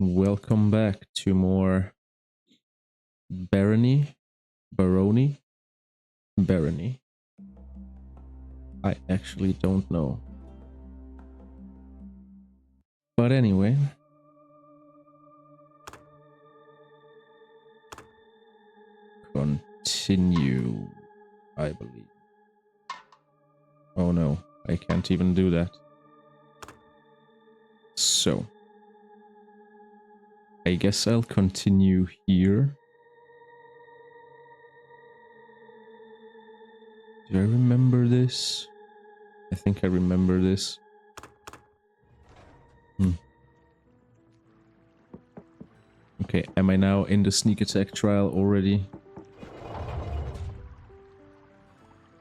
Welcome back to more Barony. I actually don't know. But anyway. Continue, I believe. Oh no, I can't even do that. So. I guess I'll continue here. Do I remember this? I think I remember this. Okay, am I now in the sneak attack trial already?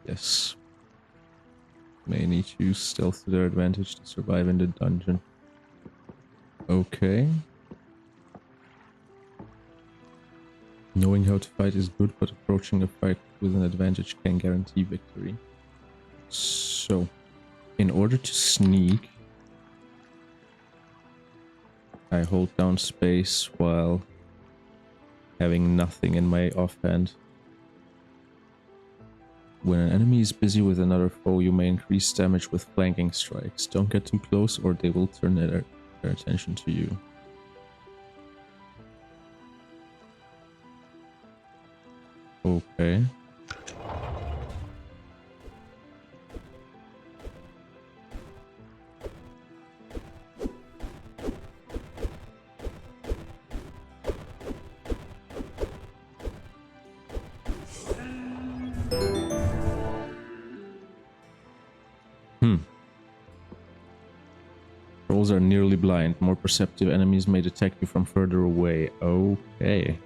Yes. May need to use stealth to their advantage to survive in the dungeon. Okay. Knowing how to fight is good, but approaching a fight with an advantage can guarantee victory. So, in order to sneak, I hold down space while having nothing in my offhand. When an enemy is busy with another foe, you may increase damage with flanking strikes. Don't get too close or they will turn their attention to you. Okay. Trolls are nearly blind. More perceptive enemies may detect you from further away. Okay.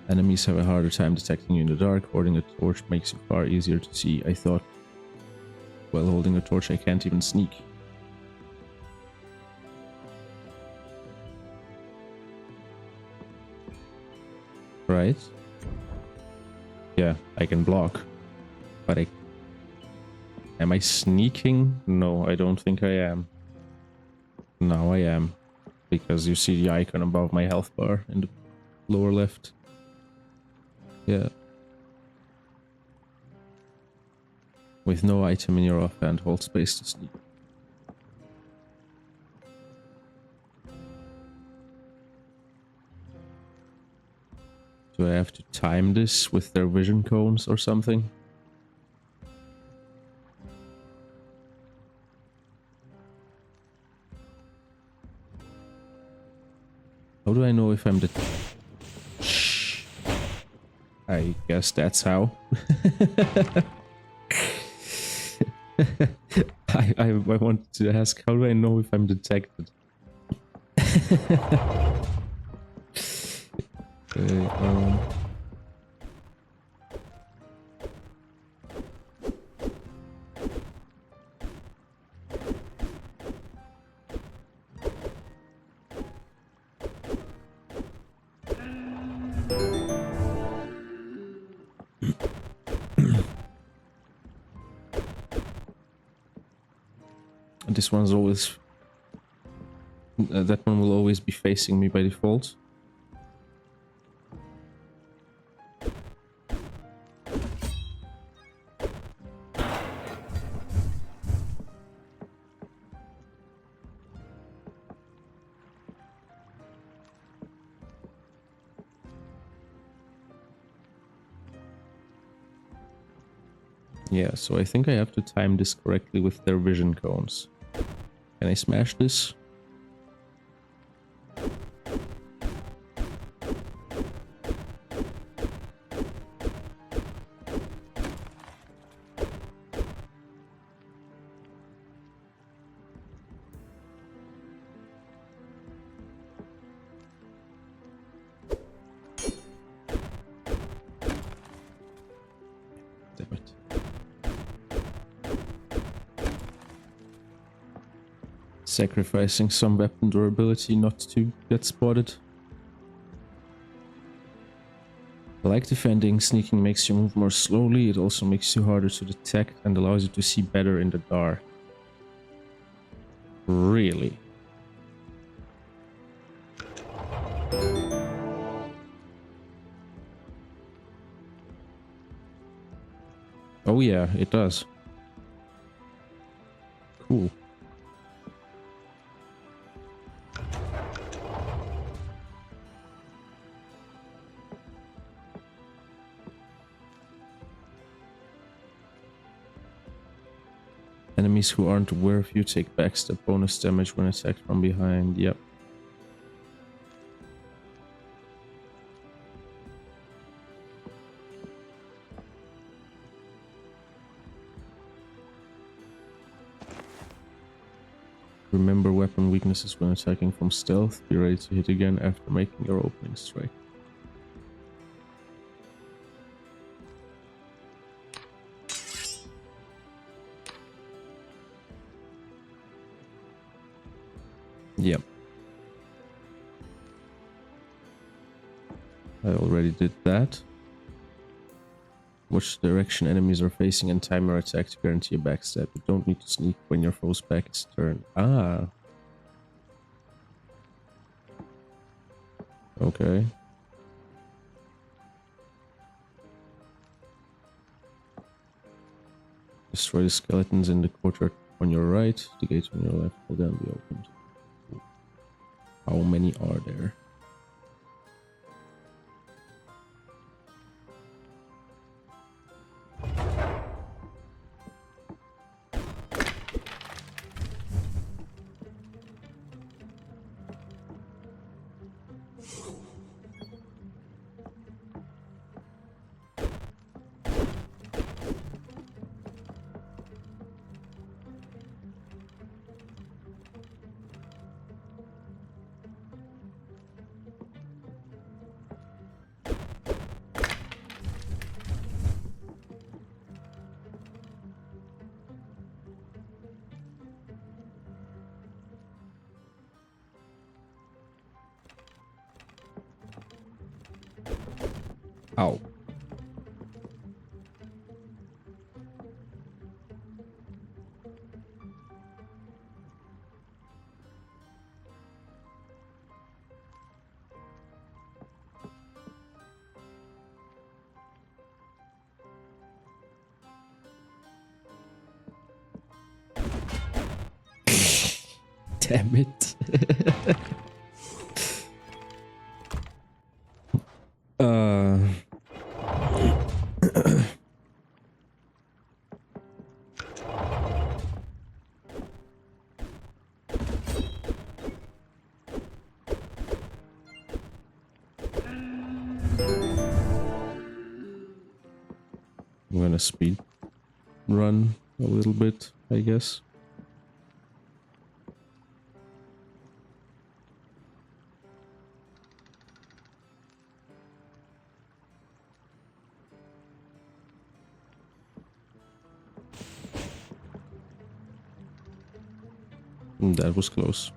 Enemies have a harder time detecting you in the dark. Holding a torch makes you far easier to see. I thought, while holding a torch, I can't even sneak. Right? Yeah, I can block. But am I sneaking? No, I don't think I am. Now I am. Because you see the icon above my health bar in the lower left. Yeah. With no item in your offhand, hold space to sneak. Do I have to time this with their vision cones or something? How do I know if I'm the... Shh. I guess that's how. I wanted to ask, how do I know if I'm detected? Okay, this one's always... that one will always be facing me by default. Yeah, so I think I have to time this correctly with their vision cones. Can I smash this? Damn it. Sacrificing some weapon durability not to get spotted. Like defending, sneaking makes you move more slowly. It also makes you harder to detect and allows you to see better in the dark. Really? Oh yeah, it does. Cool. Enemies who aren't aware of you take backstep bonus damage when attacked from behind. Yep. Remember weapon weaknesses when attacking from stealth. Be ready to hit again after making your opening strike. Yep. I already did that. Which direction enemies are facing and time your attack to guarantee a backstab. You don't need to sneak when your foe's back is turned. Ah. Okay. Destroy the skeletons in the courtyard on your right. The gates on your left will then be opened. How many are there? Ow. Damn it. I'm gonna speed run a little bit, I guess. That was close.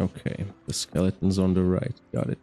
Okay, the skeleton's on the right. Got it.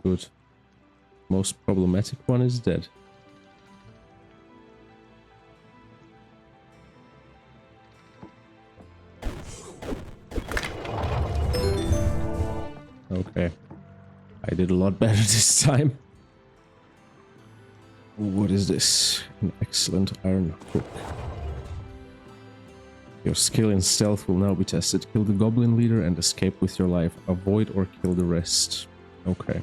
Good. Most problematic one is dead. Okay. I did a lot better this time. What is this? An excellent iron hook. Your skill in stealth will now be tested. Kill the goblin leader and escape with your life. Avoid or kill the rest. Okay.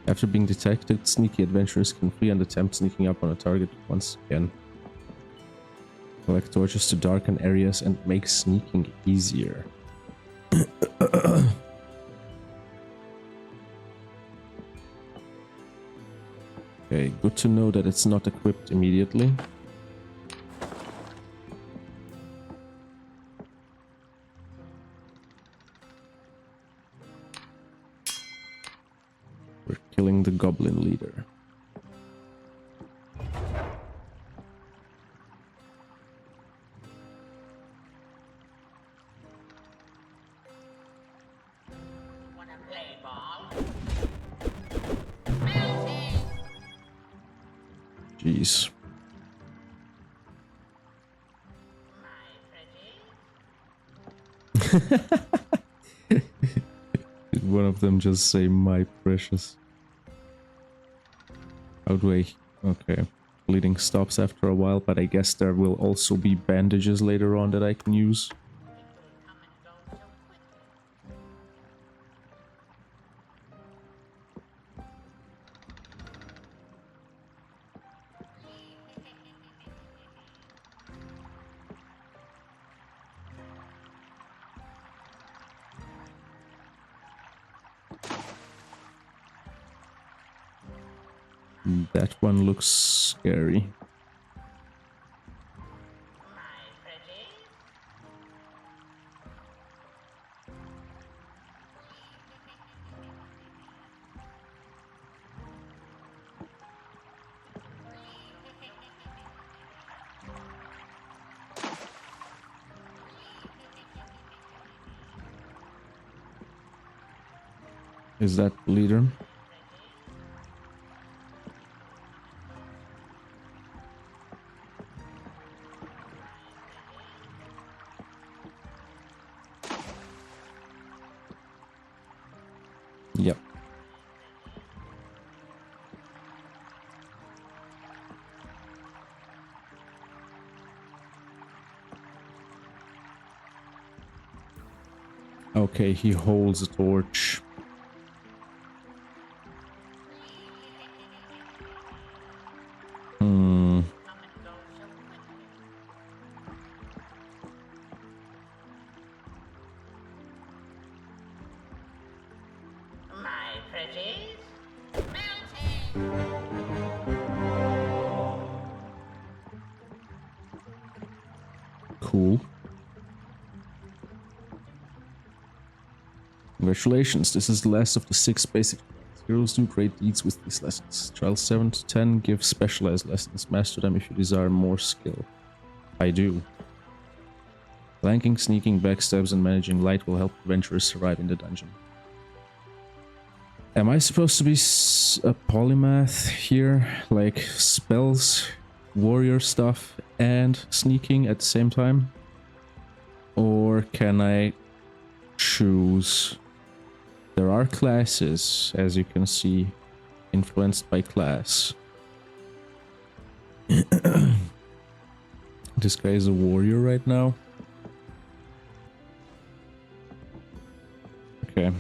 After being detected, sneaky adventurers can flee and attempt sneaking up on a target once again. Collect torches to darken areas and make sneaking easier. Okay, good to know that it's not equipped immediately. We're killing the goblin leader. Jeez. Did one of them just say my precious? How do I... Okay. Bleeding stops after a while, but I guess there will also be bandages later on that I can use. That one looks scary. Is that the leader? Yep. Okay, he holds a torch. Cool. Congratulations, this is the last of the 6 basic trials. Heroes do great deeds with these lessons. Trials 7 to 10 give specialized lessons. Master them if you desire more skill. I do. Flanking, sneaking, backstabs, and managing light will help adventurers survive in the dungeon. Am I supposed to be a polymath here? Like spells, warrior stuff, and sneaking at the same time? Or can I choose? There are classes, as you can see, influenced by class. This guy is a warrior right now. Okay,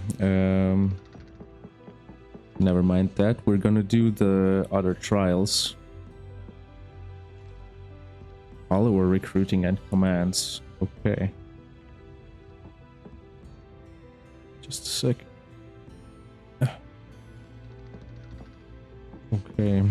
never mind that. We're gonna do the other trials. Follower recruiting and commands. Okay. Just a sec. Okay.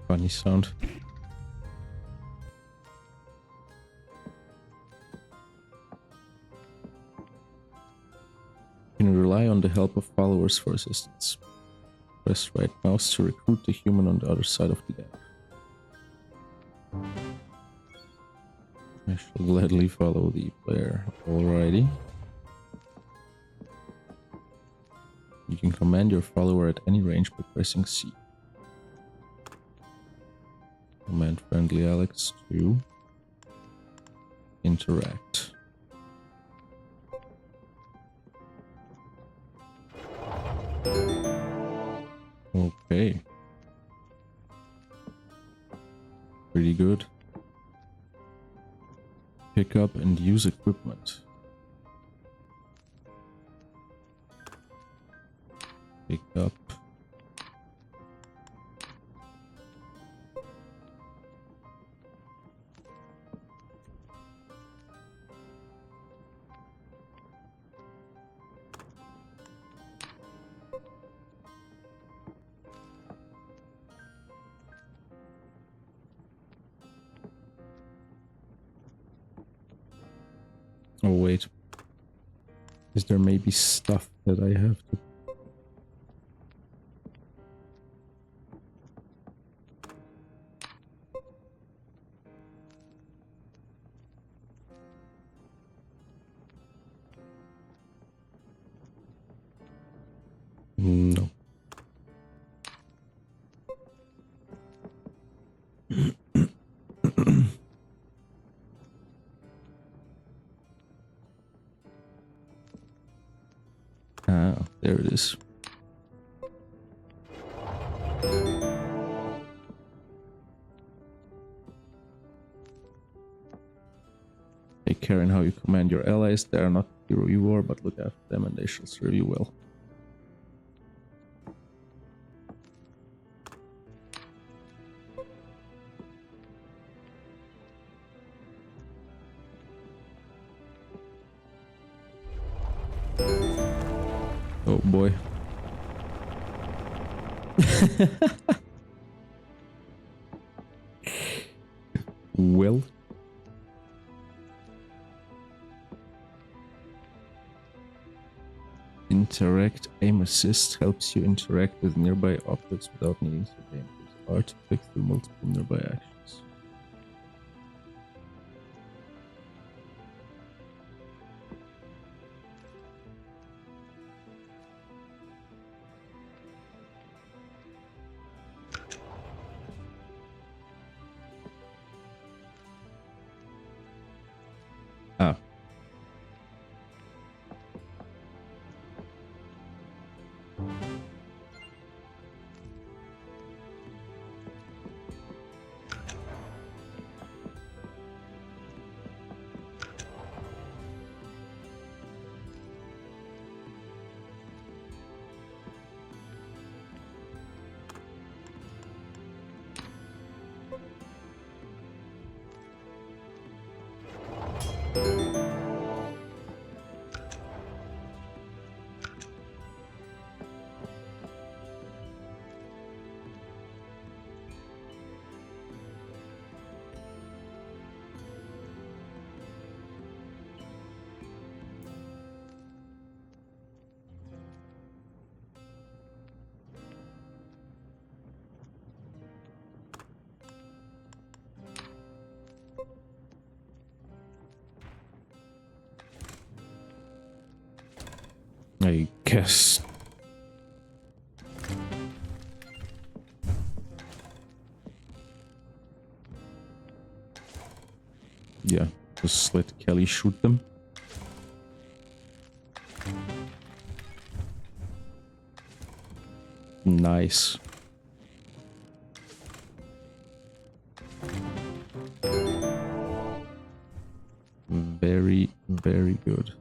Funny sound. You can rely on the help of followers for assistance. Press right mouse to recruit the human on the other side of the gap. I shall gladly follow the player. Alrighty. You can command your follower at any range by pressing C. Command friendly Alex to interact. Okay. Pretty good. Pick up and use equipment. Pick up. Oh wait. Is there maybe stuff that I have to... No. Ah, there it is. Take care in how you command your allies. They are not the hero you are, but look after them and they shall serve you well. Oh boy. Well. Interact. Aim assist helps you interact with nearby objects without needing to aim. Use R to click through multiple nearby actions. Ah. I guess. Yeah, just let Kelly shoot them. Nice. Very, very good.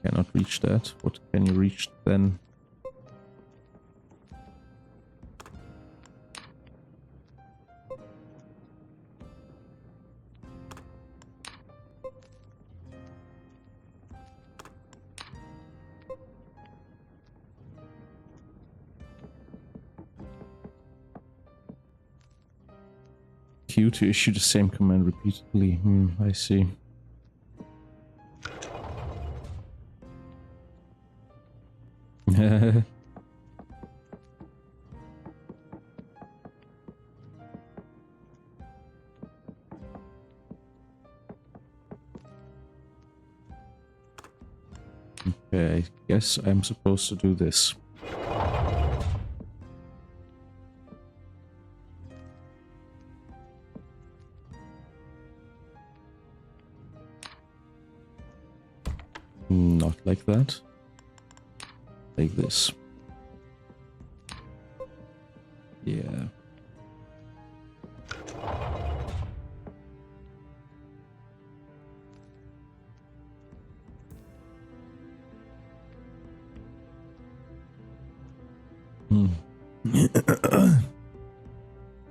Cannot reach that. What can you reach then? Q to issue the same command repeatedly. I see. Okay, I guess I'm supposed to do this. Not like that. Like this. Yeah.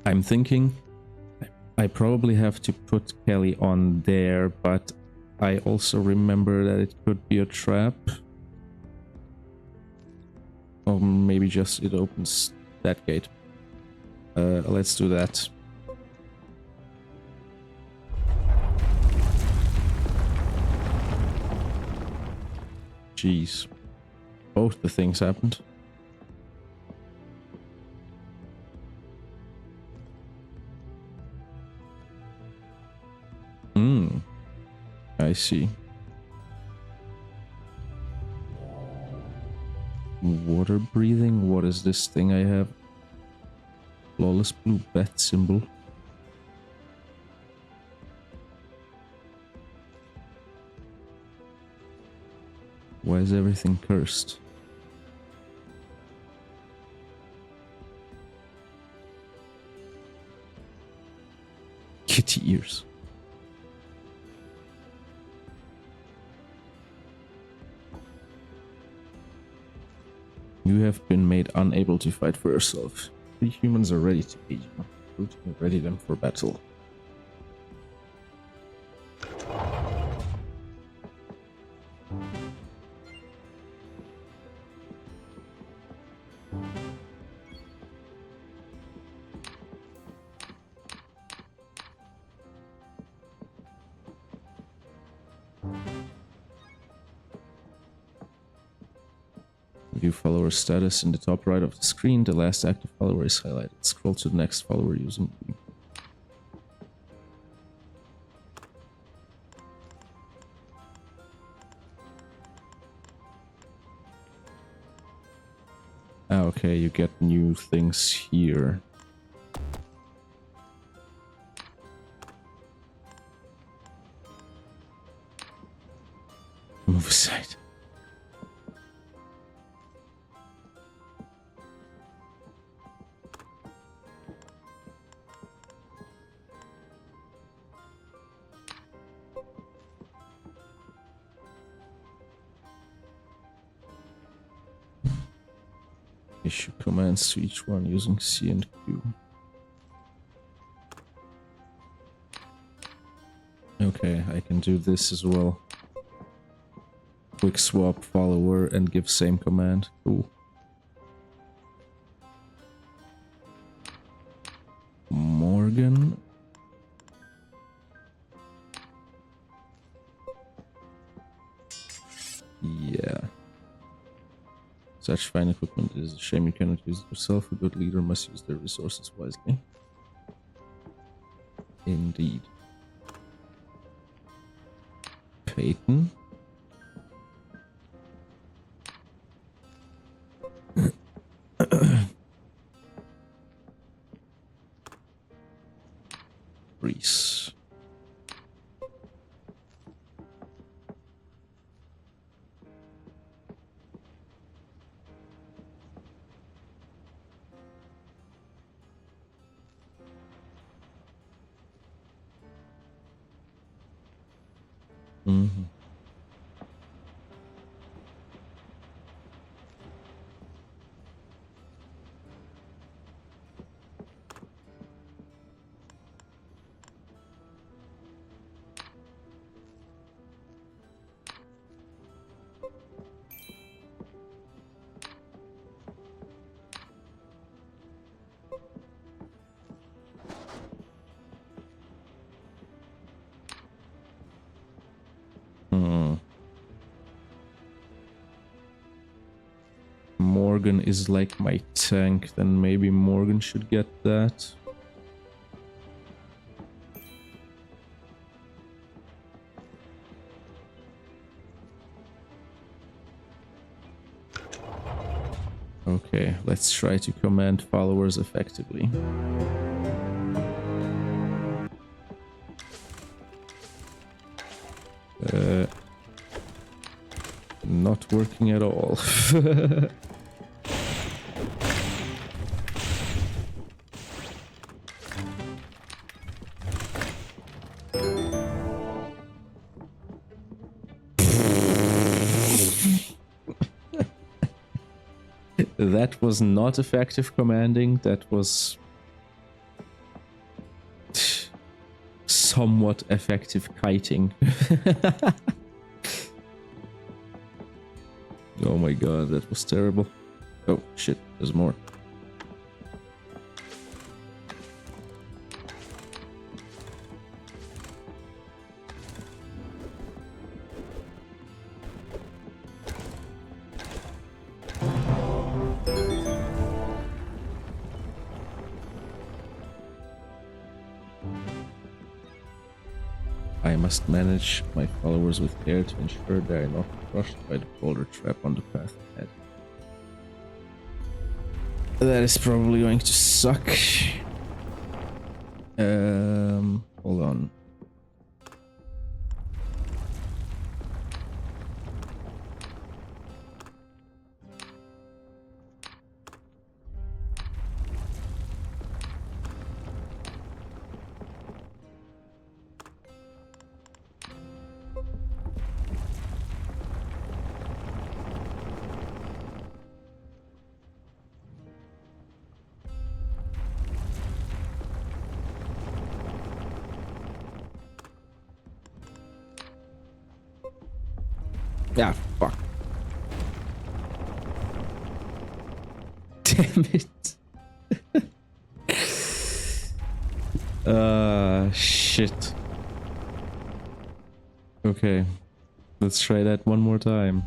I'm thinking I probably have to put Kelly on there, but I also remember that it could be a trap. Or maybe just it opens that gate. Let's do that. Jeez. Both the things happened. I see. Water breathing? What is this thing I have? Flawless blue bat symbol. Why is everything cursed? Kitty ears. You have been made unable to fight for yourself. The humans are ready to aid you. Ready them for battle. View follower status in the top right of the screen. The last active follower is highlighted. Scroll to the next follower using view. Ah, okay, you get new things here. Move aside. Issue commands to each one using C and Q. Okay, I can do this as well. Quick swap follower and give same command. Cool. Morgan. Yeah. Such fine equipment is a shame you cannot use it yourself. A good leader must use their resources wisely. Indeed. Peyton. Reese. Mm-hmm. Morgan is like my tank, then maybe Morgan should get that. Okay, let's try to command followers effectively. Not working at all. That was not effective commanding. That was somewhat effective kiting. Oh my god, that was terrible. Oh shit, there's more. I must manage my followers with care to ensure they are not crushed by the boulder trap on the path ahead. That is probably going to suck. Hold on. Yeah, fuck. Damn it. Shit. Okay. Let's try that one more time.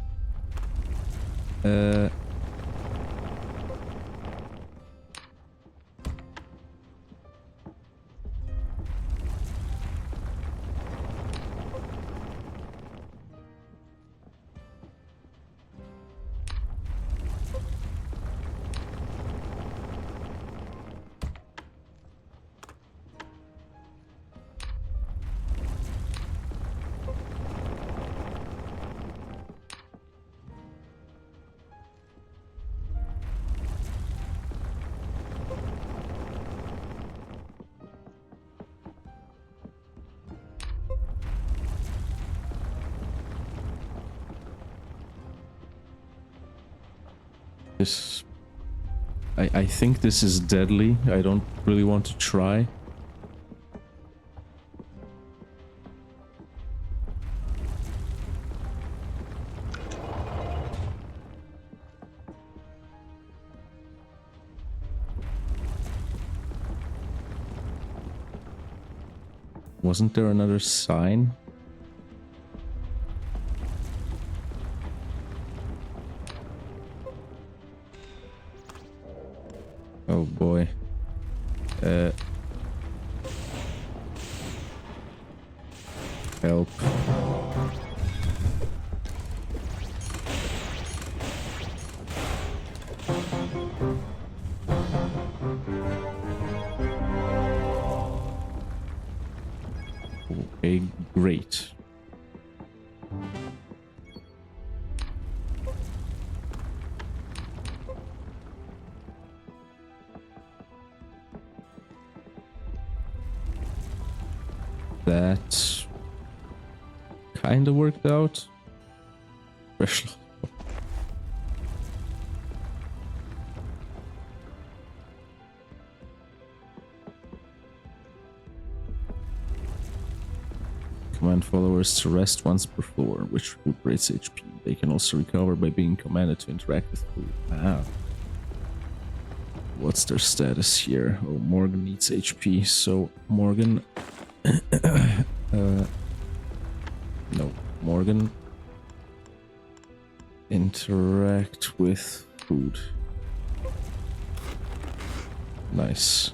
This... I think this is deadly. I don't really want to try. Wasn't there another sign? Oh boy. Help. Okay, great. That kind of worked out. Fresh. Command followers to rest once per floor, which recuperates HP. They can also recover by being commanded to interact with food. Wow. What's their status here? Oh, Morgan needs HP, so Morgan... no, Morgan... interact with food. Nice.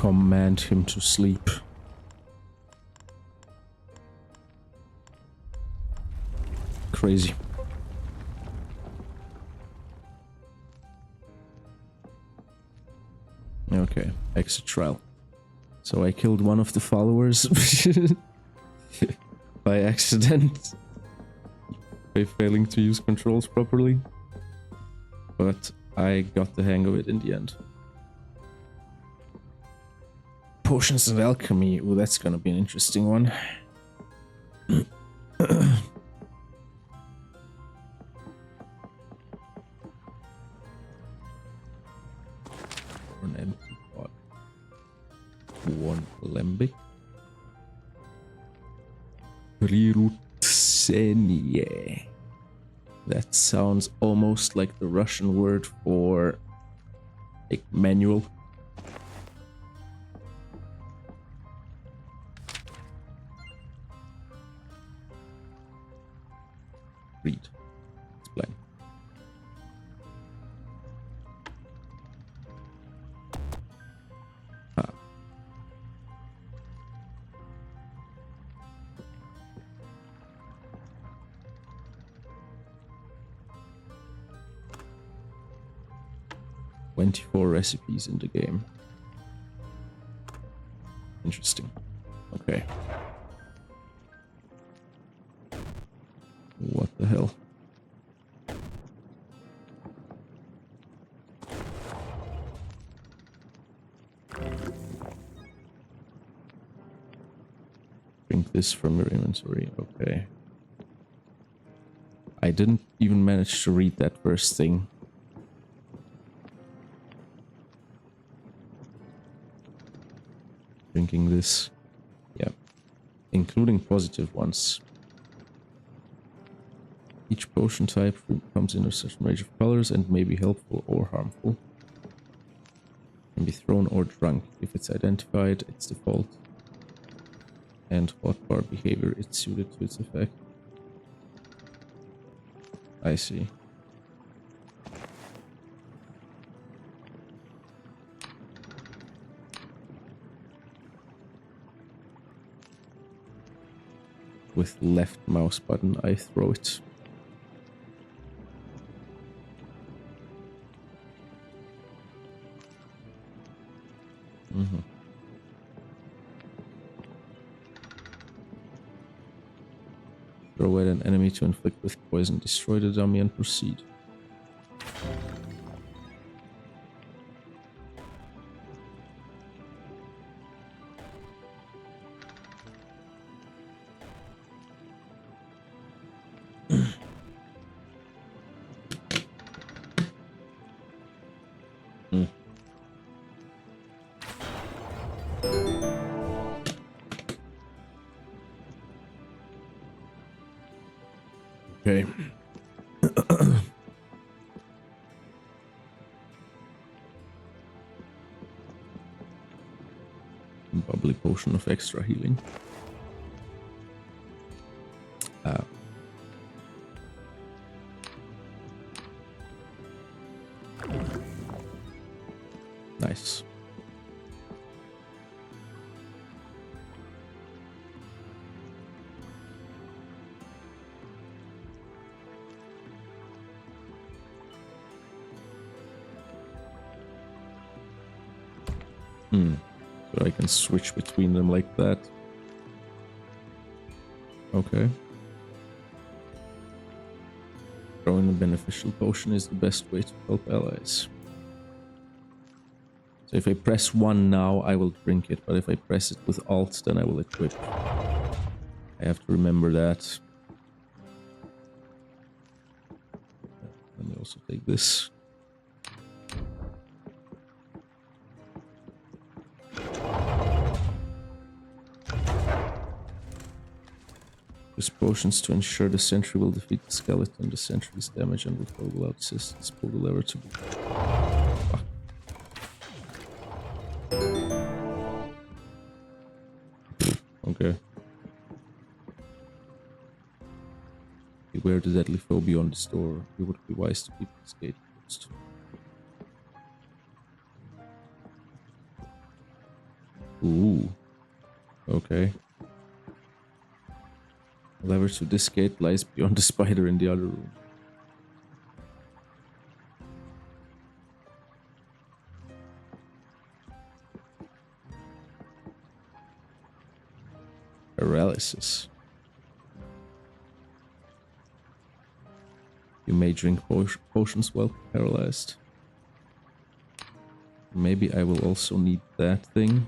command him to sleep. Crazy. Okay, exit trial. So I killed one of the followers by accident, by failing to use controls properly, but I got the hang of it in the end. Potions of alchemy. Ooh, that's gonna be an interesting one. An empty pot. One lembic. 3 root senie. That sounds almost like the Russian word for like manual. Read. Explain. Ah. "24 recipes in the game." Interesting. Okay. What the hell? Drink this from your inventory. Okay. I didn't even manage to read that first thing. Drinking this. Yeah. Including positive ones. Each potion type comes in a certain range of colors and may be helpful or harmful. Can be thrown or drunk. If it's identified, it's default. And hotbar behavior, it's suited to its effect. I see. With left mouse button, I throw it. Throw at an enemy to inflict with poison. Destroy the dummy and proceed. Okay. Bubbly potion of extra healing. Nice. So I can switch between them like that. Okay. Throwing a beneficial potion is the best way to help allies. So if I press 1 now, I will drink it, but if I press it with Alt, then I will equip. I have to remember that. Let me also take this. Use potions to ensure the sentry will defeat the skeleton. The sentry is damaged and will fall without assistance. Pull the lever to... Fuck. Okay. Beware the deadly foe beyond this door. It would be wise to keep this gate closed. Ooh. Okay. Lever to this gate lies beyond the spider in the other room. Paralysis. You may drink potions while paralyzed. Maybe I will also need that thing.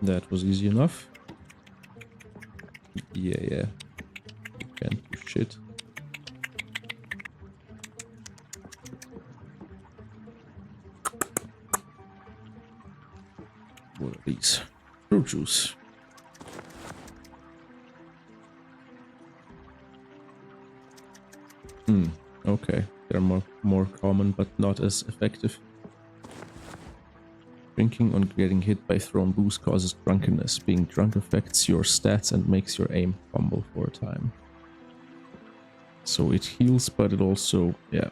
That was easy enough. Yeah. You can't do shit. What are these? Fruit juice. Okay. They're more common, but not as effective. Drinking on getting hit by thrown booze causes drunkenness. Being drunk affects your stats and makes your aim fumble for a time. So it heals, but it also, yeah.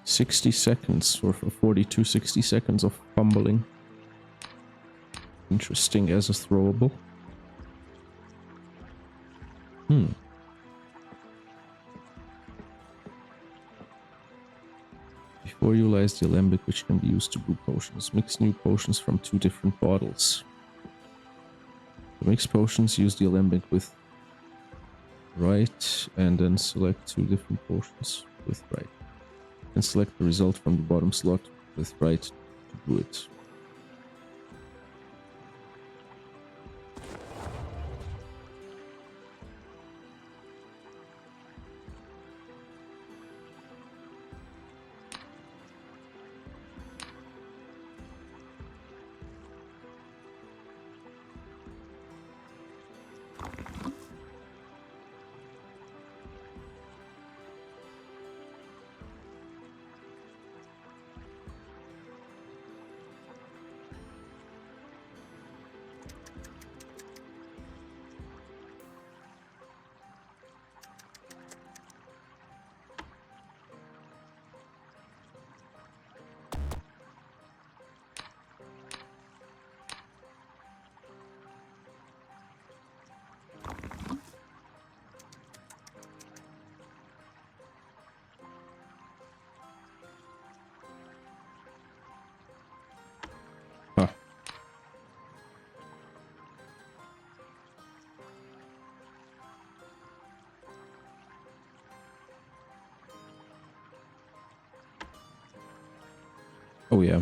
$60 seconds, or 42 60 seconds of fumbling. Interesting as a throwable. Before you lies the alembic, which can be used to brew potions. Mix new potions from 2 different bottles. To mix potions, use the alembic with right, and then select 2 different potions with right. And select the result from the bottom slot with right to brew it. Huh. Oh yeah.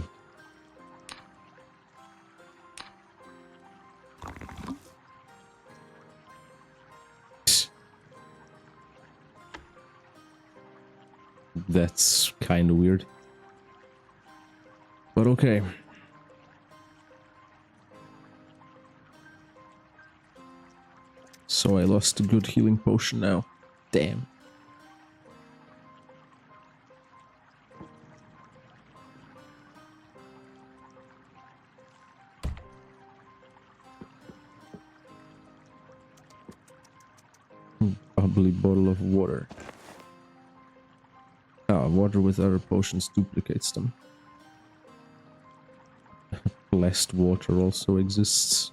That's kind of weird. But okay. So I lost a good healing potion now. Damn. Bubbly bottle of water. Ah, water with other potions duplicates them. Blessed water also exists.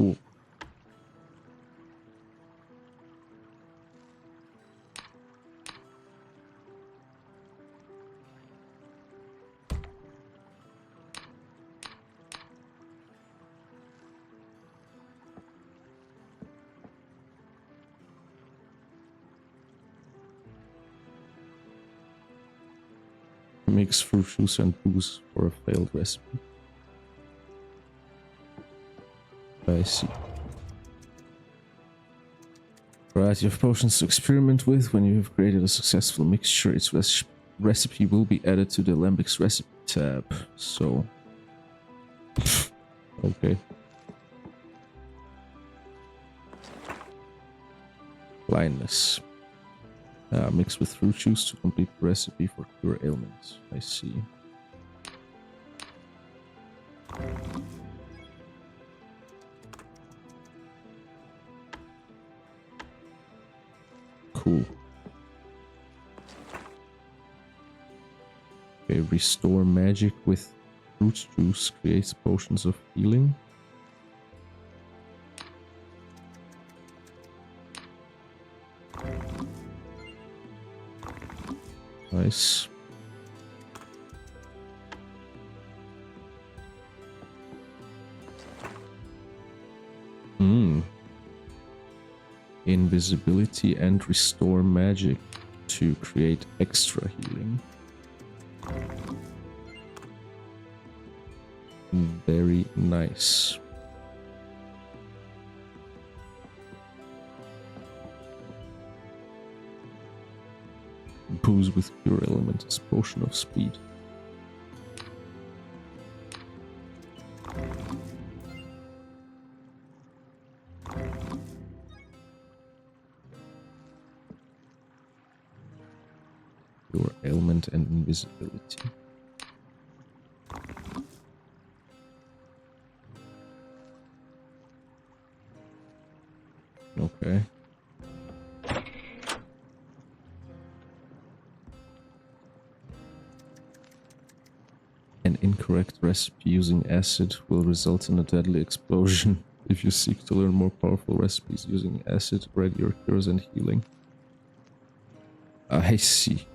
Cool. Mix fruit juice and booze for a failed recipe. I see. Variety of potions to experiment with. When you have created a successful mixture, its recipe will be added to the Alembics recipe tab. So, okay. Blindness. Mix with fruit juice to complete the recipe for cure ailments. I see. Cool. Okay, restore magic with fruit juice creates potions of healing. Nice. Invisibility and restore magic to create extra healing. Very nice. Booze with cure element is potion of speed. Cure ailment and invisibility. Okay. An incorrect recipe using acid will result in a deadly explosion. If you seek to learn more powerful recipes using acid, regular cures and healing. I see.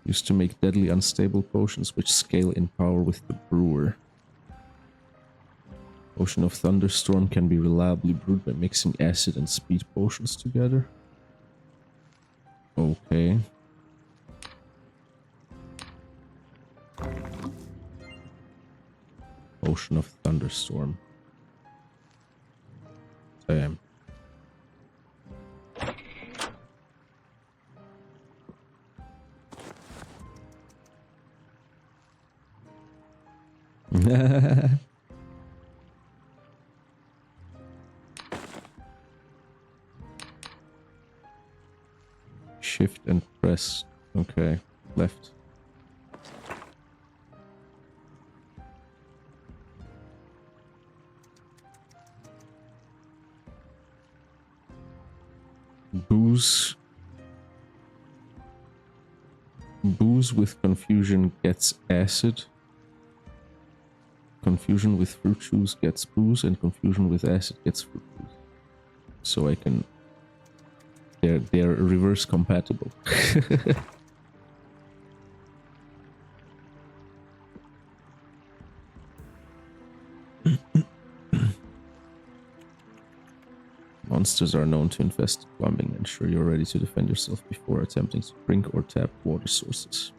Used to make deadly unstable potions which scale in power with the brewer. Potion of Thunderstorm can be reliably brewed by mixing acid and speed potions together. Okay. Potion of Thunderstorm. Damn. Shift and press. Okay, left. Booze. Booze with confusion gets acid. Confusion with fruit juice gets booze, and confusion with acid gets fruit juice. So I can... They're reverse compatible. Monsters are known to infest plumbing. Ensure you're ready to defend yourself before attempting to drink or tap water sources.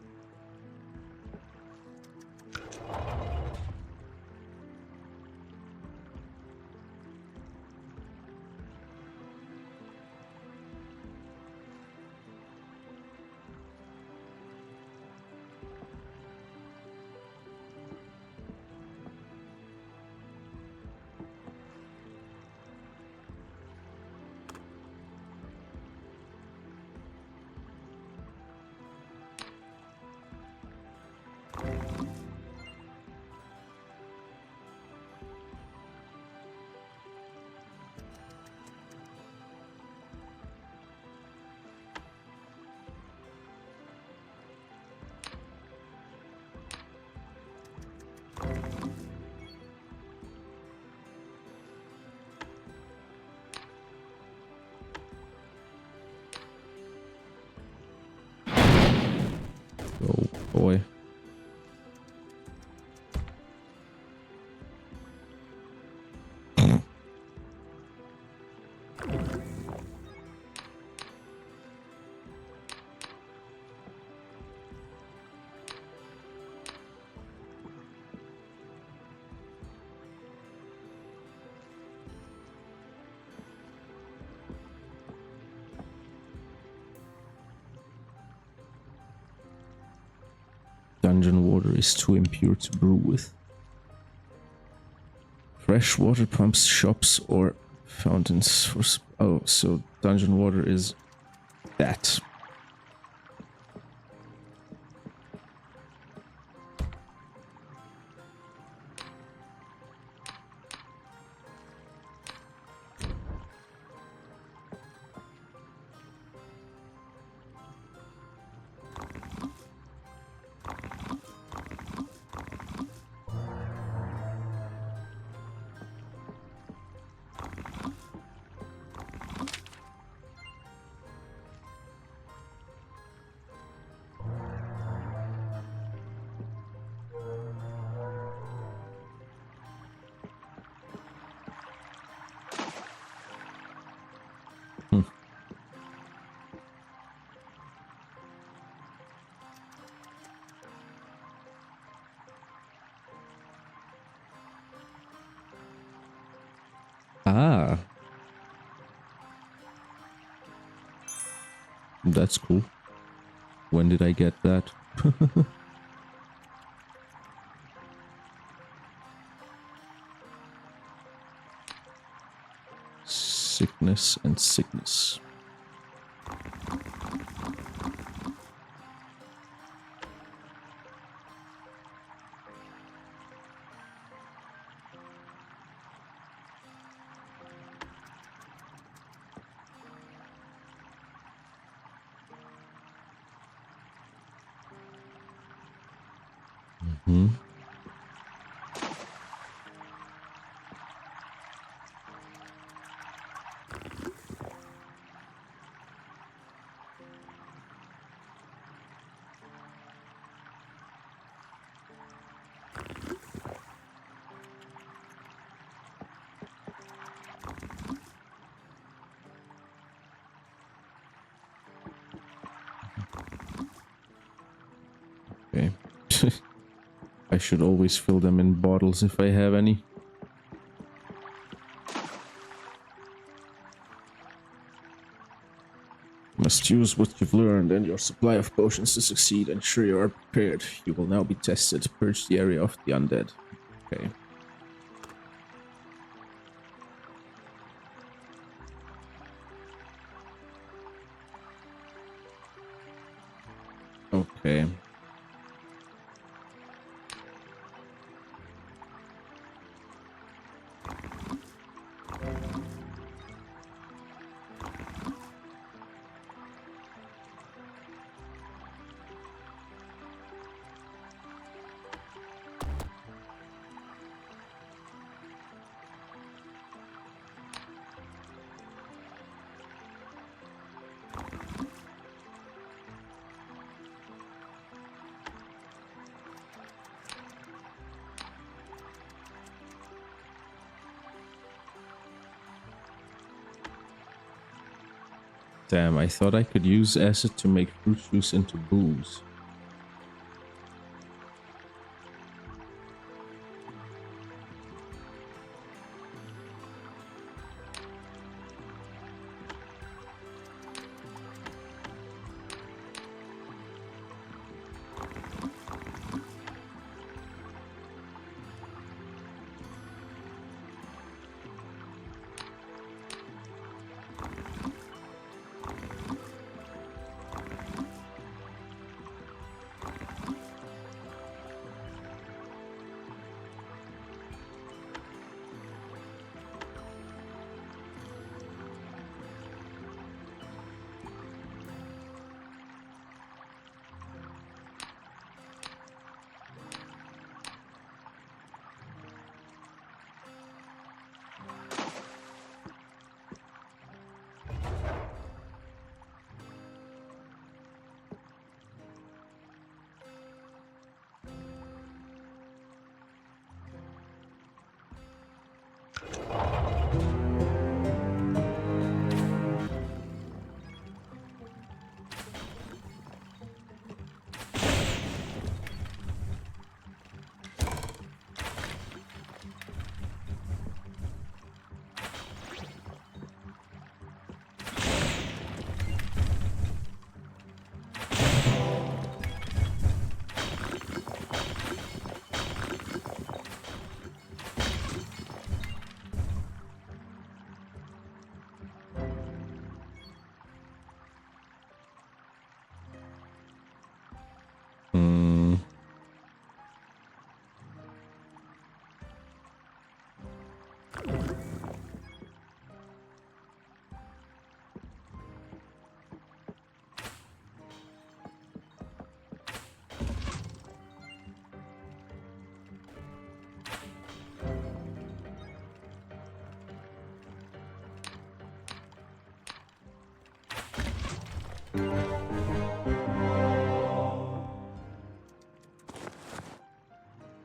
Oh boy. Dungeon water is too impure to brew with. Fresh water pumps, shops, or fountains for... Oh, so dungeon water is that. Ah, that's cool. When did I get that? Sickness and sickness. Hmm. Okay. I should always fill them in bottles if I have any. You must use what you've learned and your supply of potions to succeed. Ensure you are prepared. You will now be tested. Purge the area of the undead. Okay. Okay. Damn, I thought I could use acid to make fruit juice into booze.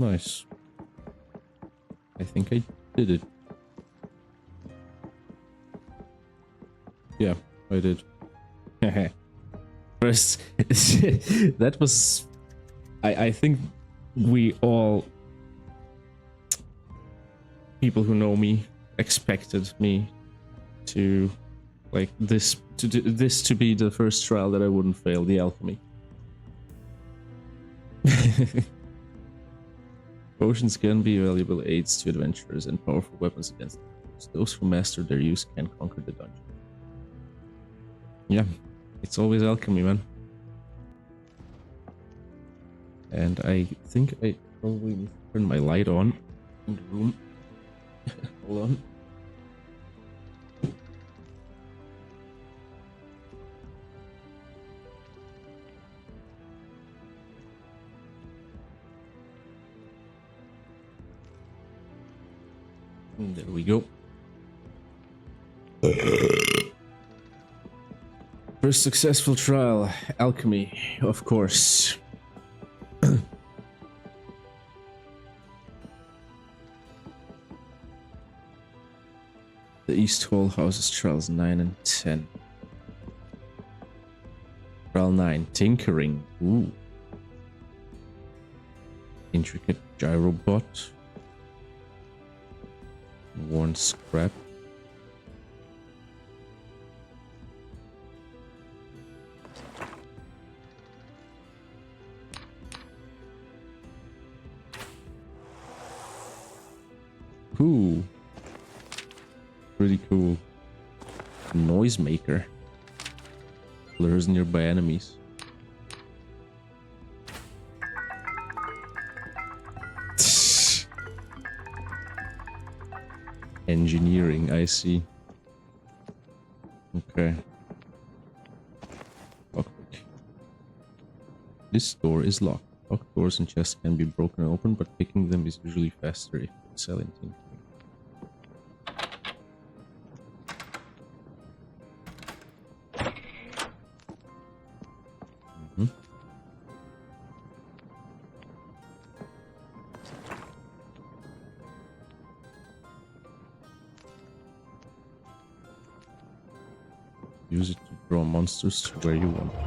Nice. I think I did it. Yeah, I did. First, that was... I think we all... people who know me expected me to... like, this to be the first trial that I wouldn't fail, the alchemy. Potions can be valuable aids to adventurers and powerful weapons against enemies. Those who master their use can conquer the dungeon. Yeah, it's always alchemy, man. And I think I probably need to turn my light on in the room. Hold on. And there we go. First successful trial, alchemy, of course. The East Hall houses trials 9 and 10. Trial 9, tinkering. Ooh. Intricate gyrobot. Worn scrap. Ooh. Pretty cool. Noisemaker. Lures nearby enemies. Engineering, I see. Okay. Lockpick. This door is locked. Locked doors and chests can be broken open, but picking them is usually faster if you excel in tinkering. Use it to draw monsters to where you want them.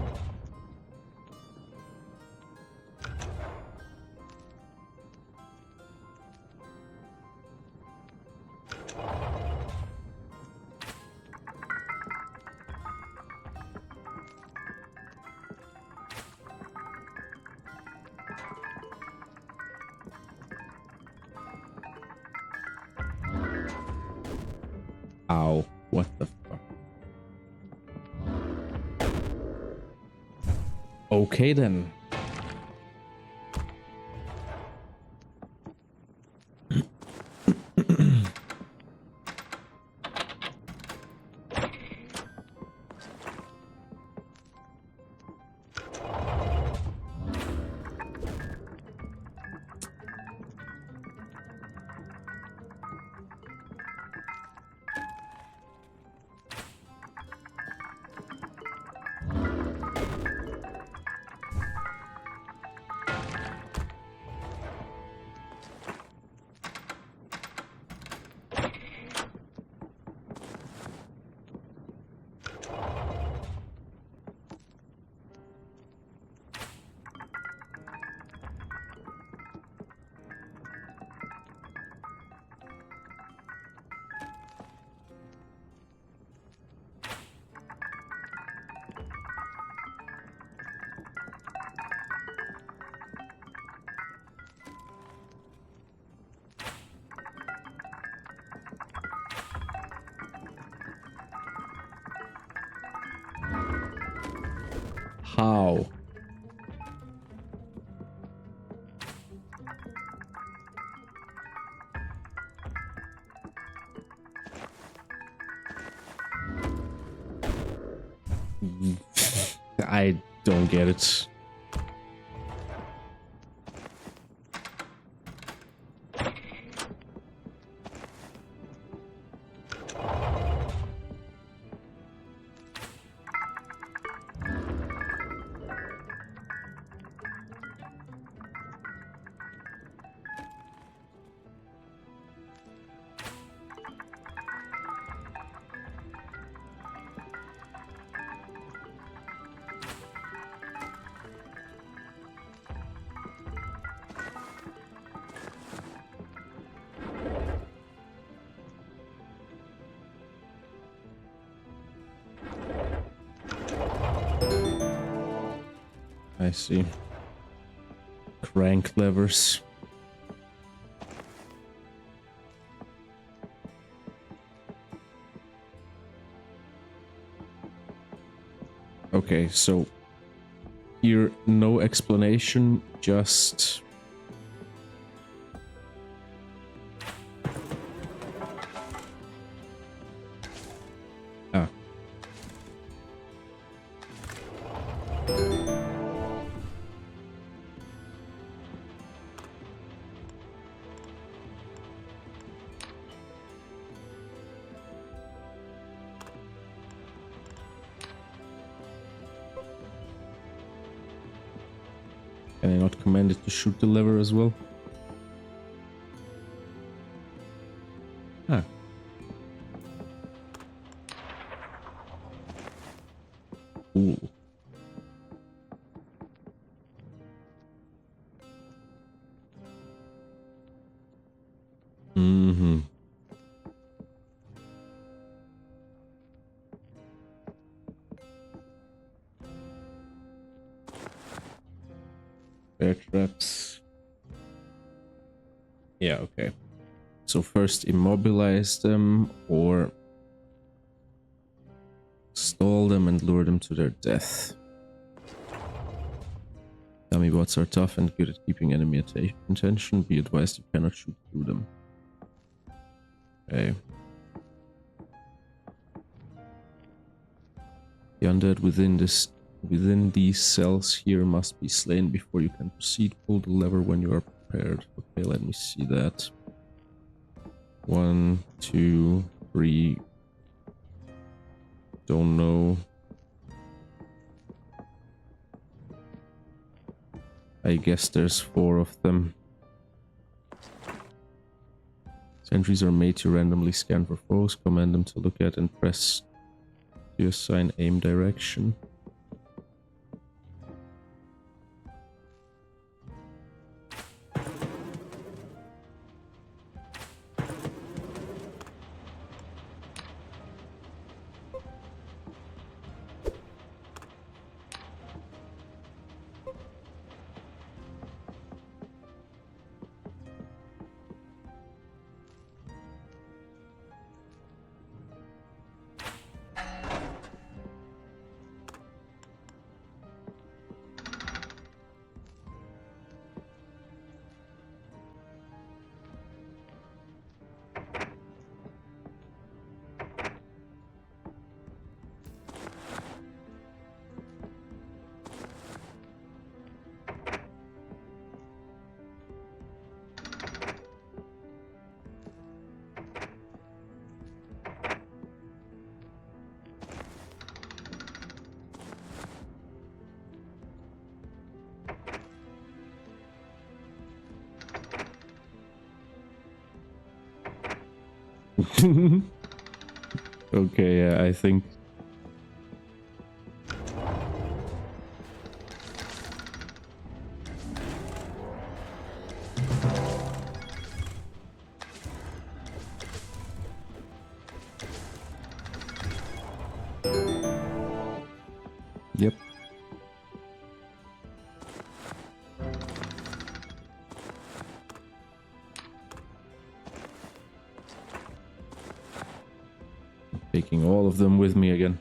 Ow, what the fuck? Okay then. How? I don't get it. I see. Crank levers. Okay, so here no explanation, just ah. Can I not command it to shoot the lever as well? Ah. Cool. Mm-hmm. Bear traps. Yeah, okay. So first immobilize them or stall them and lure them to their death. Dummy bots are tough and good at keeping enemy attention. Be advised you cannot shoot through them. Okay. The undead within these cells here must be slain before you can proceed. Pull the lever when you are prepared. Okay, let me see that. 1, 2, 3. Don't know. I guess there's 4 of them. Sentries are made to randomly scan for foes. Command them to look at and press to assign aim direction. Okay, yeah, I think. Yep. Taking all of them with me again.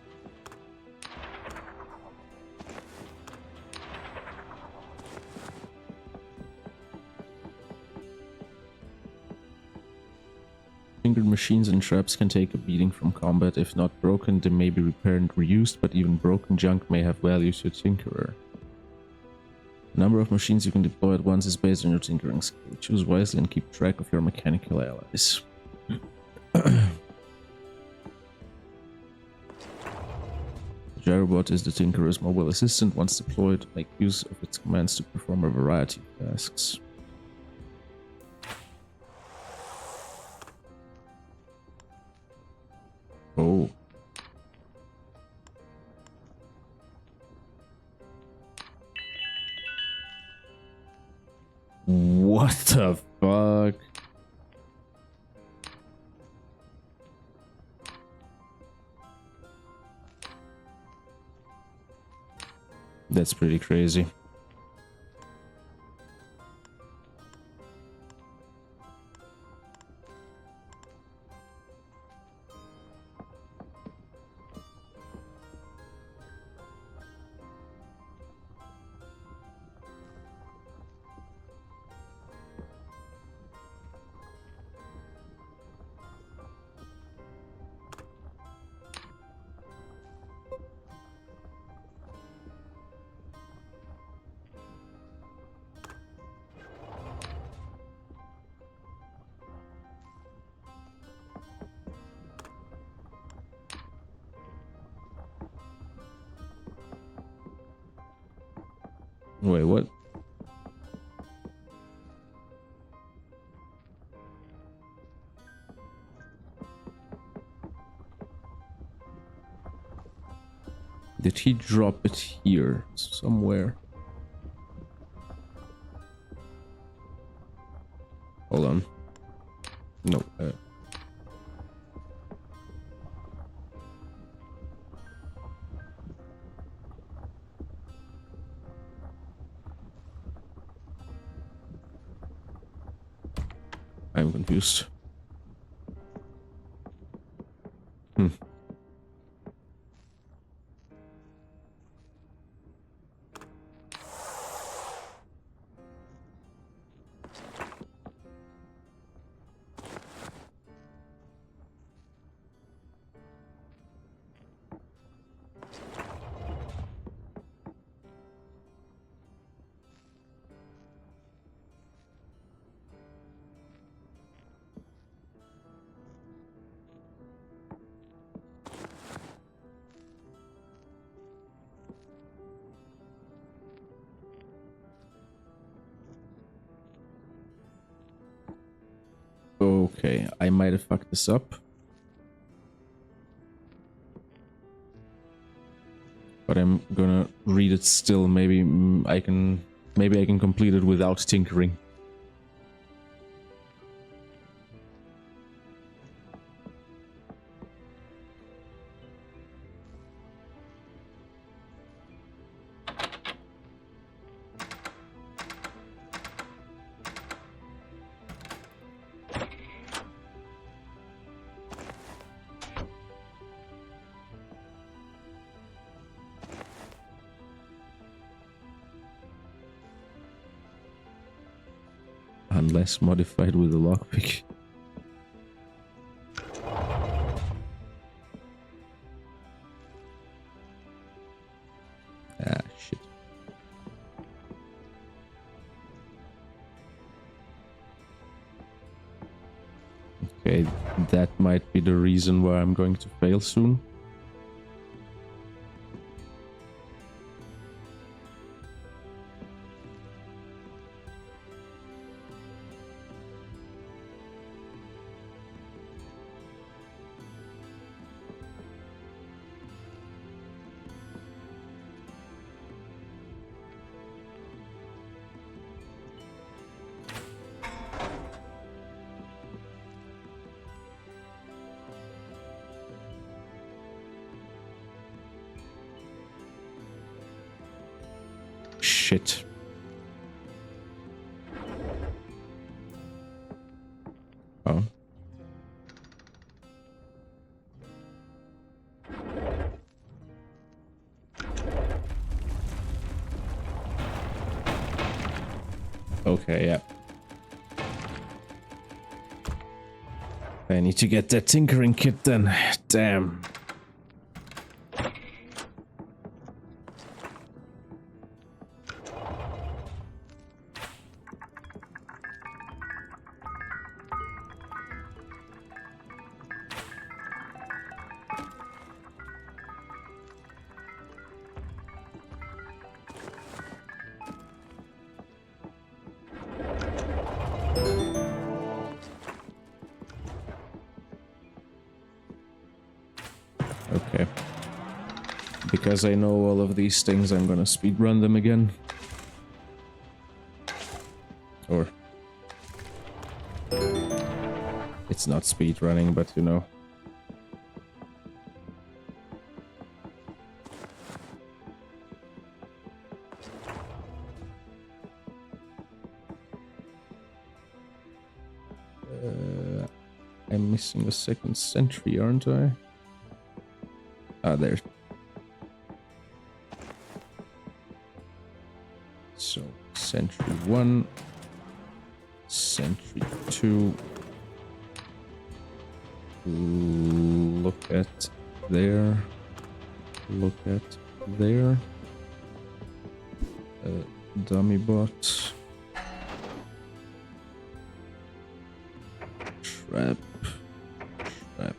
Fingered machines and traps can take a beating from combat. If not broken, they may be repaired and reused, but even broken junk may have value to a tinkerer. The number of machines you can deploy at once is based on your tinkering skill. Choose wisely and keep track of your mechanical allies. The gyrobot is the tinkerer's mobile assistant. Once deployed, make use of its commands to perform a variety of tasks. Oh. What the fuck? That's pretty crazy. Wait, what? Did he drop it here somewhere? Hold on. No. I'm confused. Okay, I might have fucked this up. But I'm gonna read it still. Maybe I can complete it without tinkering. Unless modified with a lockpick. Ah, shit. Okay, that might be the reason why I'm going to fail soon. Shit. Oh. Okay, yeah. I need to get that tinkering kit then. Damn. Okay. Because I know all of these things, I'm gonna speedrun them again. Or... it's not speedrunning, but you know. I'm missing a second sentry, aren't I? Ah, there. So, sentry 1, sentry 2. Look at there. Look at there. Dummy bot. Trap. Trap.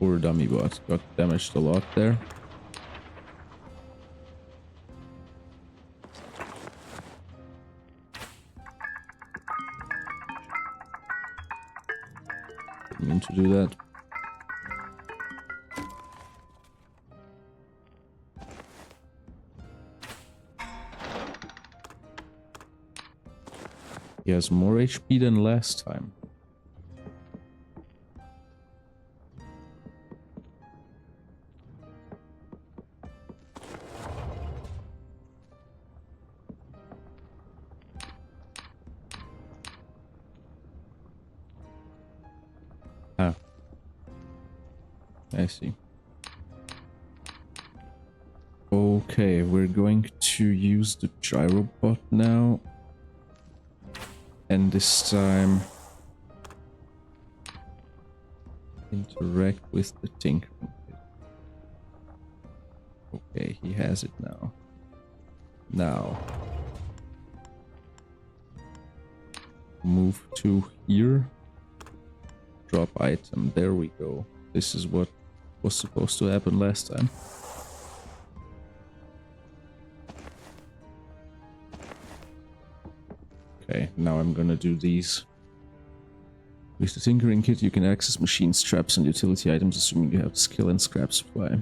Poor dummy bot got damaged a lot there. Didn't mean to do that. He has more HP than last time. Ah, I see. Okay, we're going to use the gyrobot now. And this time interact with the tinkering kit. Okay, he has it now. Now move to here. Drop item. There we go. This is what was supposed to happen last time. Okay, now I'm gonna do these. With the tinkering kit, you can access machine straps and utility items, assuming you have the skill and scrap supply.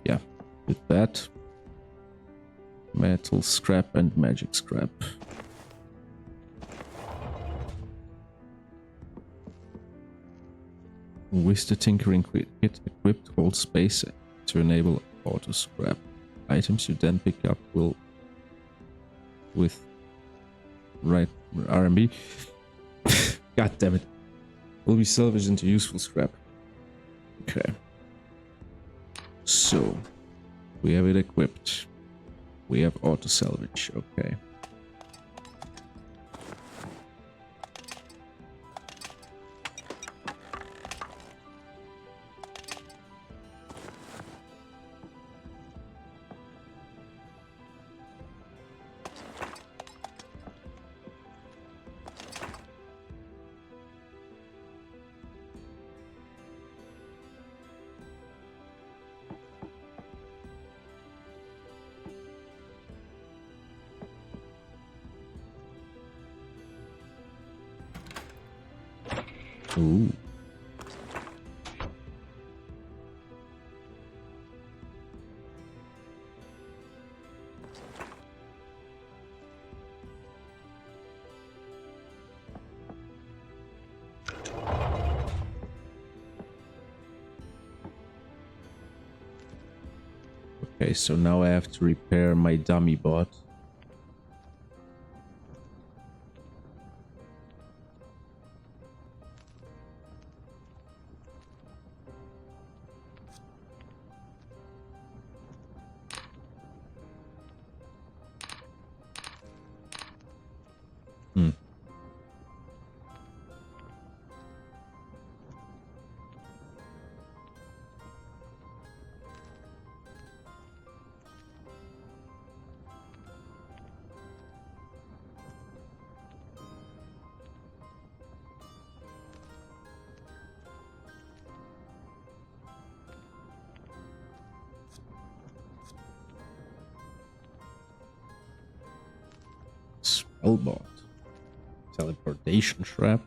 Yeah, with that. Metal scrap and magic scrap. With the tinkering kit equipped, hold space to enable auto scrap. Items you then pick up will, with right RMB, god damn it, will be salvaged into useful scrap. Okay. So, we have it equipped. We have auto salvage, okay. Ooh. Okay, so now I have to repair my dummy bot. Spellbot. Teleportation trap.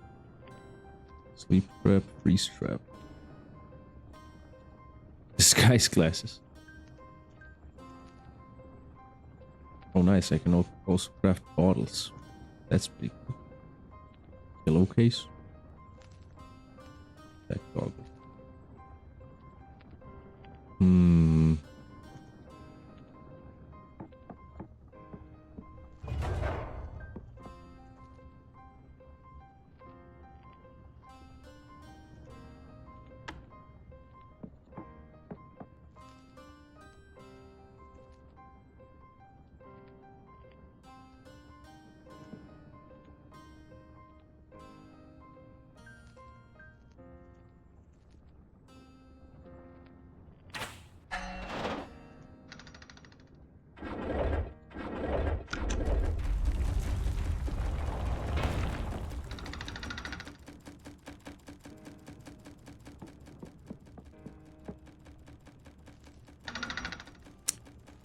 Sleep trap. Freeze trap. Disguise glasses. Oh nice, I can also craft bottles. That's pretty cool. Pillowcase. That goggle.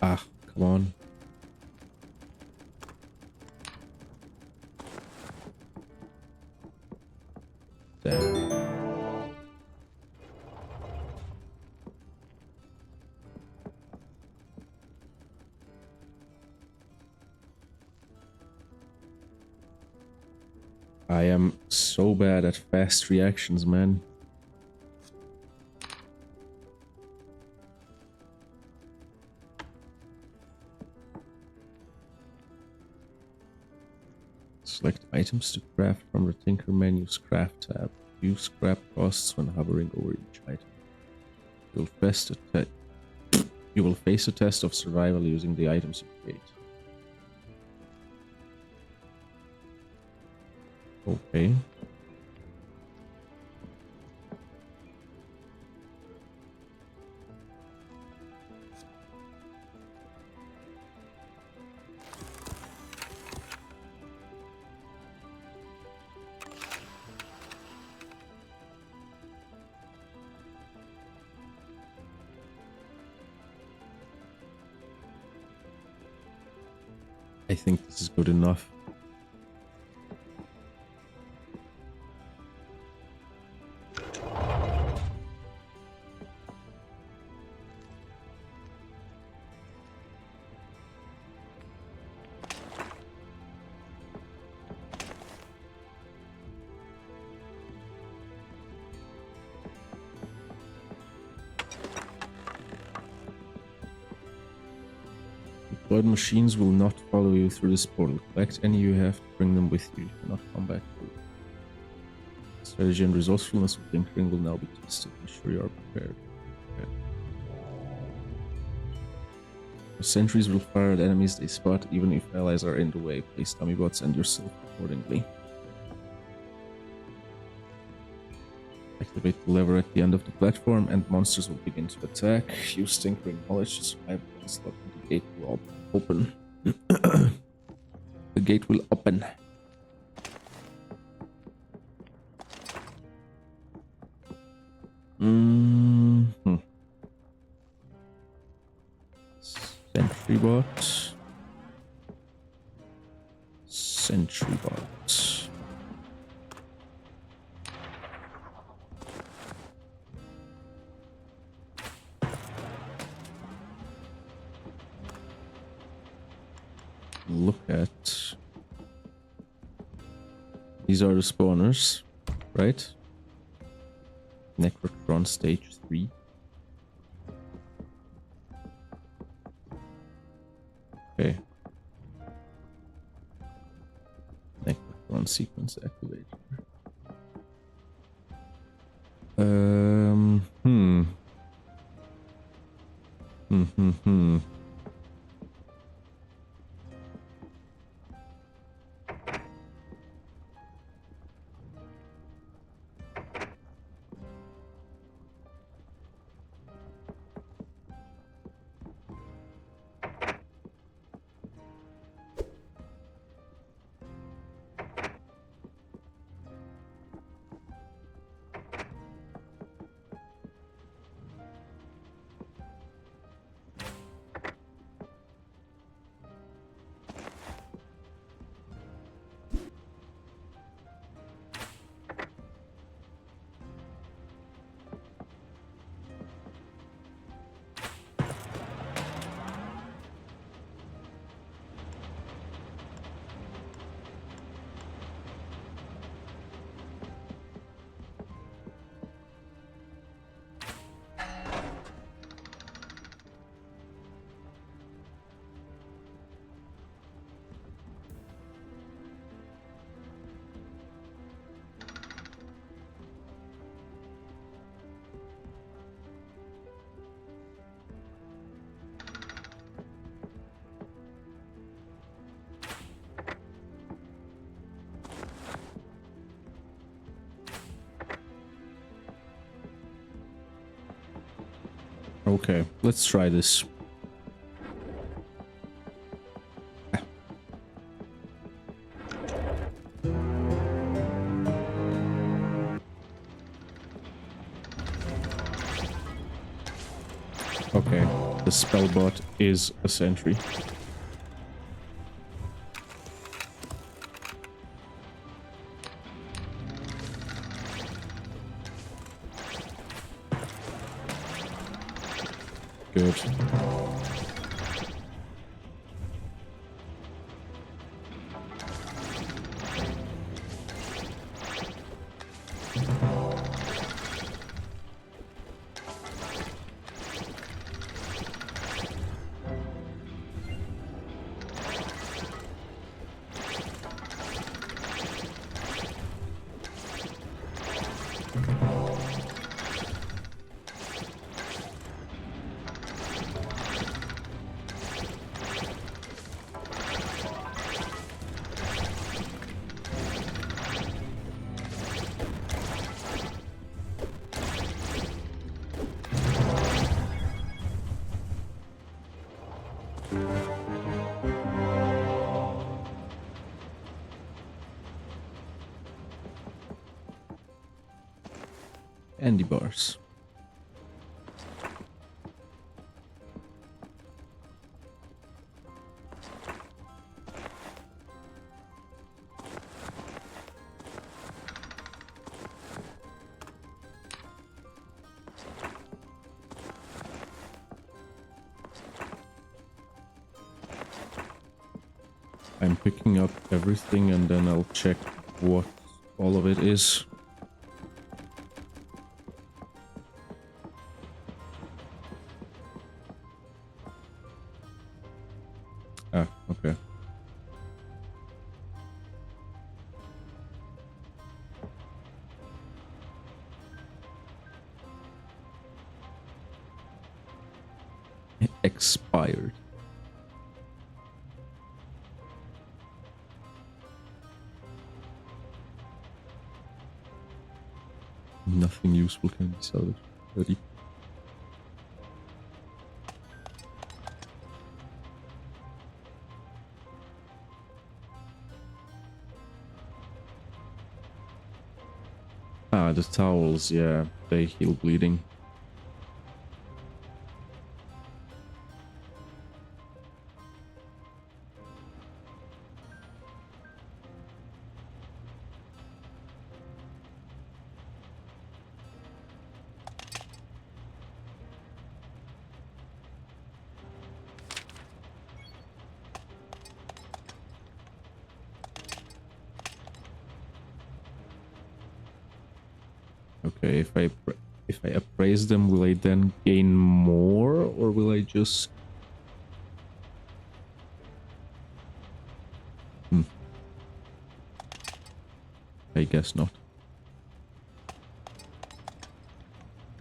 Ah, come on. Damn. I am so bad at fast reactions, man. Select items to craft from the Tinker menu's craft tab. Use scrap costs when hovering over each item. You'll face a test of survival using the items you create. Okay. I think this is good enough. Deployed machines will not follow you through this portal. Collect any you have to bring them with you. You cannot come back through. Strategy and resourcefulness of tinkering will now be tested. Ensure you are prepared. Okay. The sentries will fire at enemies they spot, even if allies are in the way. Place dummy bots and yourself accordingly. Activate the lever at the end of the platform and monsters will begin to attack. Use tinkering knowledge to survive the onslaught and the gate will open. The gate will open. Sentry bot. Sentry bot. Look at... These are the spawners, right? Necrotron stage 3. Okay. Necrotron sequence activator. Okay, let's try this. Okay. The spellbot is a sentry. Good. Candy bars. I'm picking up everything and then I'll check what all of it is. Ah, okay. Expired. Nothing useful can be salvaged. 30. Ah, the towels, yeah, they heal bleeding. Okay, if I appraise them, will I then gain more, or will I just... I guess not.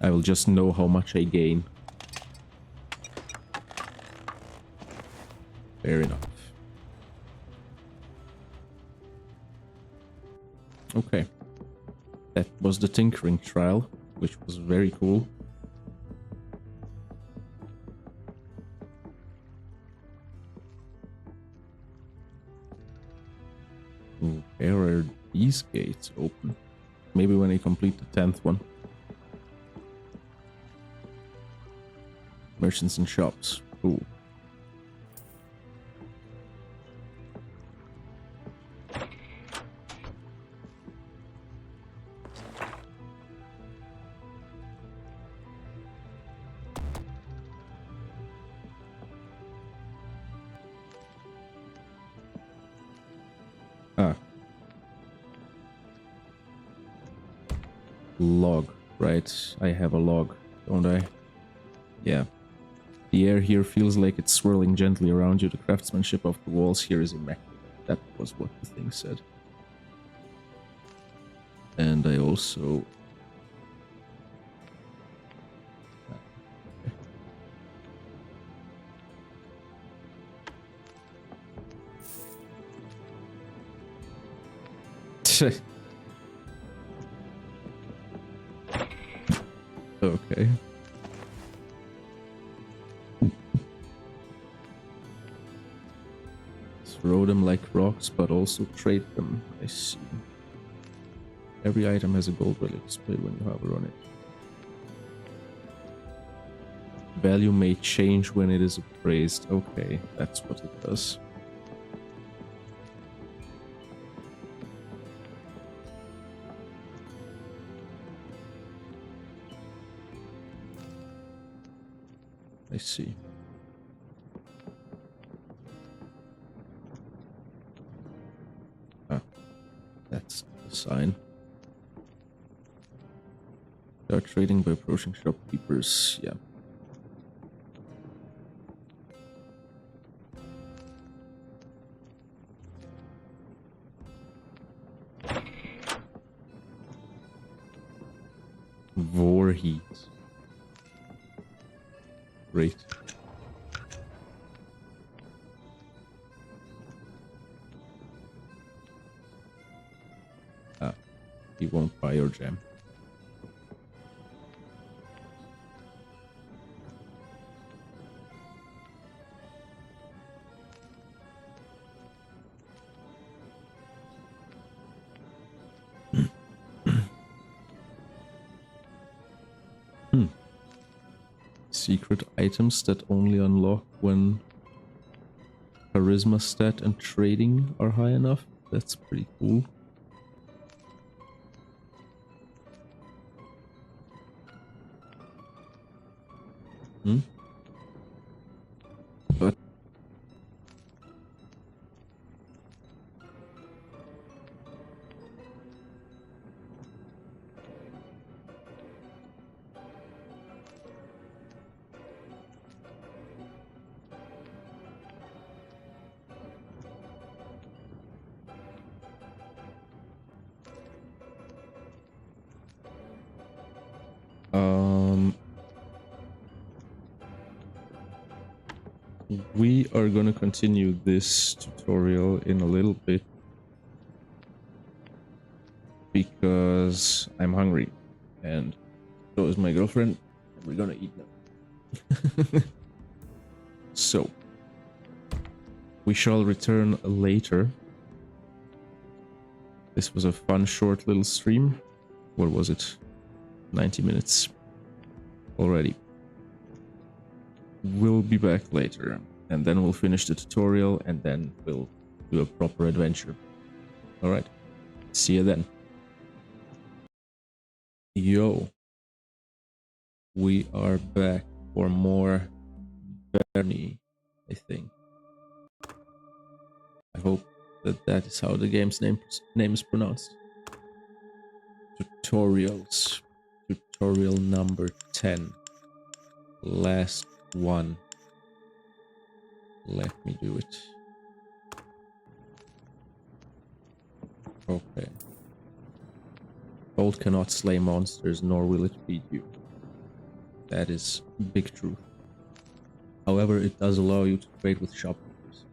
I will just know how much I gain. Fair enough. Okay. That was the tinkering trial, which was very cool. Ooh, where are these gates open? Maybe when I complete the 10th one. Merchants and shops. Ooh. Ah. Log, right? I have a log, don't I? Yeah. The air here feels like it's swirling gently around you. The craftsmanship of the walls here is immaculate. That was what the thing said. And I also... Okay. Throw them like rocks, but also trade them. I see. Every item has a gold relic displayed when you hover on it. Value may change when it is appraised. Okay, that's what it does. I see. Ah, that's the sign. Start trading by approaching shopkeepers. Yeah. War heat. Great. Ah, he won't buy your gem. Secret items that only unlock when charisma stat and trading are high enough. That's pretty cool. But we are gonna continue this tutorial in a little bit because I'm hungry and so is my girlfriend and we're gonna eat now. So we shall return later. This was a fun short little stream. What was it? 90 minutes already. We'll be back later and then we'll finish the tutorial and then we'll do a proper adventure. All right, see you then. Yo, we are back for more Barony, I think. I hope that is how the game's name is pronounced. Tutorials. Tutorial number 10. Last one. Let me do it. Okay. Gold cannot slay monsters, nor will it feed you. That is big truth. However, it does allow you to trade with shopkeepers.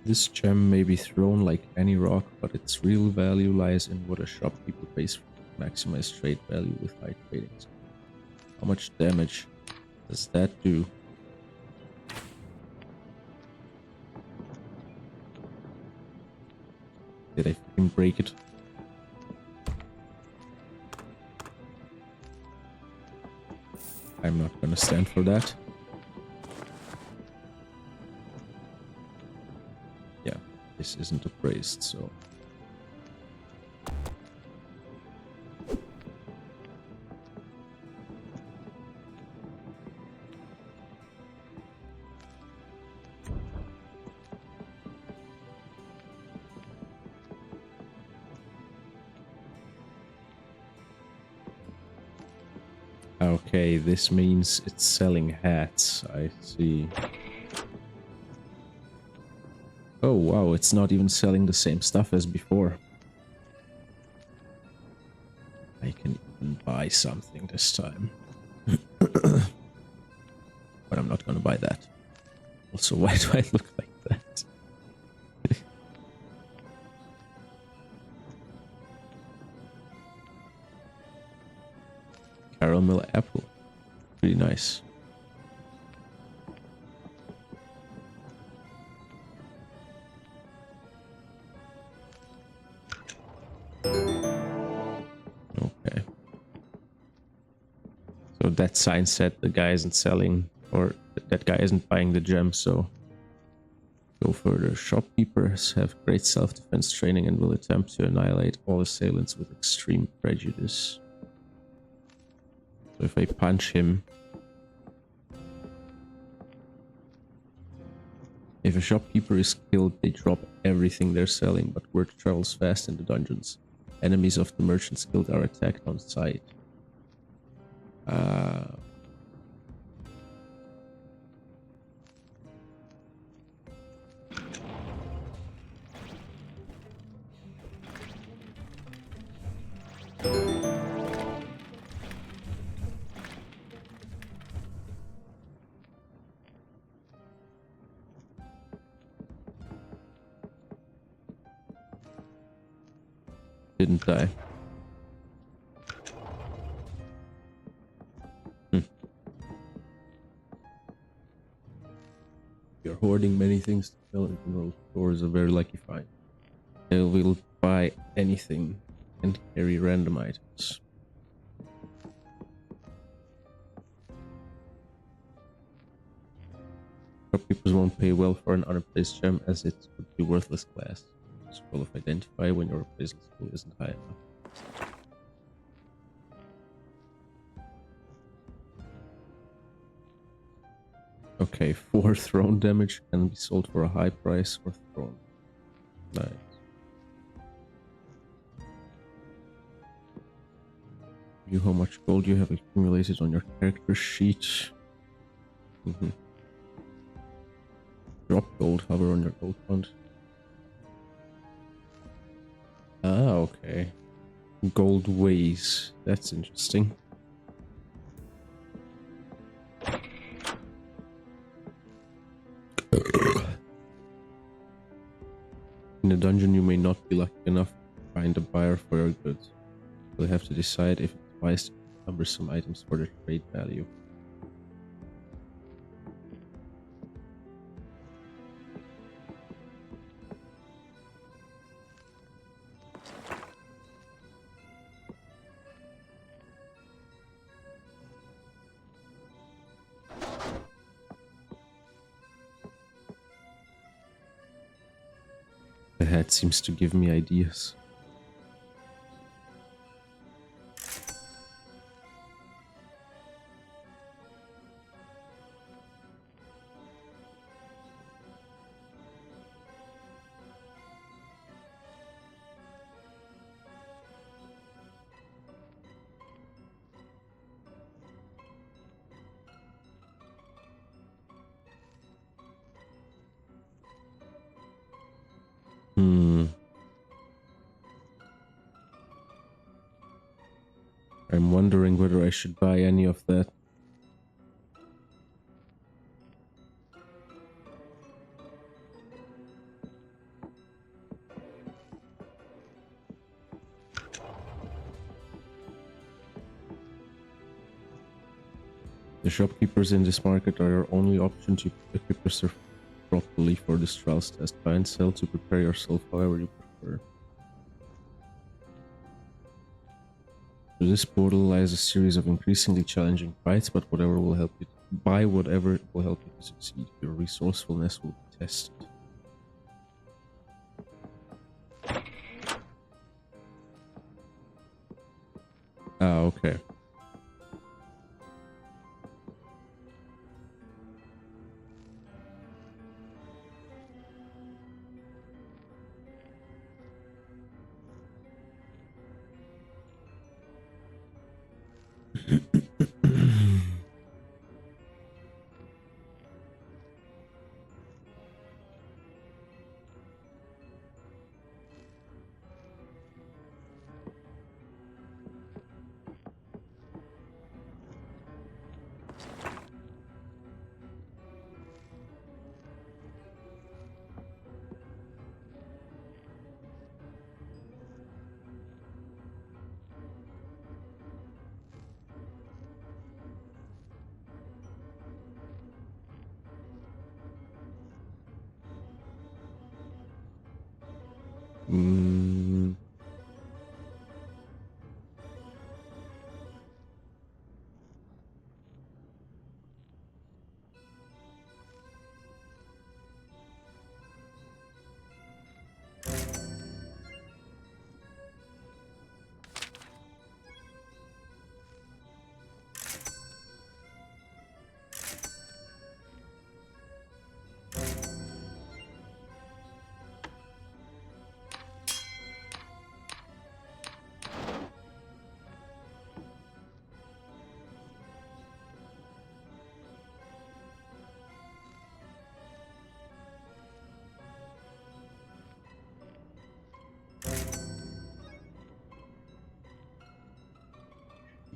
This gem may be thrown like any rock, but its real value lies in what a shopkeeper pays for it. Maximize trade value with high trading. How much damage does that do? Did I fucking break it? I'm not gonna stand for that. Yeah, this isn't appraised, so... Okay, this means it's selling hats, I see. Oh wow, it's not even selling the same stuff as before. I can even buy something this time. But I'm not gonna buy that. Also, why do I look like that? Caramel apple. Pretty nice. that sign said the guy isn't selling, or that guy isn't buying the gem, so go further. Shopkeepers have great self-defense training and will attempt to annihilate all assailants with extreme prejudice. So if I punch him... If a shopkeeper is killed, they drop everything they're selling, but word travels fast in the dungeons. Enemies of the merchants killed are attacked on sight. Didn't die. You're hoarding many things to sell in general stores, a very lucky find. They will buy anything and carry random items. Shopkeepers won't pay well for an unreplaced gem, as it would be worthless glass. Scroll of identify when your replacement skill isn't high enough. Okay, 4 thrown damage can be sold for a high price or thrown. Nice. View how much gold you have accumulated on your character sheet. Drop gold, hover on your gold fund. Ah, okay. Gold ways. That's interesting. In a dungeon, you may not be lucky enough to find a buyer for your goods. You'll have to decide if it's wise to number some items for their trade value. The hat seems to give me ideas. I'm wondering whether I should buy any of that. The shopkeepers in this market are your only option to equip yourself properly for this trials test. Buy and sell to prepare yourself however you prefer. Through this portal lies a series of increasingly challenging fights, but whatever will help you buy whatever will help you to succeed. Your resourcefulness will be tested. Ah, okay.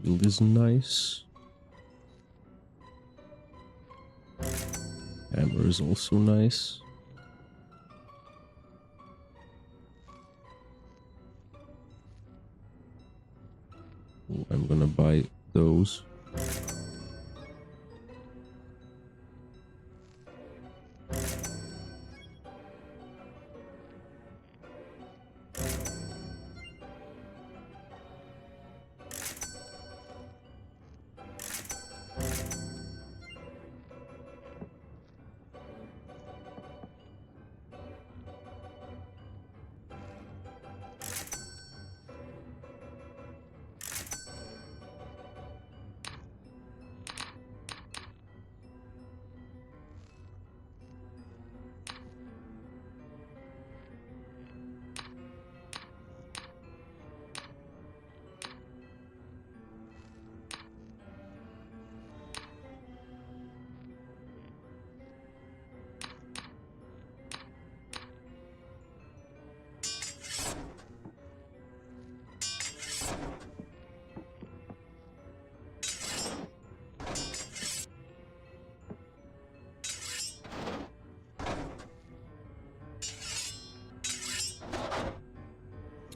Shield is nice. Hammer is also nice. Ooh, I'm gonna buy those.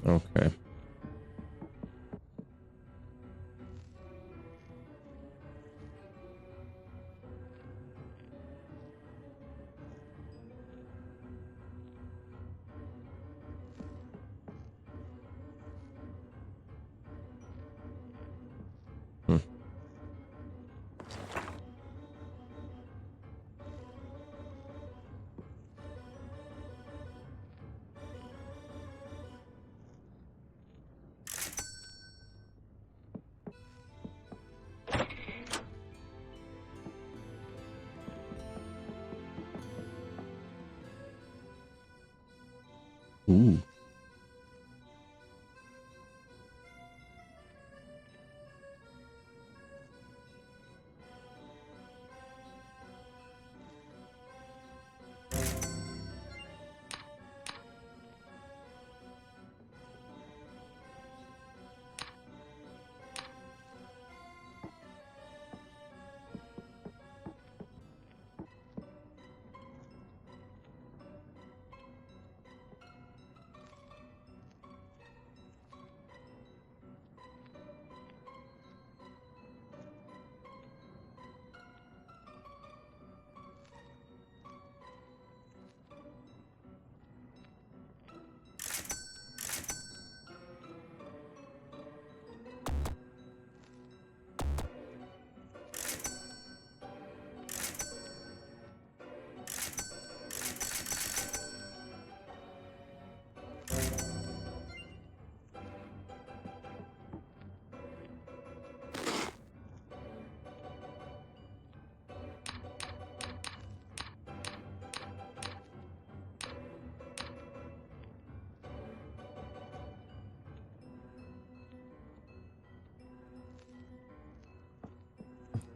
Okay. Hmm. Ooh.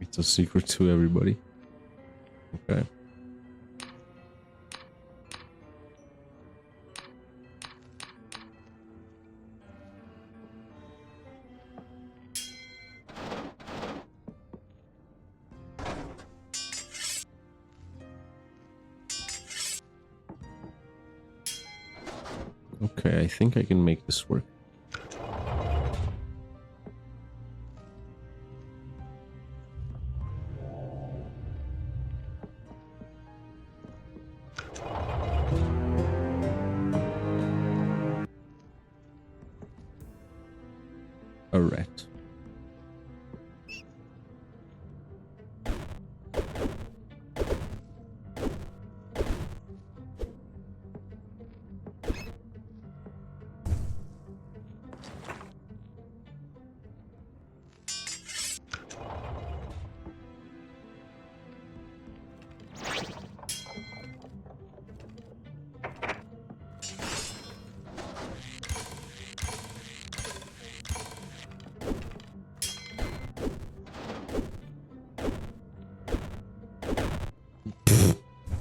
It's a secret to everybody. Okay. Okay, I think I can make this work. A rat.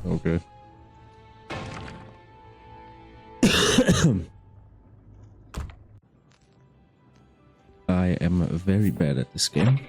Okay. I am I'm very bad at this game.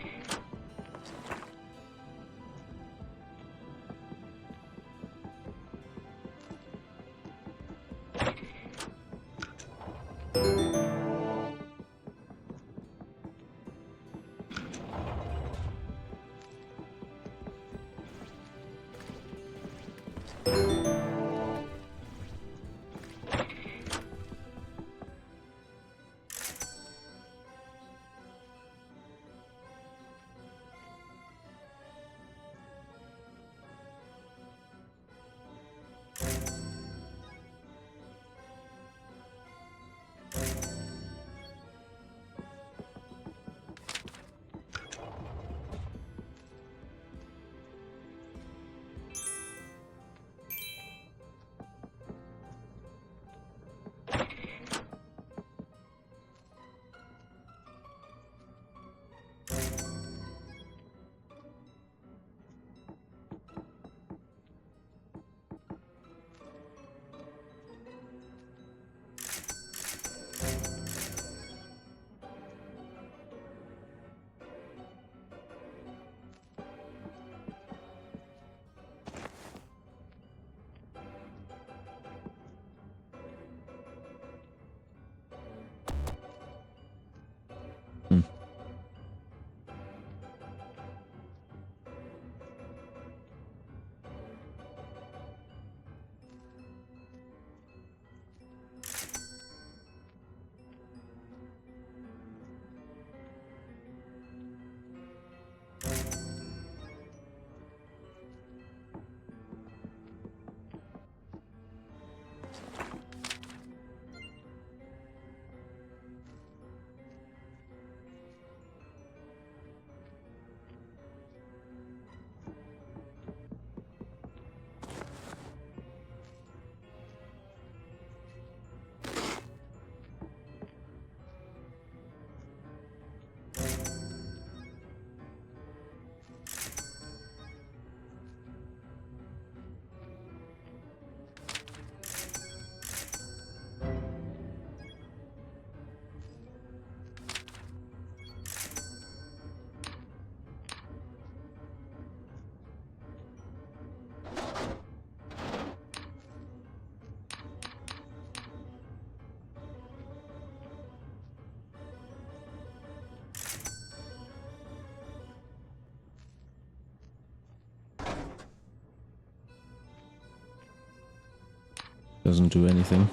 Doesn't do anything.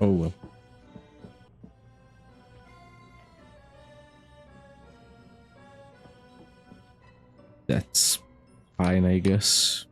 Oh well. That's fine, I guess.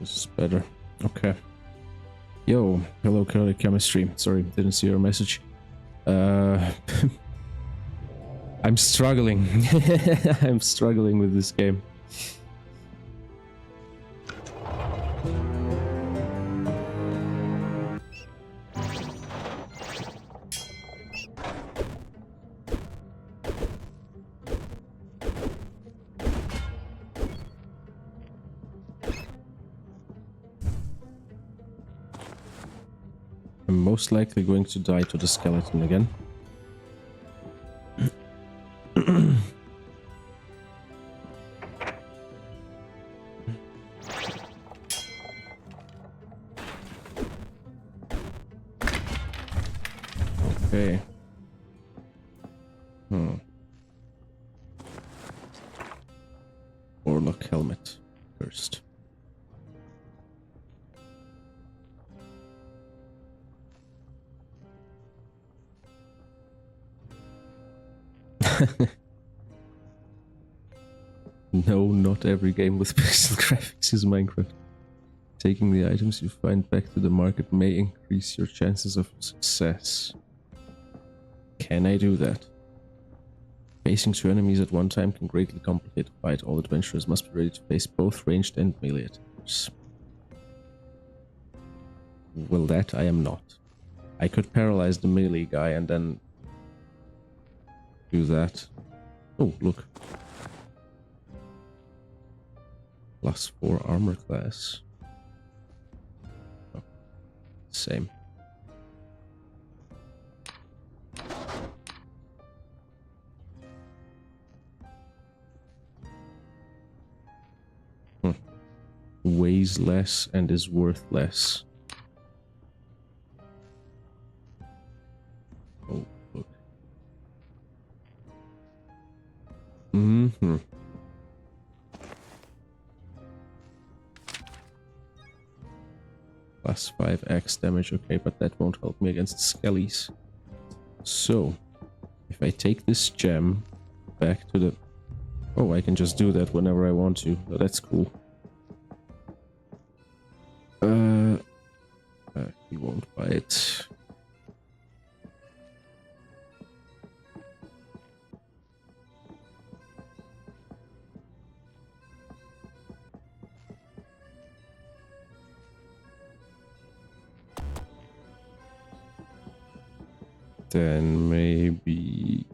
This is better. Okay. Yo, hello, chaotic chemistry. Sorry, didn't see your message. I'm struggling. I'm struggling with this game. I'm most likely going to die to the skeleton again. Okay. Warlock helmet first. No, not every game with pixel graphics is Minecraft. Taking the items you find back to the market may increase your chances of success. Can I do that? Facing two enemies at one time can greatly complicate the fight. All adventurers must be ready to face both ranged and melee attackers. Well, that I am not. I could paralyze the melee guy and then do that. Oh, look. +4 armor class. Oh, same. Weighs less and is worth less. Oh, look. +5 axe damage, okay, but that won't help me against skellies. So, if I take this gem back to the... Oh, I can just do that whenever I want to. Oh, that's cool. He won't buy it. Then maybe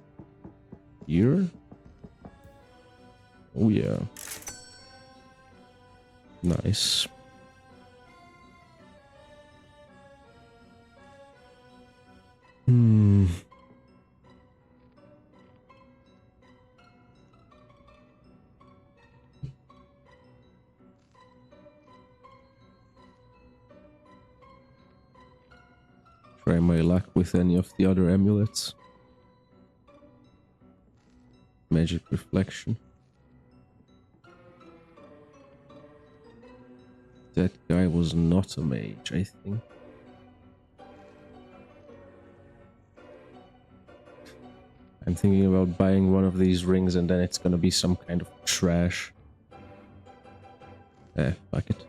here? Oh yeah. Nice. Try my luck with any of the other amulets. Magic reflection. That guy was not a mage, I think. I'm thinking about buying one of these rings and then it's gonna be some kind of trash. Fuck it.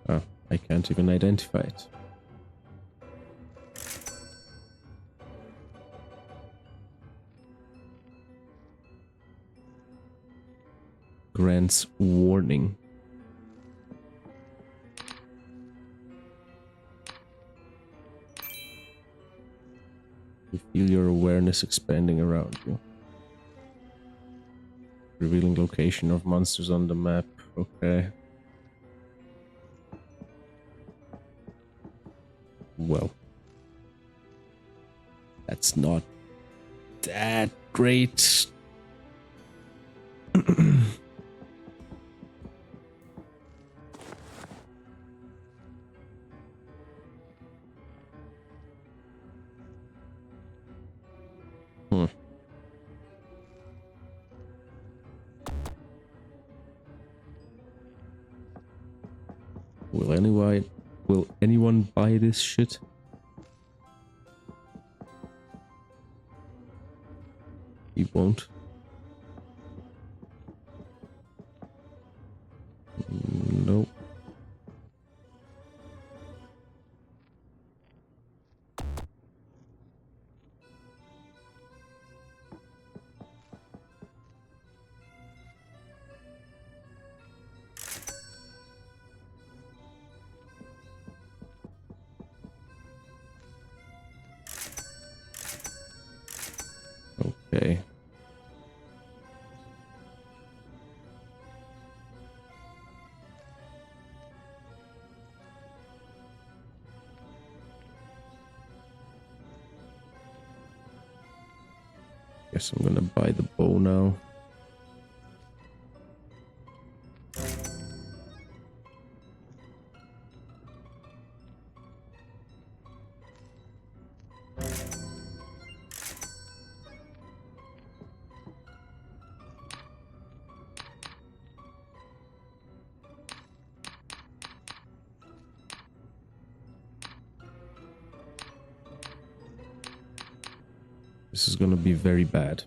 Oh, I can't even identify it. Grants warning. You feel your awareness expanding around you. Revealing location of monsters on the map. Okay. Well. That's not that great. Will anyone buy this shit? He won't. Nope. Okay. Guess I'm gonna buy the bow now. This is gonna be very bad.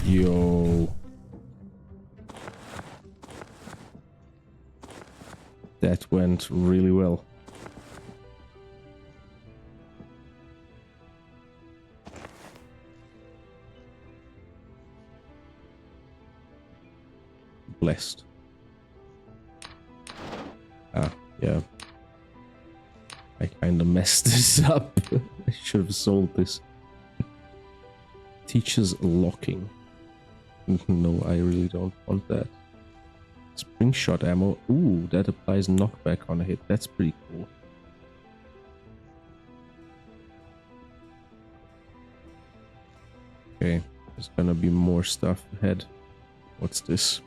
Yo. That went really well. Blessed. Ah, yeah. I kinda messed this up. I should have sold this. Teaches locking. No, I really don't want that. Spring shot ammo. Ooh, that applies knockback on a hit. That's pretty cool. Okay, there's gonna be more stuff ahead. What's this?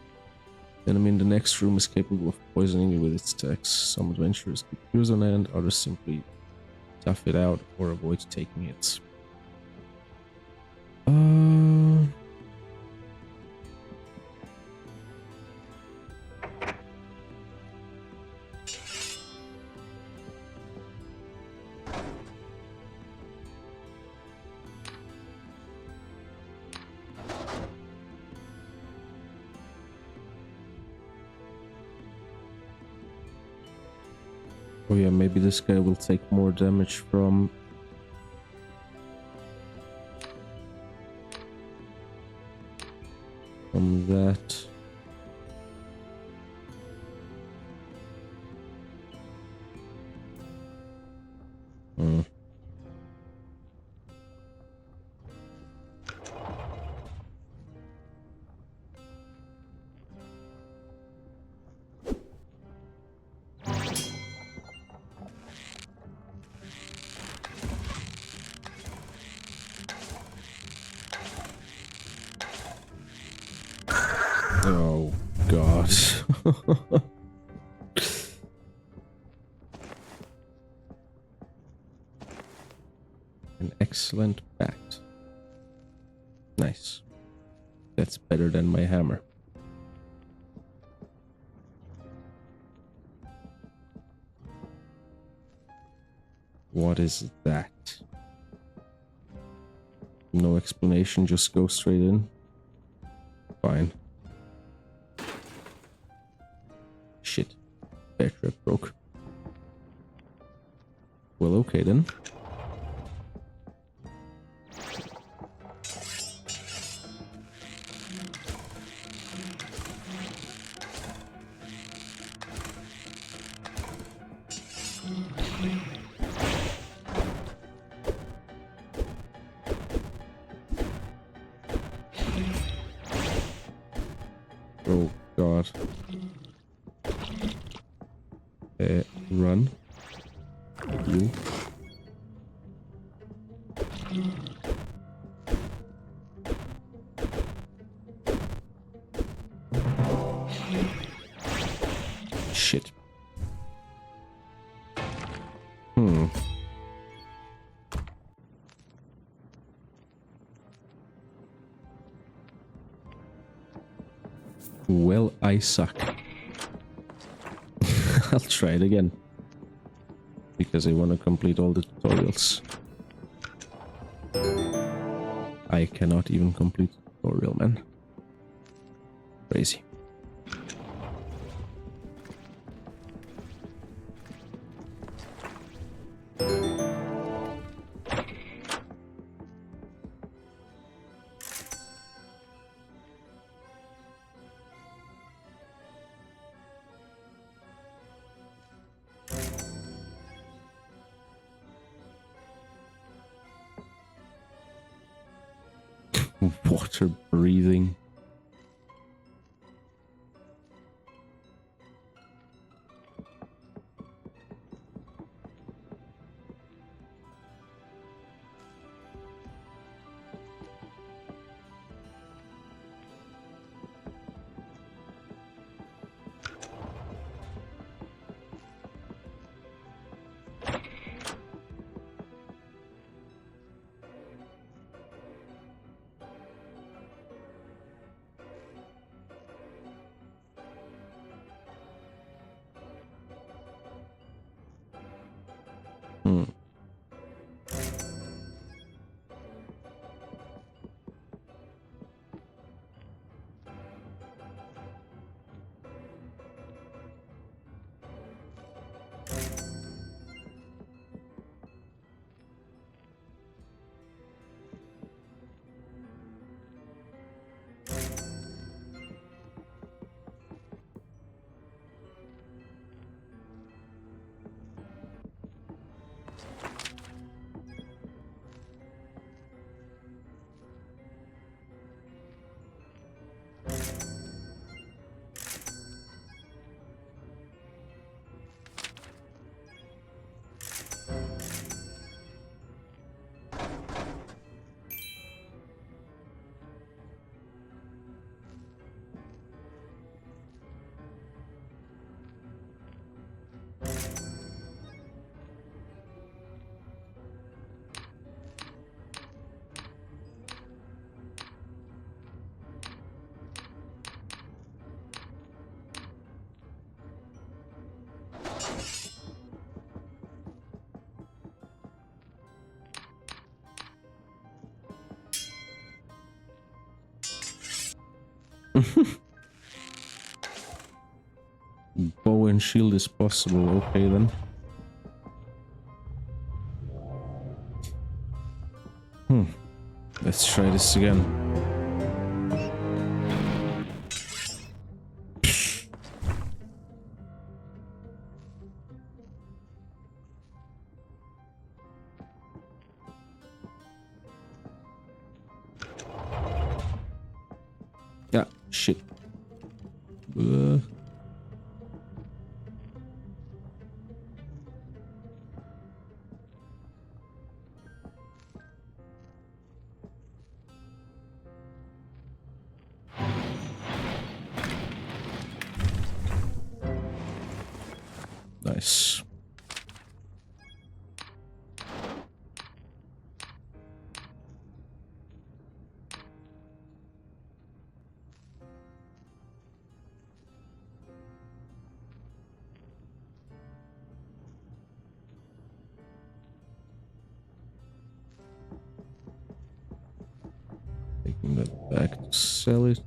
Enemy in the next room is capable of poisoning you with its attacks. Some adventurers keep yours on hand, others simply tough it out or avoid taking hits. Oh yeah, maybe this guy will take more damage from that. Oh god. An excellent bat. Nice. That's better than my hammer. What is that? No explanation, just go straight in. Fine. Shit. Bear trap broke. Well, okay then. Oh god. Run. You. Shit. Well, I suck. I'll try it again. Because I want to complete all the tutorials. I cannot even complete the tutorial, man. Crazy. Water breathing. Hmm. Bow and shield is possible. Okay then. Let's try this again. Yeah, shit. Nice. Taking that back to sell it.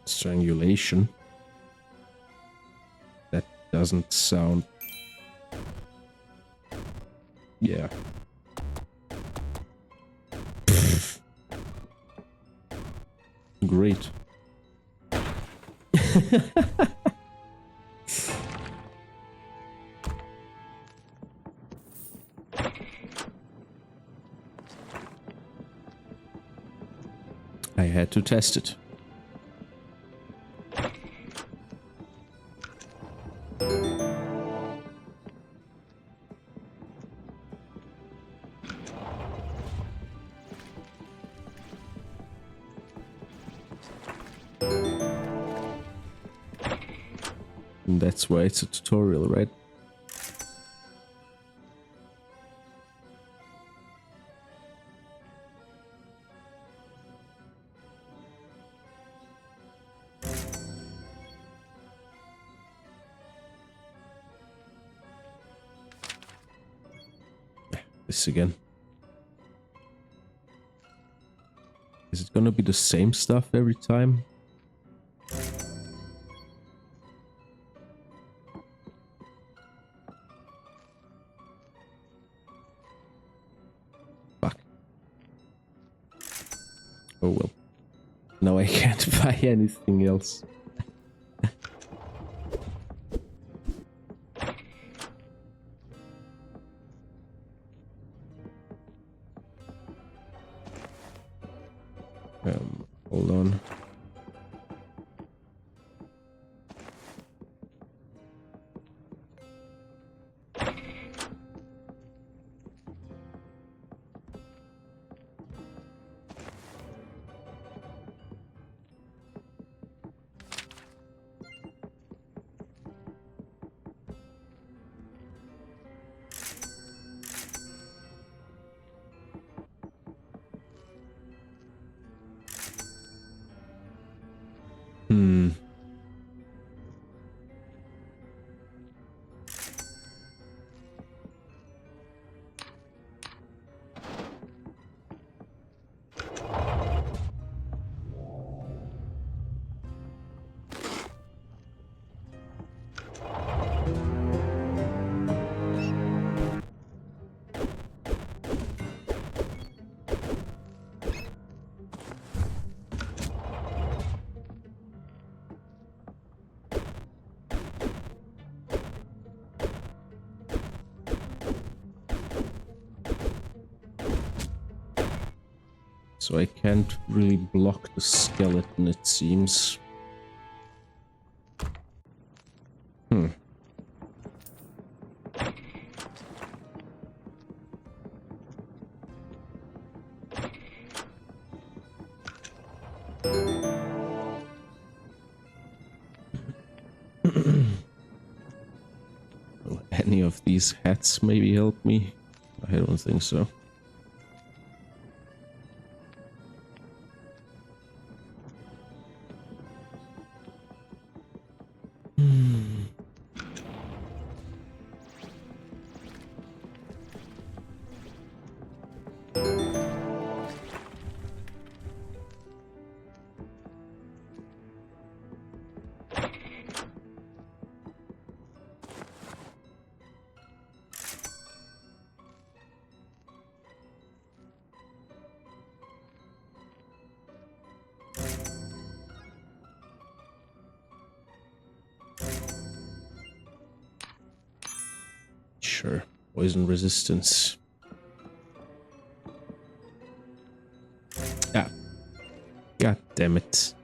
Strangulation. That doesn't sound... Yeah. Great. I had to test it. And that's why it's a tutorial, right? This again. gonna be the same stuff every time? Fuck. Oh well. Now I can't buy anything else. Hold on. So I can't really block the skeleton, it seems. Will any of these hats maybe help me? I don't think so. Sure. Poison resistance. Ah. God damn it.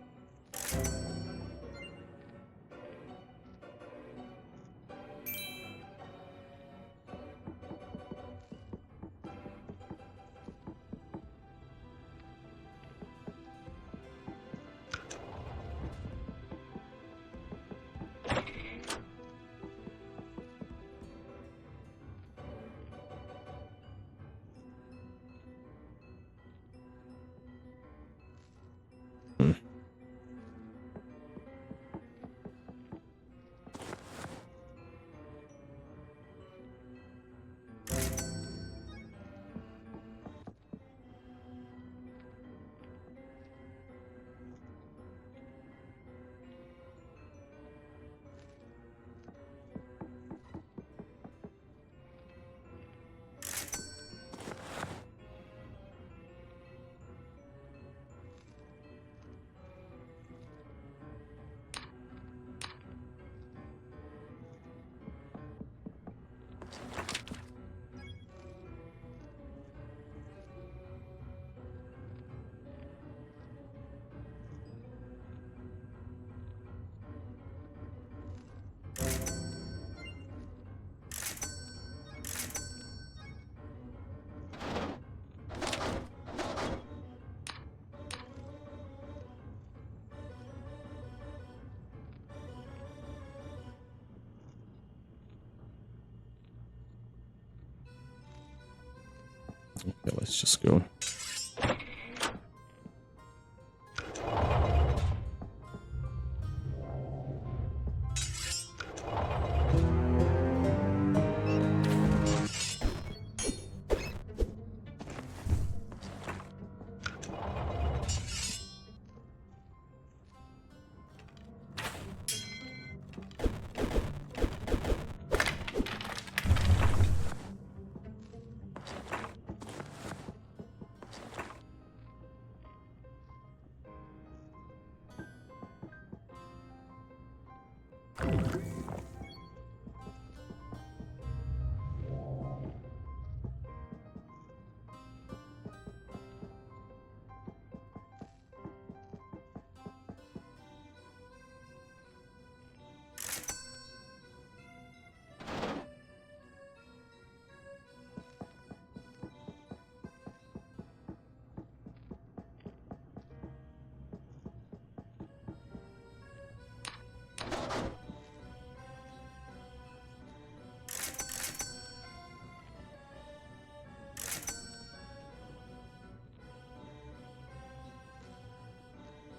Okay, let's just go.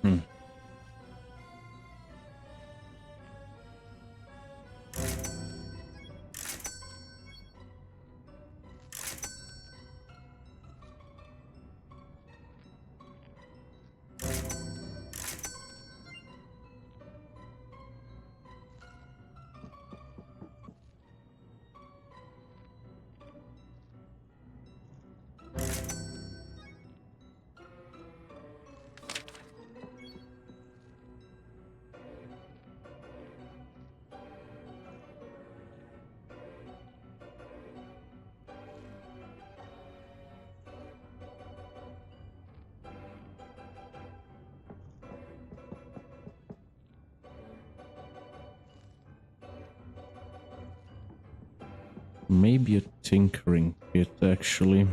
Hmm. Maybe a tinkering bit, actually.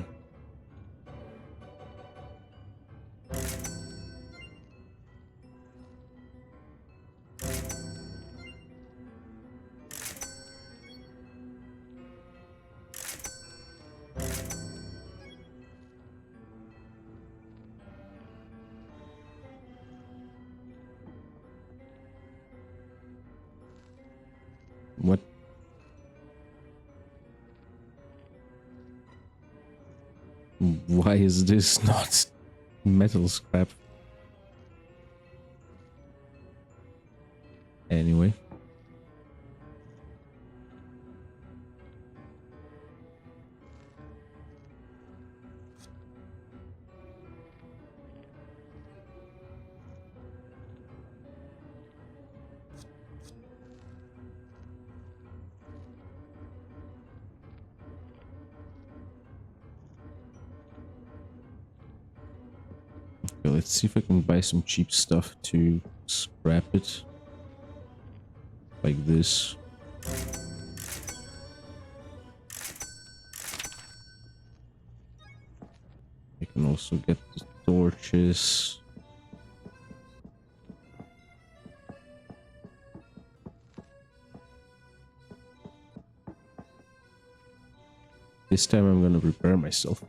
What? Why is this not metal scrap? Anyway. Okay, let's see if I can buy some cheap stuff to scrap it. Like this. I can also get the torches. This time I'm gonna prepare myself.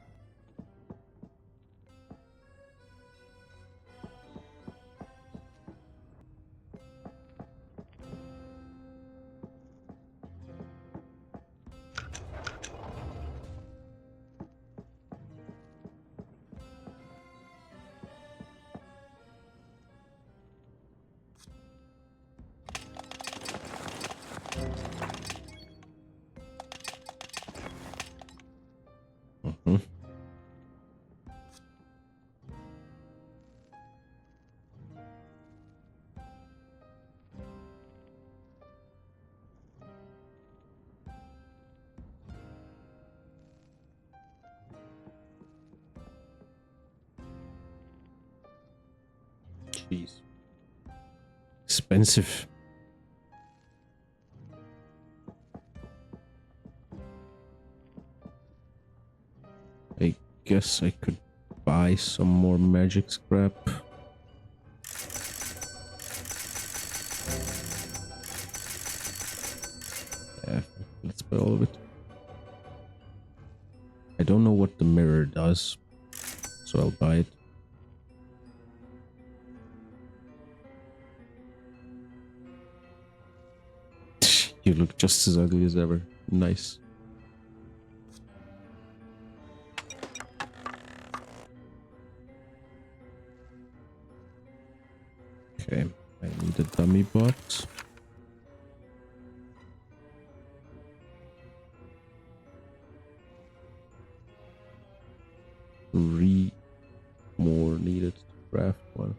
Mm-hmm. Jeez. Expensive. I guess I could buy some more magic scrap. Yeah, let's buy all of it. I don't know what the mirror does, so I'll buy it. You look just as ugly as ever. Nice. Okay, I need a dummy bot. 3 more needed to craft one.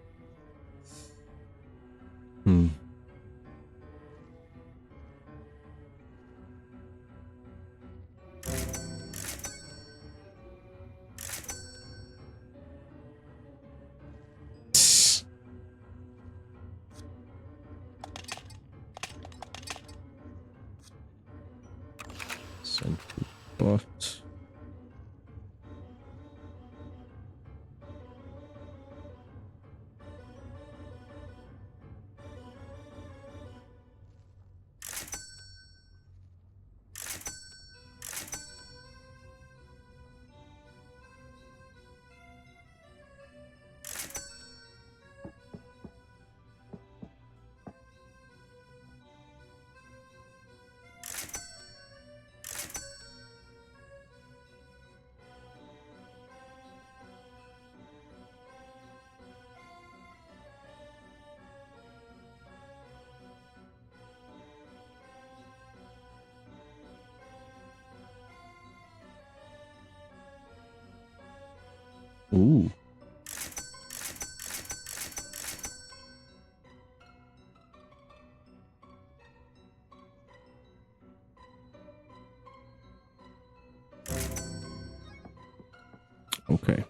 Send to bot. Ooh. Okay.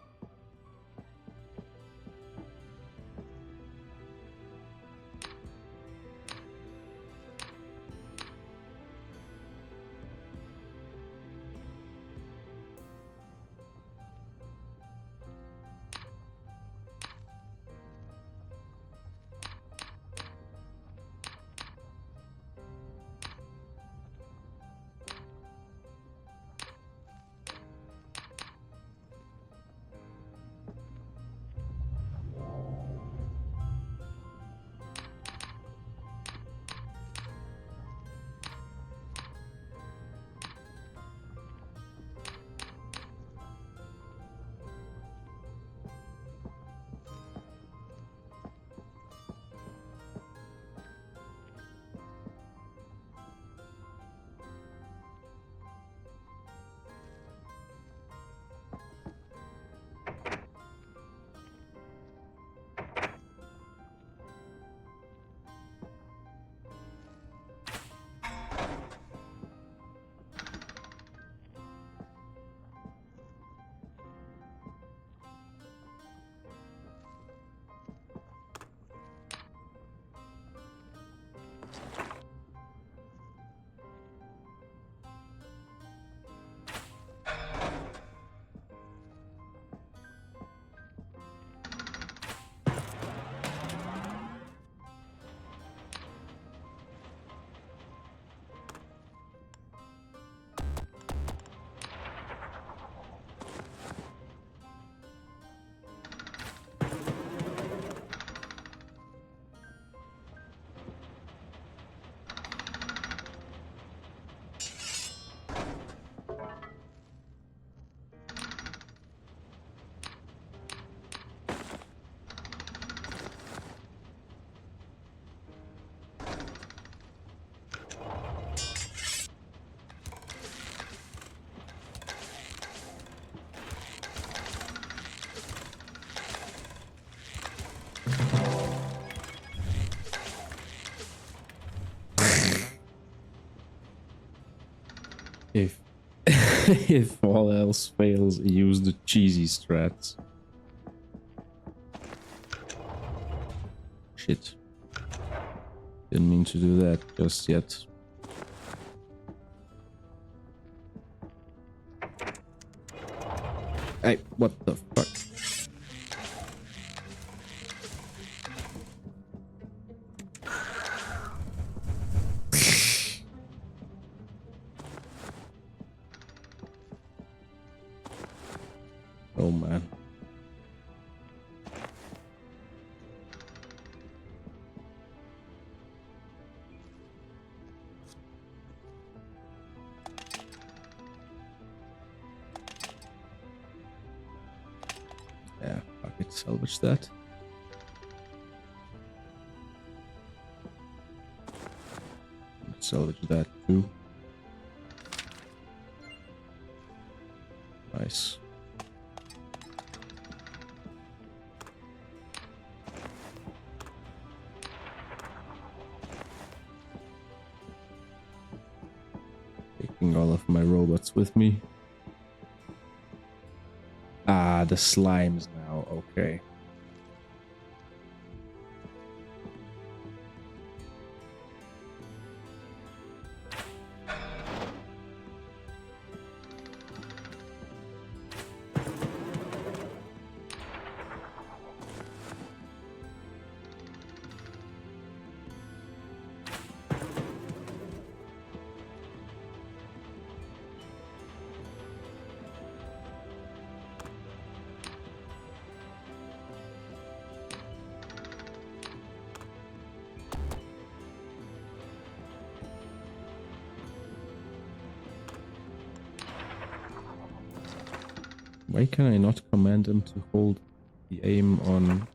If if all else fails, use the cheesy strats. Shit. Didn't mean to do that just yet. Hey, what the fuck? Oh man. Yeah, fuck it, salvage that. Salvage that too. Nice. Taking all of my robots with me. Ah, the slimes now, okay. Why can I not command them to hold the aim on,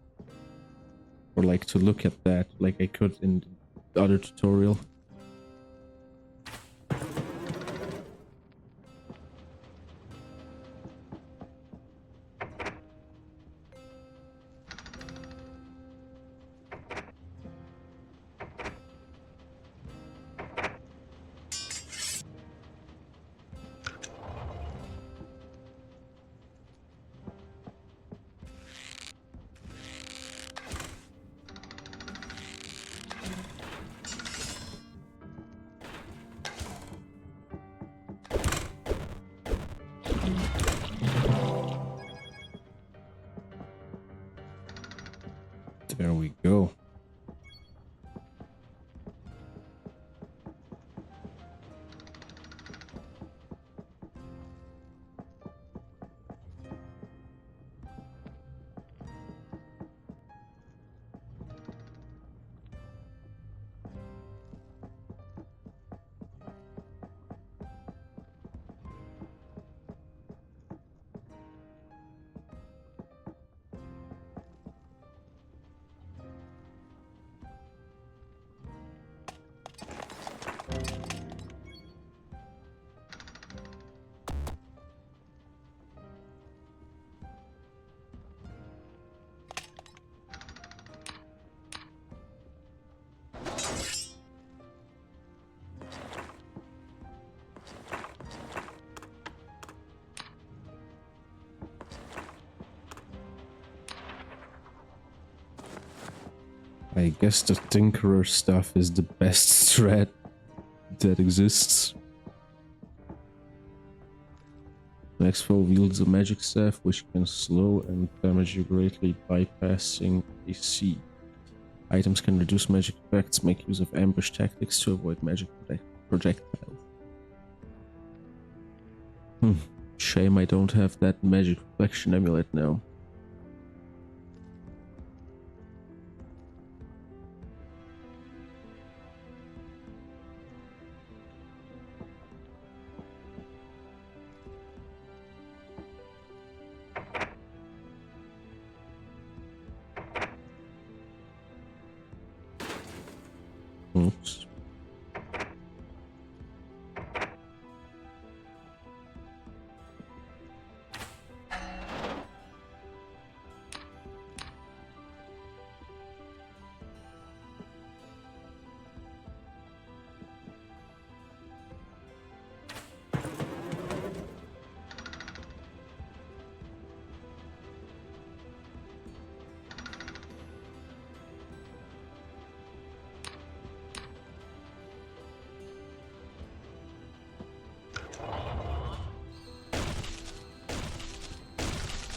or like to look at that like I could in the other tutorial? we go. I guess the Tinkerer stuff is the best strat that exists. Next foe wields a magic staff which can slow and damage you greatly, bypassing AC. Items can reduce magic effects, make use of ambush tactics to avoid magic projectiles. Shame I don't have that magic reflection amulet now. Oops.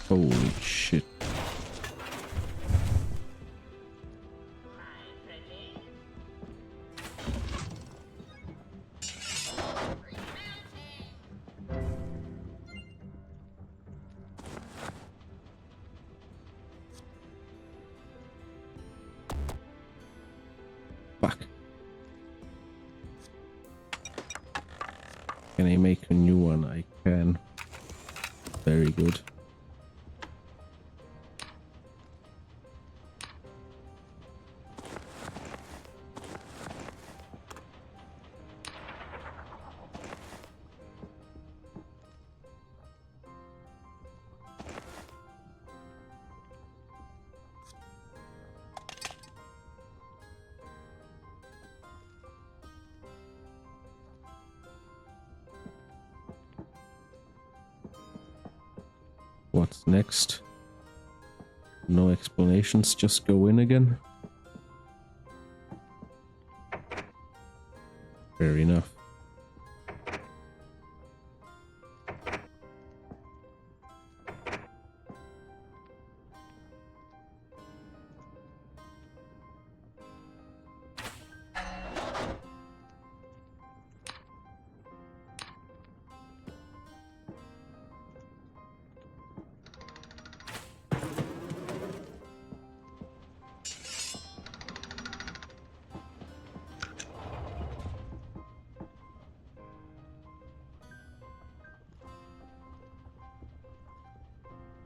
Holy shit. Fuck. Can I make a new one? I can. Very good. What's next? No explanations, just go in again. Fair enough.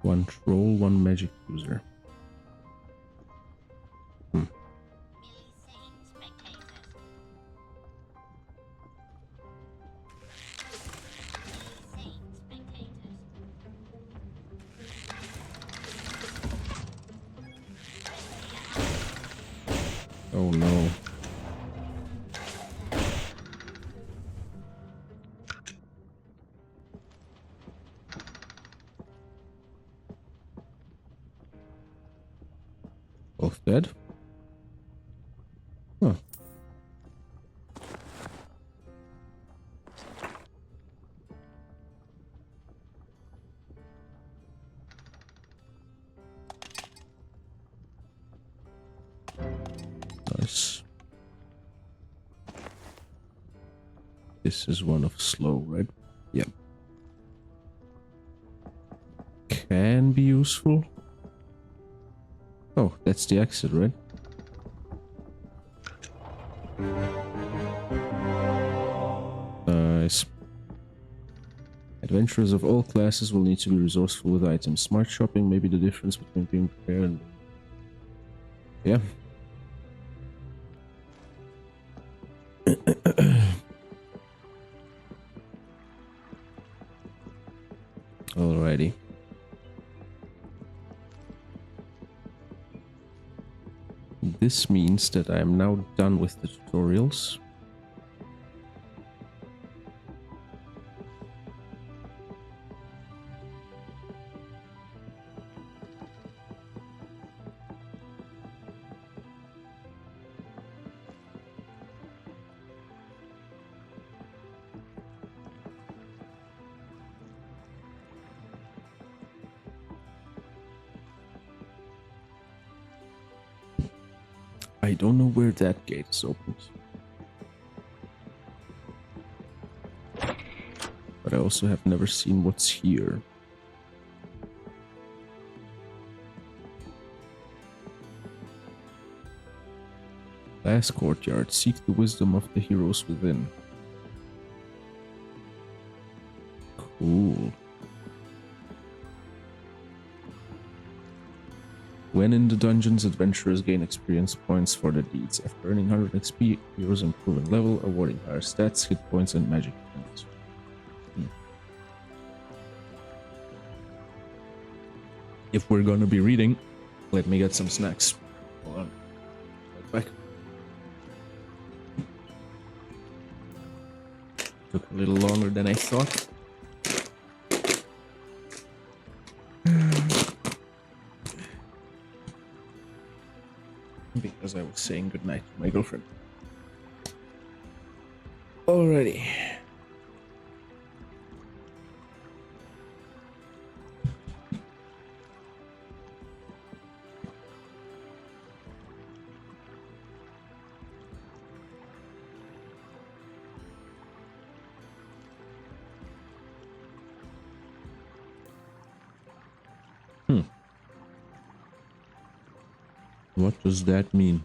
One troll, one magic user. Oh no. Both dead? Huh. Nice. This is one of slow, right? Yep. Can be useful. Oh, that's the exit, right? Nice. Adventurers of all classes will need to be resourceful with items. Smart shopping may be the difference between being prepared and... Yeah. Alrighty. This means that I am now done with the tutorials. I don't know where that gate is opened. But I also have never seen what's here. Last courtyard. Seek the wisdom of the heroes within. Cool. When in the dungeons, adventurers gain experience points for their deeds. After earning 100 XP, heroes improving level, awarding higher stats, hit points, and magic points. If we're gonna be reading, let me get some snacks. Hold on. Right back. Took a little longer than I thought. Because I was saying goodnight to my girlfriend. Alrighty. What does that mean?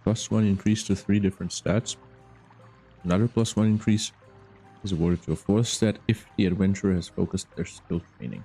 +1 increase to 3 different stats. Another +1 increase is awarded to a 4th stat if the adventurer has focused their skill training.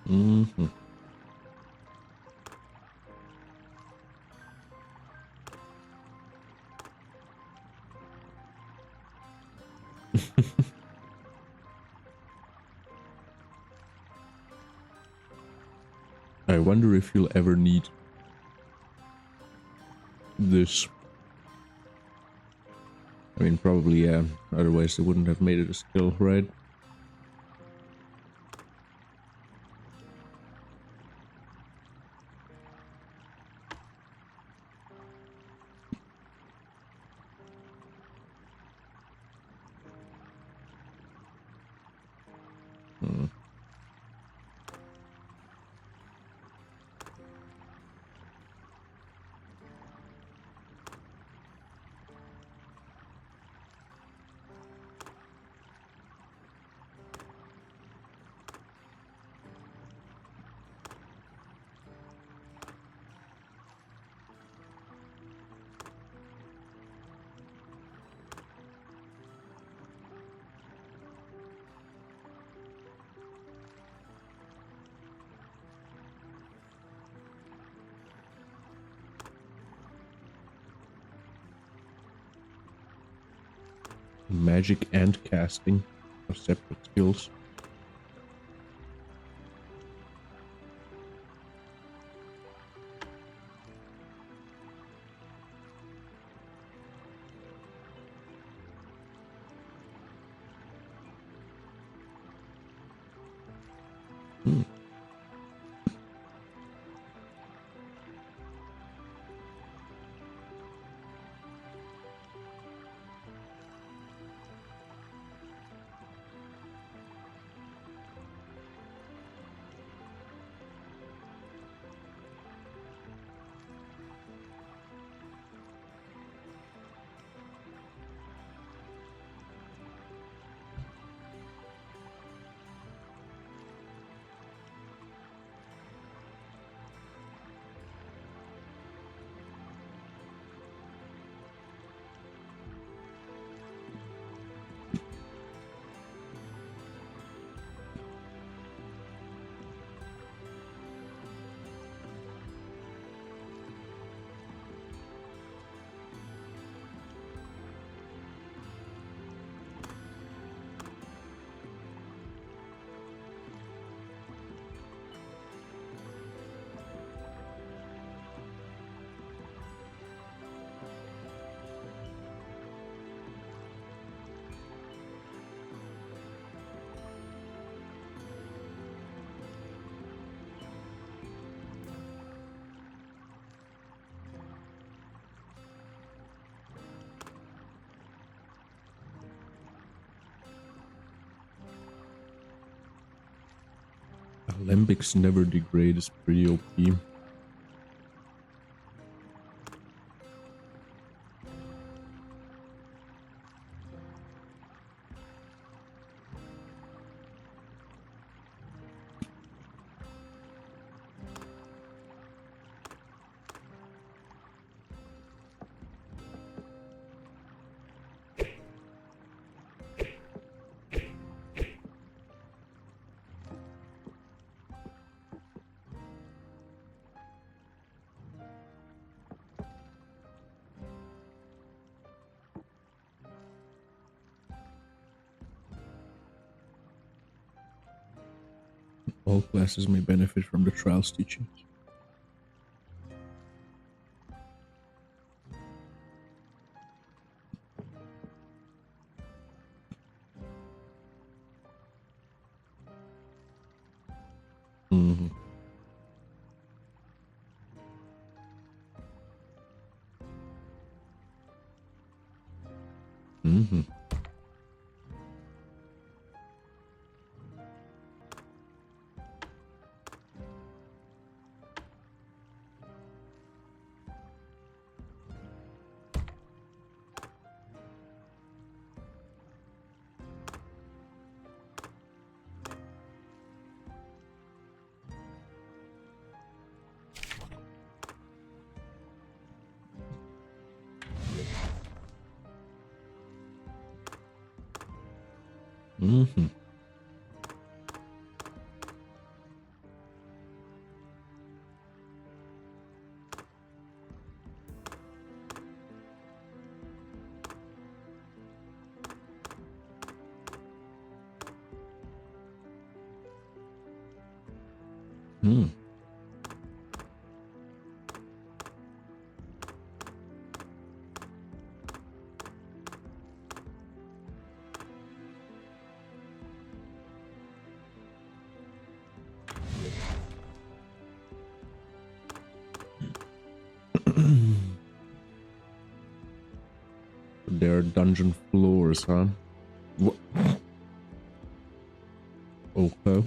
Mm-hmm. I wonder if you'll ever need this. I mean, probably, yeah. Otherwise, they wouldn't have made it a skill, right? Magic and casting are separate skills. Alembics never degrade is pretty OP. All classes may benefit from the trials teachings. Mm-hmm. Mm-hmm. Mm-hmm. Mm. There are dungeon floors, huh? What? Okay.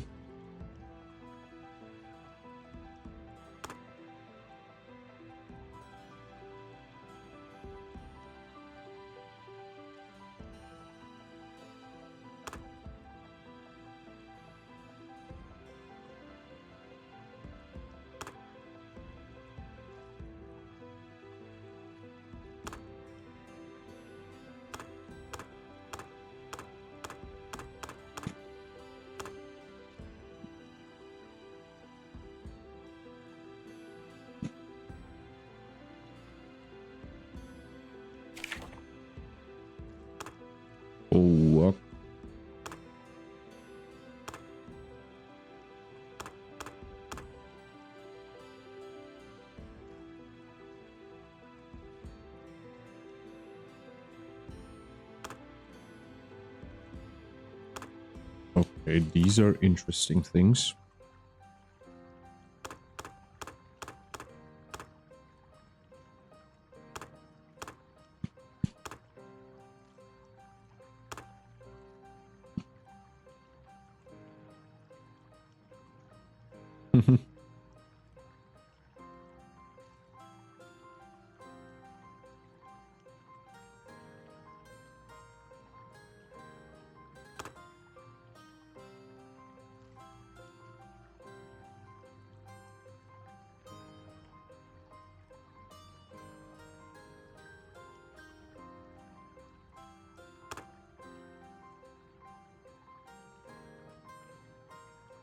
Okay, these are interesting things.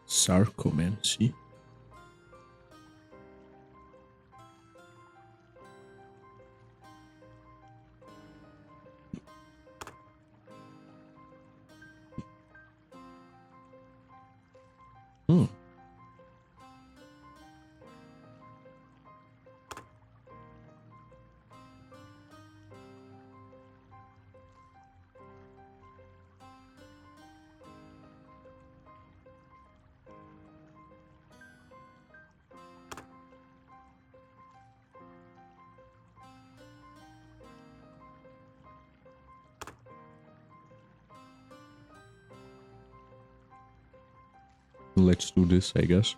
Sarcomancy. Hmm. Let's do this, I guess.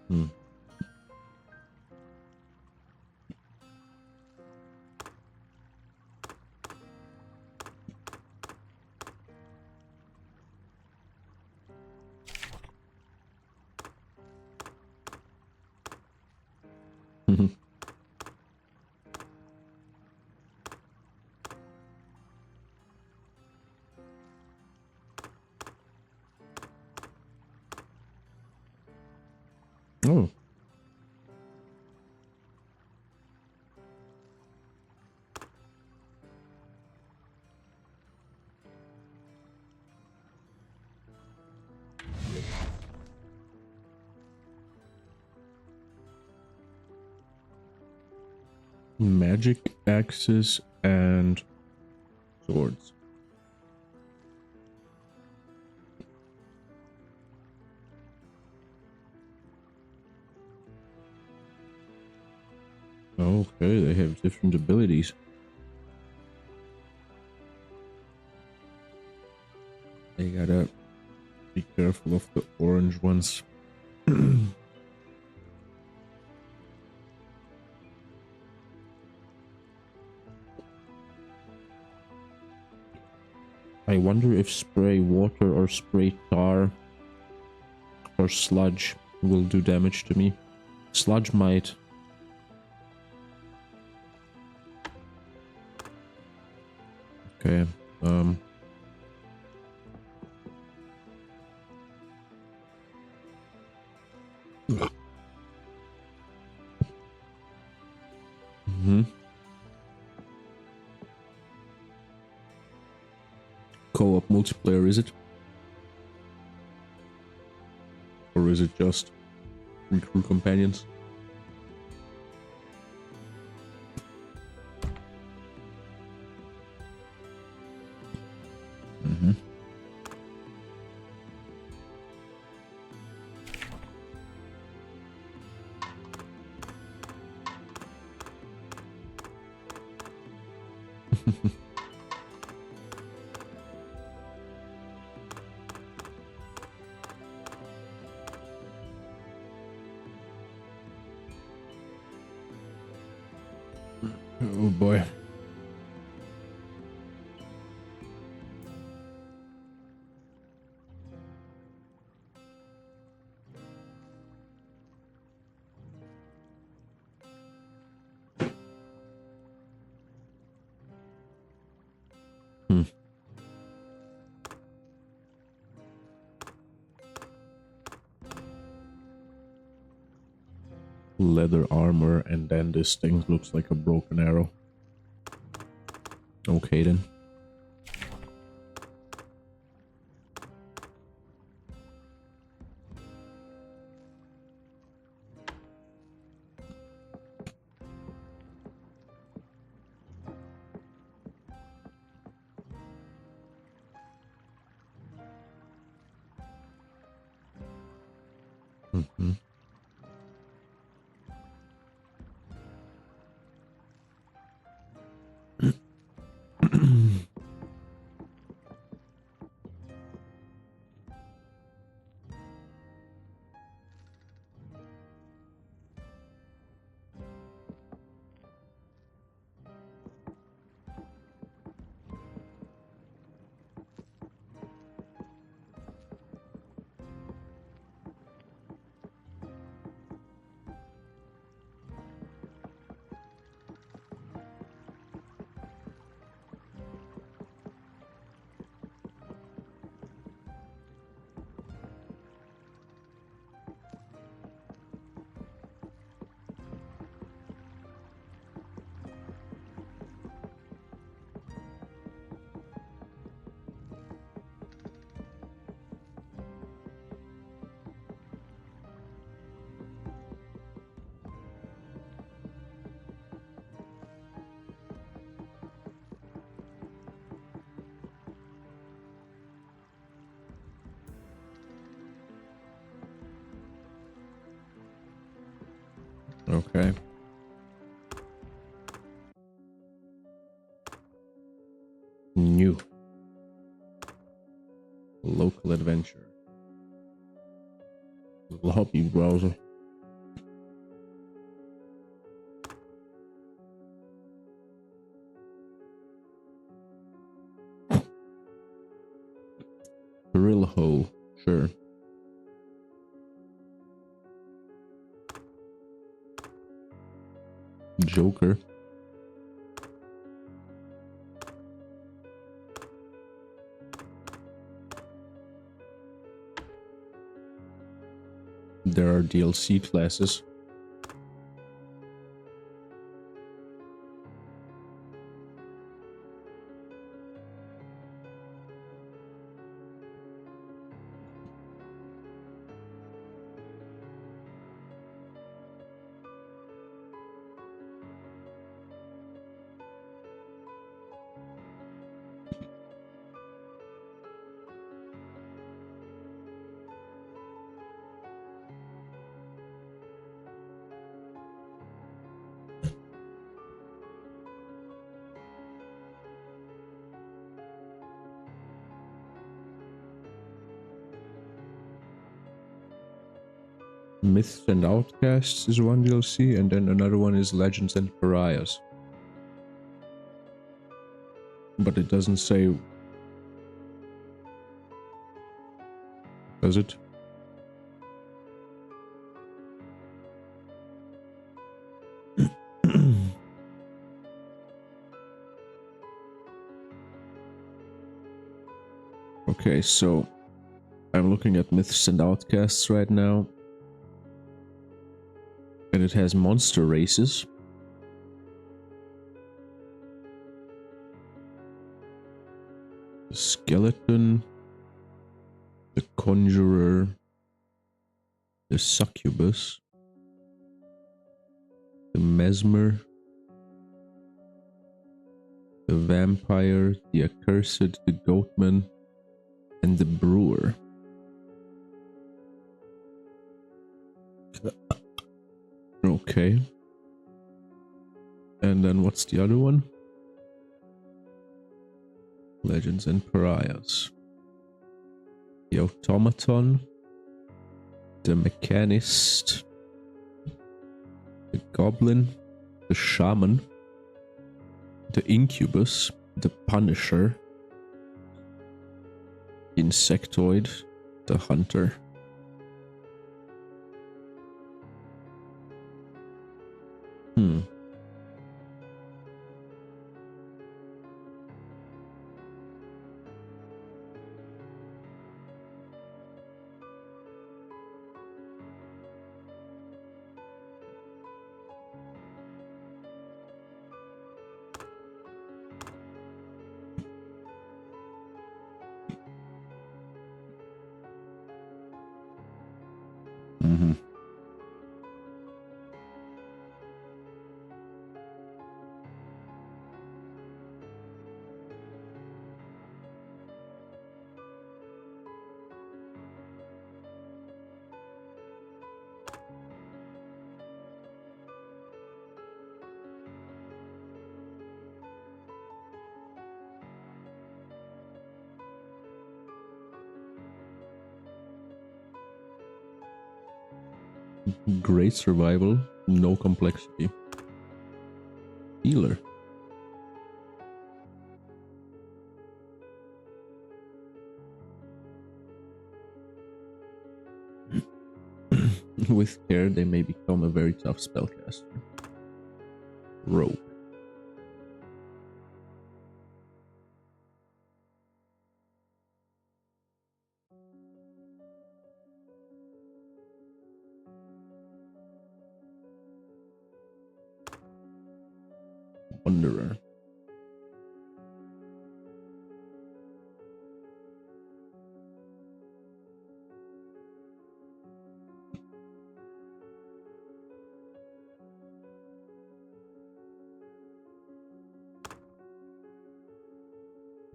Hmm. Oh. Magic axes and swords. Okay, they have different abilities. They gotta be careful of the orange ones. I wonder if spray water or spray tar or sludge will do damage to me. Sludge might. Okay. Co-op multiplayer, is it? Or is it just recruit companions? Oh boy. Leather armor, and then this thing looks like a broken arrow. Okay then. Mhm. Okay. New. Local adventure. Lobby browser. Drill hole. Sure. Joker. There are DLC classes. Myths and Outcasts is one DLC, and then another one is Legends and Pariahs. But it doesn't say... Does it? Okay, so I'm looking at Myths and Outcasts right now. And it has monster races. The skeleton, the conjurer, the succubus, the mesmer, the vampire, the accursed, the goatman, and the brewer. Okay. And then what's the other one? Legends and Pariahs. The automaton, the mechanist, the goblin, the shaman, the incubus, the punisher, insectoid, the hunter. Great survival, no complexity. Healer. With care, they may become a very tough spellcaster. Rogue. Wanderer.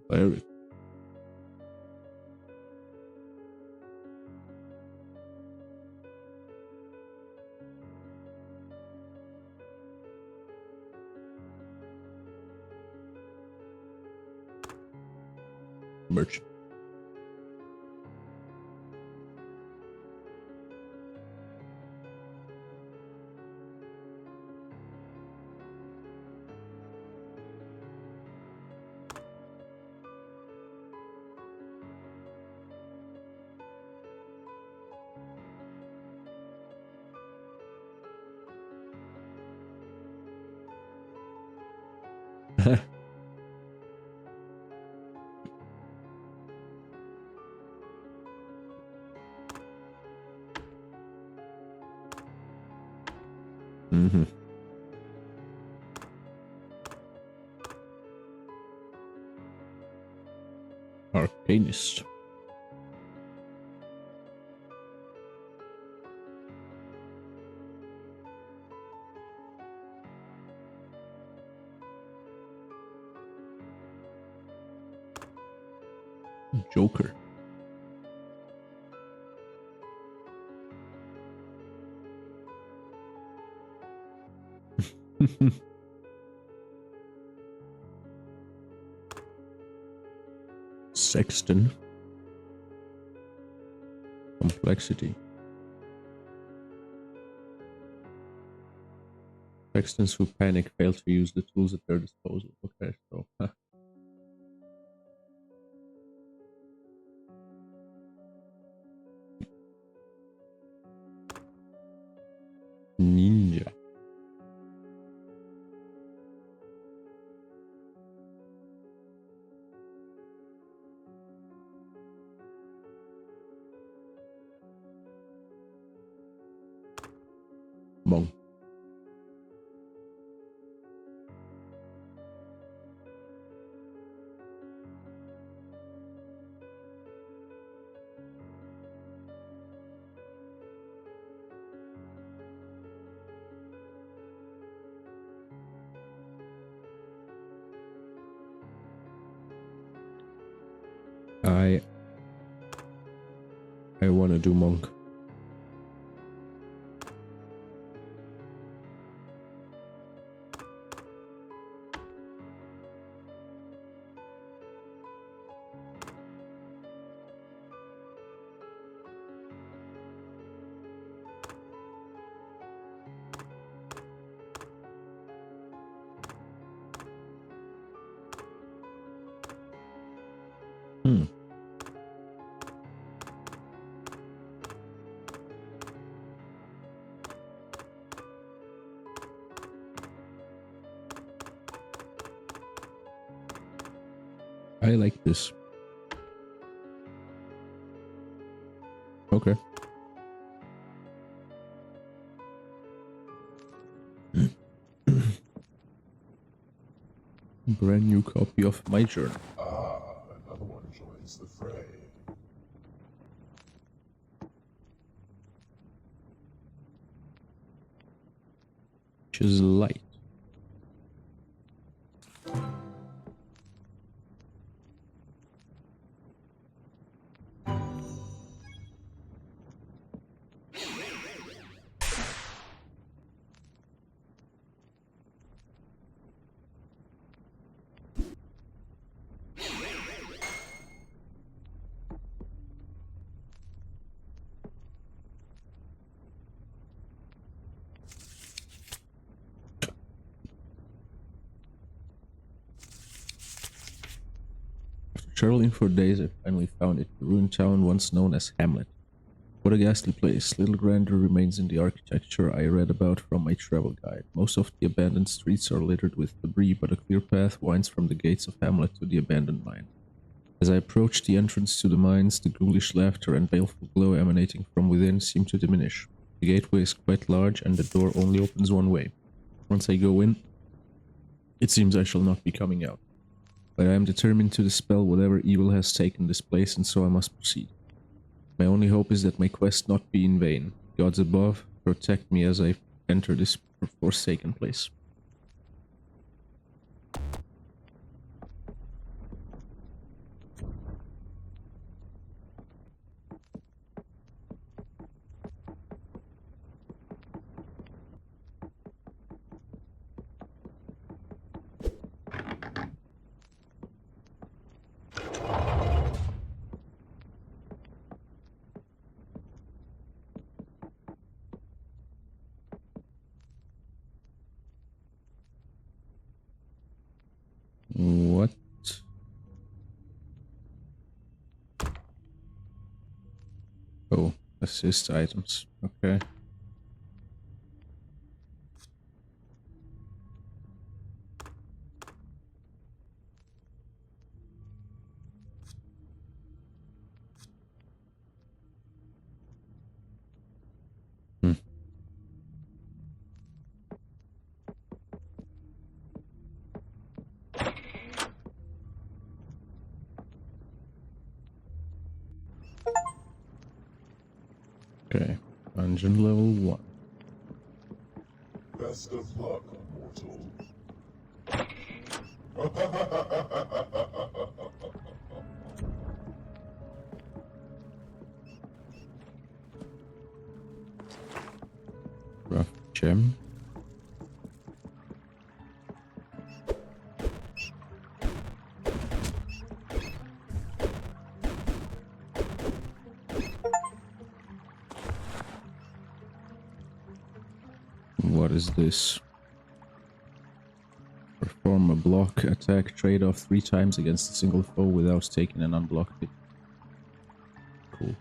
Barony. Merchant. Mm-hmm. Arcanist. Joker. Sexton. Complexity. Sextons who panic fail to use the tools at their disposal. Okay, so ninja. Monk. I want to do monk. I like this. Okay. Brand new copy of my journal. Ah, another one joins the fray. Which is light. traveling for days, I finally found it. The ruined town once known as Hamlet. What a ghastly place. Little grandeur remains in the architecture I read about from my travel guide. Most of the abandoned streets are littered with debris, but a clear path winds from the gates of Hamlet to the abandoned mine. As I approached the entrance to the mines, the ghoulish laughter and baleful glow emanating from within seemed to diminish. The gateway is quite large, and the door only opens one way. Once I go in, it seems I shall not be coming out. But I am determined to dispel whatever evil has taken this place, and so I must proceed. My only hope is that my quest not be in vain. Gods above, protect me as I enter this forsaken place. What? Oh, assist items. Okay. Hmm. Okay. Dungeon level 1. Best of luck, mortal. Rough gem. What is this? Perform a block attack trade-off 3 times against a single foe without taking an unblocked hit. Cool.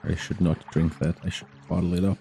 I should not drink that. I should bottle it up.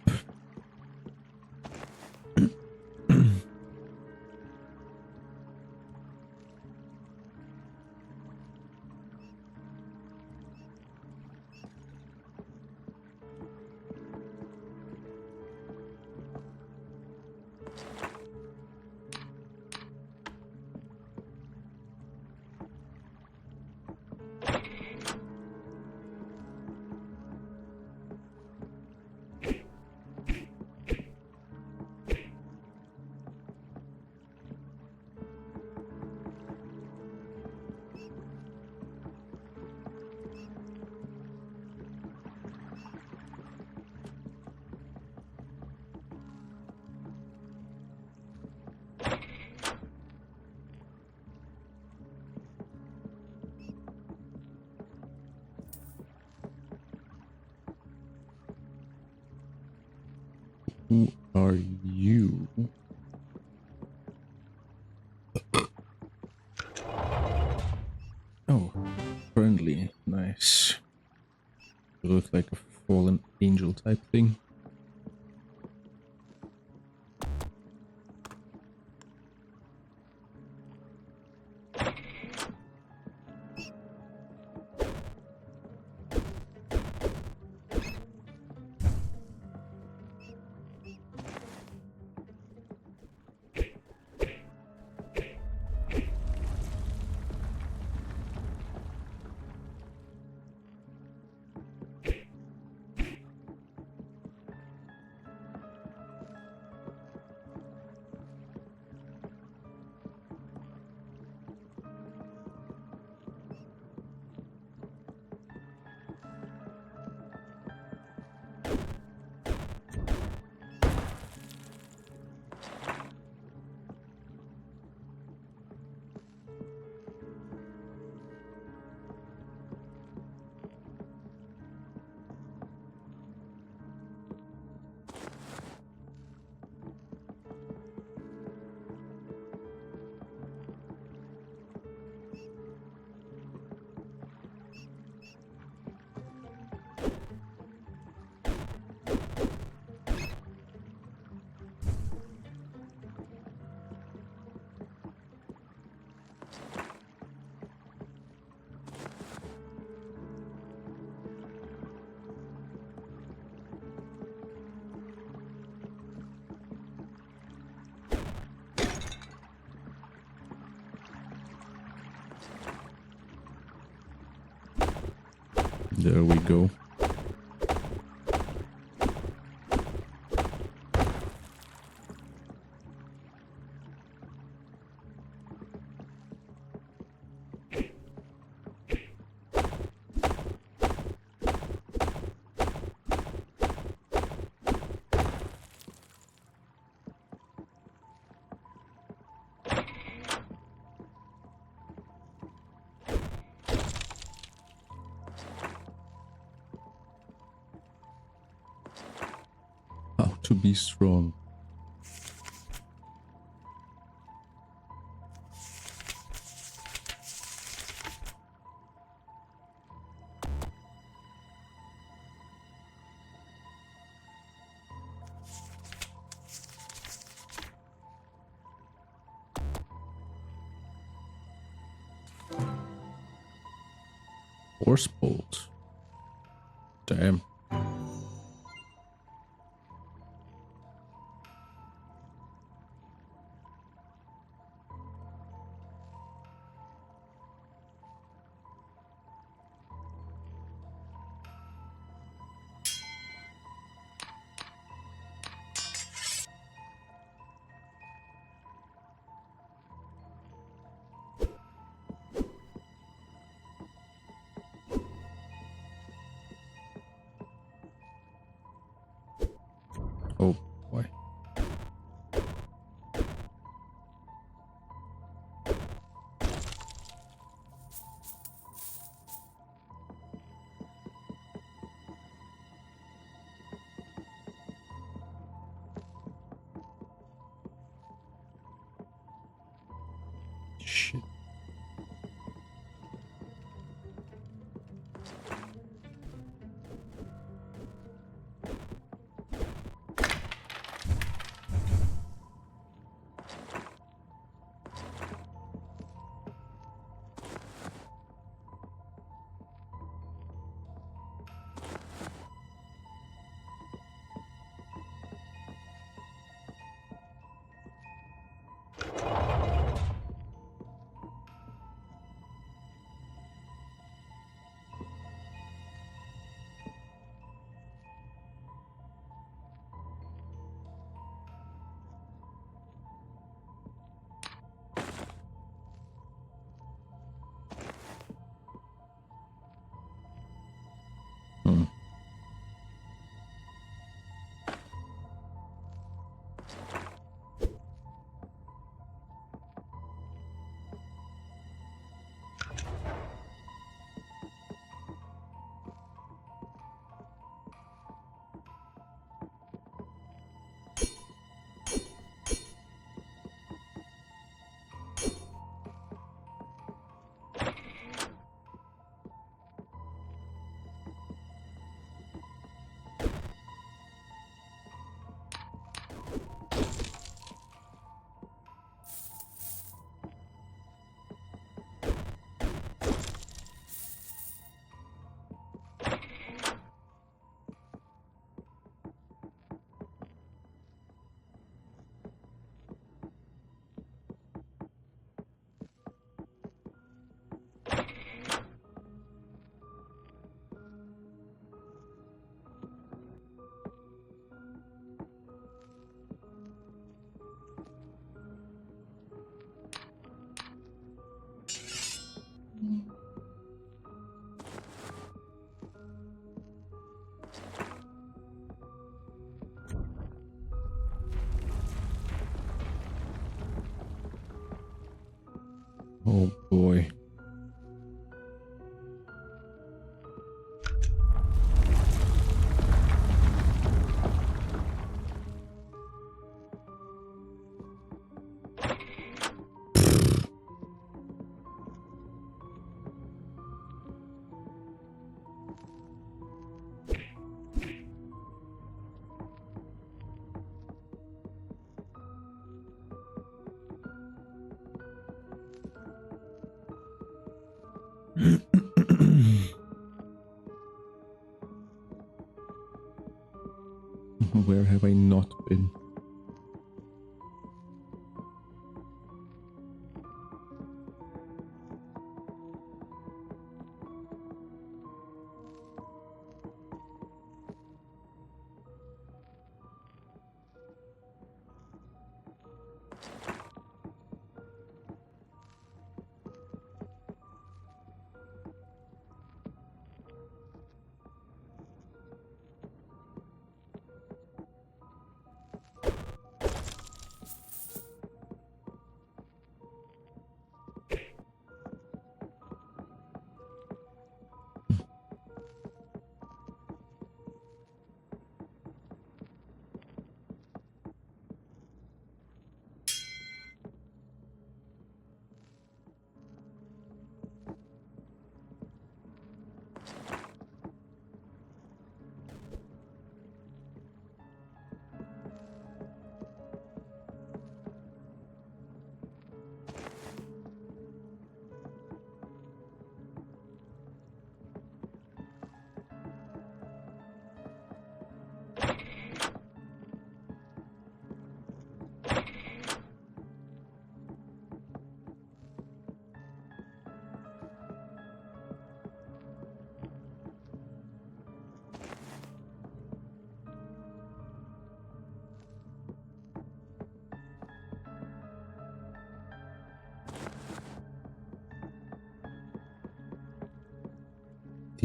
Who are you? Oh, friendly. Nice. You look like a fallen angel type thing. There we go. How to be strong. Force bolt. Damn. Oh boy. Shit. Hmm. Oh boy. Where have I not been?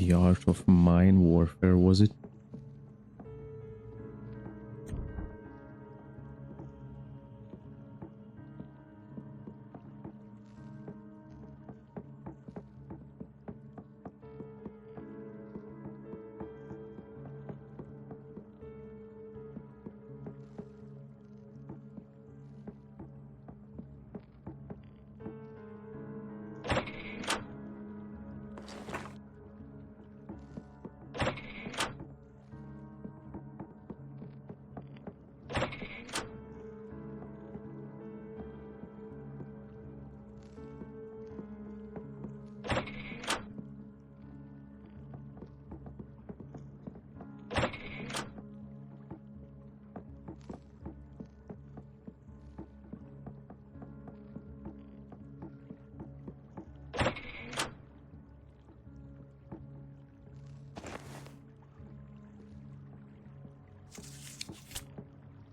The art of mine warfare, was it?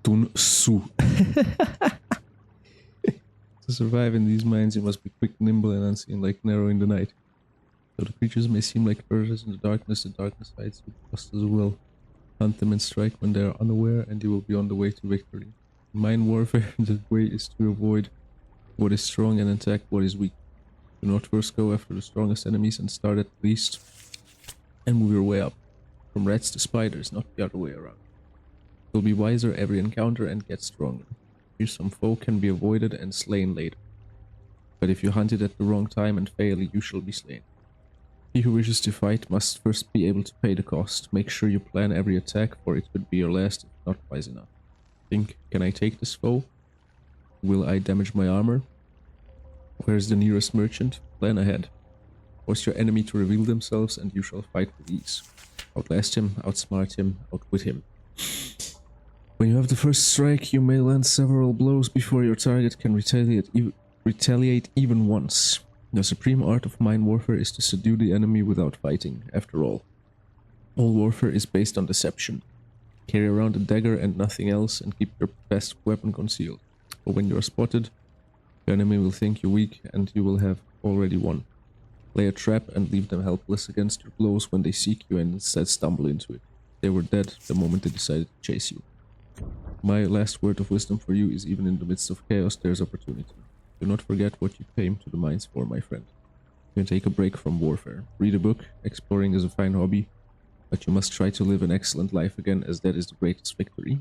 Tun Su. To survive in these mines, you must be quick, nimble, and unseen like an arrow in the night. Though the creatures may seem like birds in the darkness hides with just as well. Hunt them and strike when they are unaware, and you will be on the way to victory. In mine warfare, the way is to avoid what is strong and attack what is weak. Do not first go after the strongest enemies and start at least, and move your way up. From rats to spiders, not the other way around. You'll be wiser every encounter and get stronger. Here some foe can be avoided and slain later. But if you hunt it at the wrong time and fail, you shall be slain. He who wishes to fight must first be able to pay the cost. Make sure you plan every attack, for it could be your last if not wise enough. Think, can I take this foe? Will I damage my armor? Where is the nearest merchant? Plan ahead. Force your enemy to reveal themselves and you shall fight with ease. Outlast him, outsmart him, outwit him. When you have the first strike, you may land several blows before your target can retaliate even once. The supreme art of mine warfare is to subdue the enemy without fighting, after all. All warfare is based on deception. Carry around a dagger and nothing else and keep your best weapon concealed. But when you are spotted, the enemy will think you weak and you will have already won. Lay a trap and leave them helpless against your blows when they seek you and instead stumble into it. They were dead the moment they decided to chase you. My last word of wisdom for you is even in the midst of chaos there is opportunity. Do not forget what you came to the mines for, my friend. You can take a break from warfare. Read a book, exploring is a fine hobby, but you must try to live an excellent life again, as that is the greatest victory.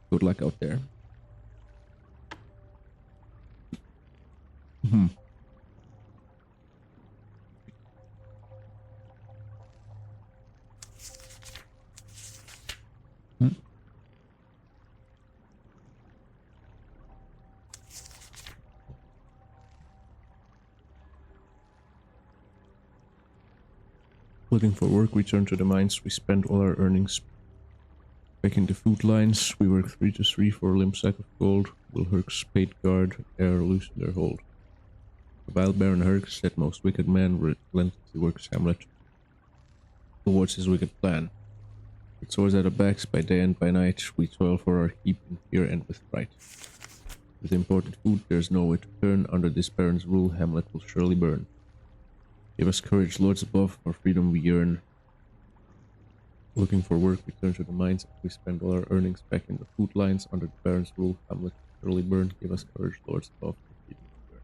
Good luck out there. Looking for work, we turn to the mines. We spend all our earnings picking the food lines. We work 3 to 3 for a limp sack of gold. Will Herc's paid guard ere loosen their hold. The vile Baron Herc, that most wicked man, relentlessly works Hamlet towards his wicked plan. With swords at our backs by day and by night, we toil for our keep in fear and with fright. With imported food, there's nowhere to turn. Under this Baron's rule, Hamlet will surely burn. Give us courage, lords above, for freedom we yearn. Looking for work, we turn to the mines. We spend all our earnings back in the food lines. Under the Baron's rule, Hamlet will surely burn. Give us courage, lords above, for freedom we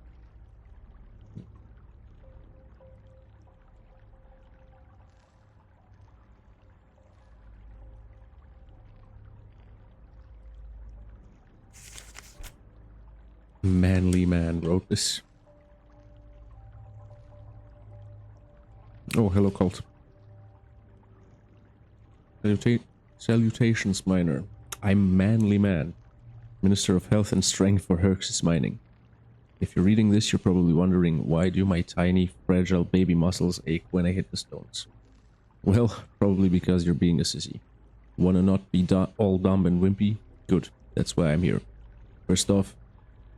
yearn. Manly man wrote this. Oh, hello, cult. Salutations, miner. I'm Manly Man, Minister of Health and Strength for Herx's Mining. If you're reading this, you're probably wondering, why do my tiny, fragile baby muscles ache when I hit the stones? Well, probably because you're being a sissy. Wanna not be all dumb and wimpy? Good, that's why I'm here. First off,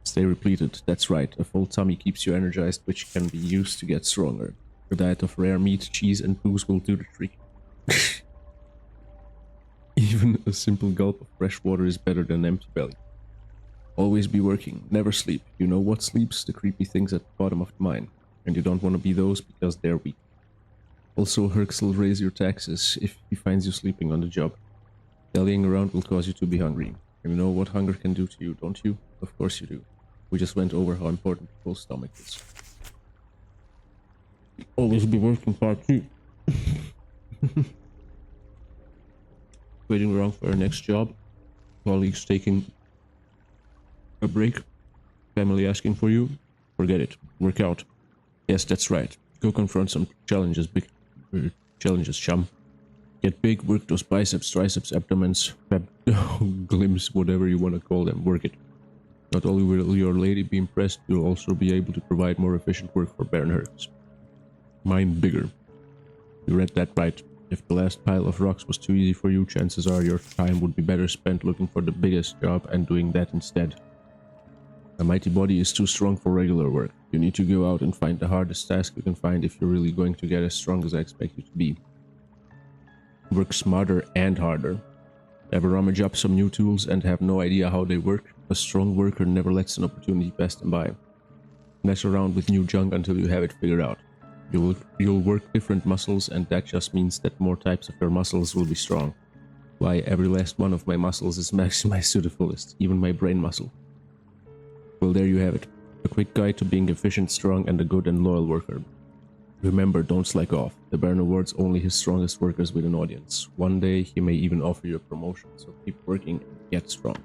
stay repleted. That's right, a full tummy keeps you energized, which can be used to get stronger. A diet of rare meat, cheese, and booze will do the trick. Even a simple gulp of fresh water is better than an empty belly. Always be working, never sleep. You know what sleeps? The creepy things at the bottom of the mine. And you don't want to be those because they're weak. Also, Herx will raise your taxes if he finds you sleeping on the job. Dallying around will cause you to be hungry. You know what hunger can do to you, don't you? Of course you do. We just went over how important a full stomach is. Always be working part 2. Waiting around for our next job. Colleagues taking a break. Family asking for you. Forget it. Work out. Yes, that's right. Go confront some challenges, challenges, chum. Get big, work those biceps, triceps, abdomens, glimpse, whatever you want to call them. Work it. Not only will your lady be impressed, you'll also be able to provide more efficient work for Baron Hertz. Mine bigger. You read that right. If the last pile of rocks was too easy for you, chances are your time would be better spent looking for the biggest job and doing that instead. A mighty body is too strong for regular work. You need to go out and find the hardest task you can find if you're really going to get as strong as I expect you to be. Work smarter and harder. Ever rummage up some new tools and have no idea how they work? A strong worker never lets an opportunity pass them by. Mess around with new junk until you have it figured out. You'll work different muscles, and that just means that more types of your muscles will be strong. Why, every last one of my muscles is maximized to the fullest, even my brain muscle. Well, there you have it. A quick guide to being efficient, strong, and a good and loyal worker. Remember, don't slack off. The Baron awards only his strongest workers with an audience. One day, he may even offer you a promotion, so keep working and get strong.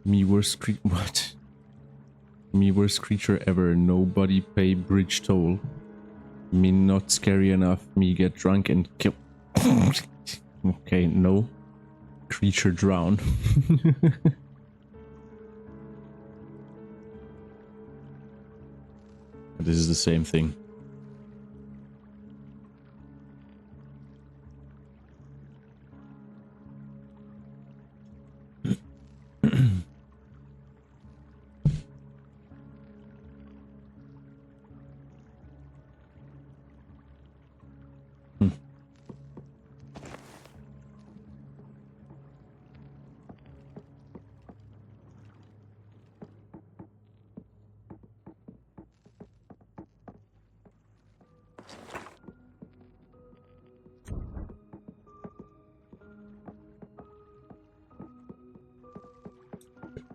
Me worst what? Me worst creature ever. Nobody pay bridge toll. Me not scary enough. Me get drunk and kill. Okay, no. Creature drown. This is the same thing.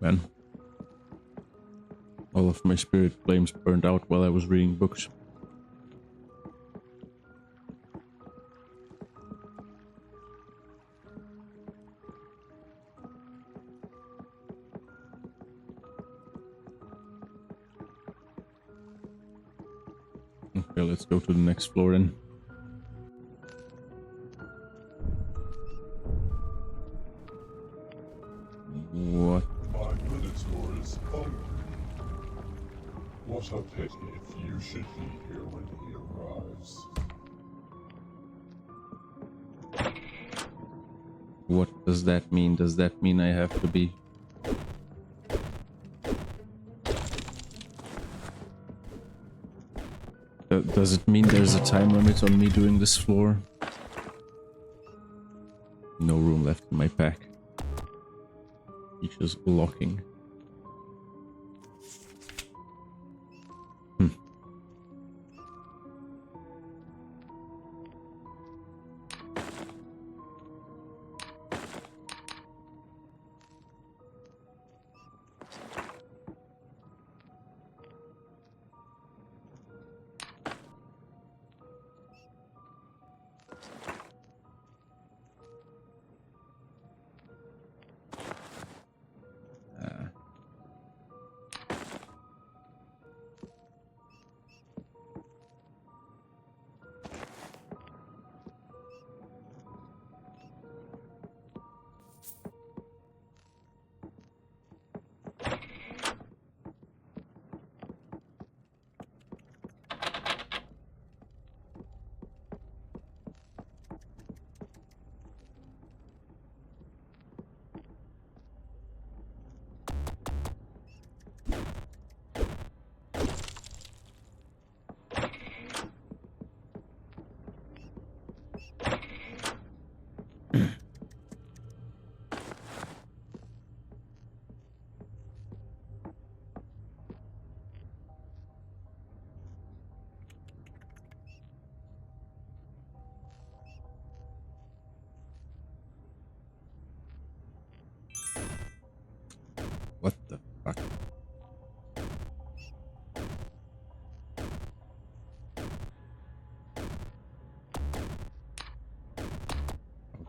Man. All of my spirit flames burned out while I was reading books. Okay, let's go to the next floor then. What? My minotaur is hungry. What a pity if you should be here when he arrives. What does that mean? Does that mean I have to be... Does it mean there's a time limit on me doing this floor? No room left in my pack. It's just locking.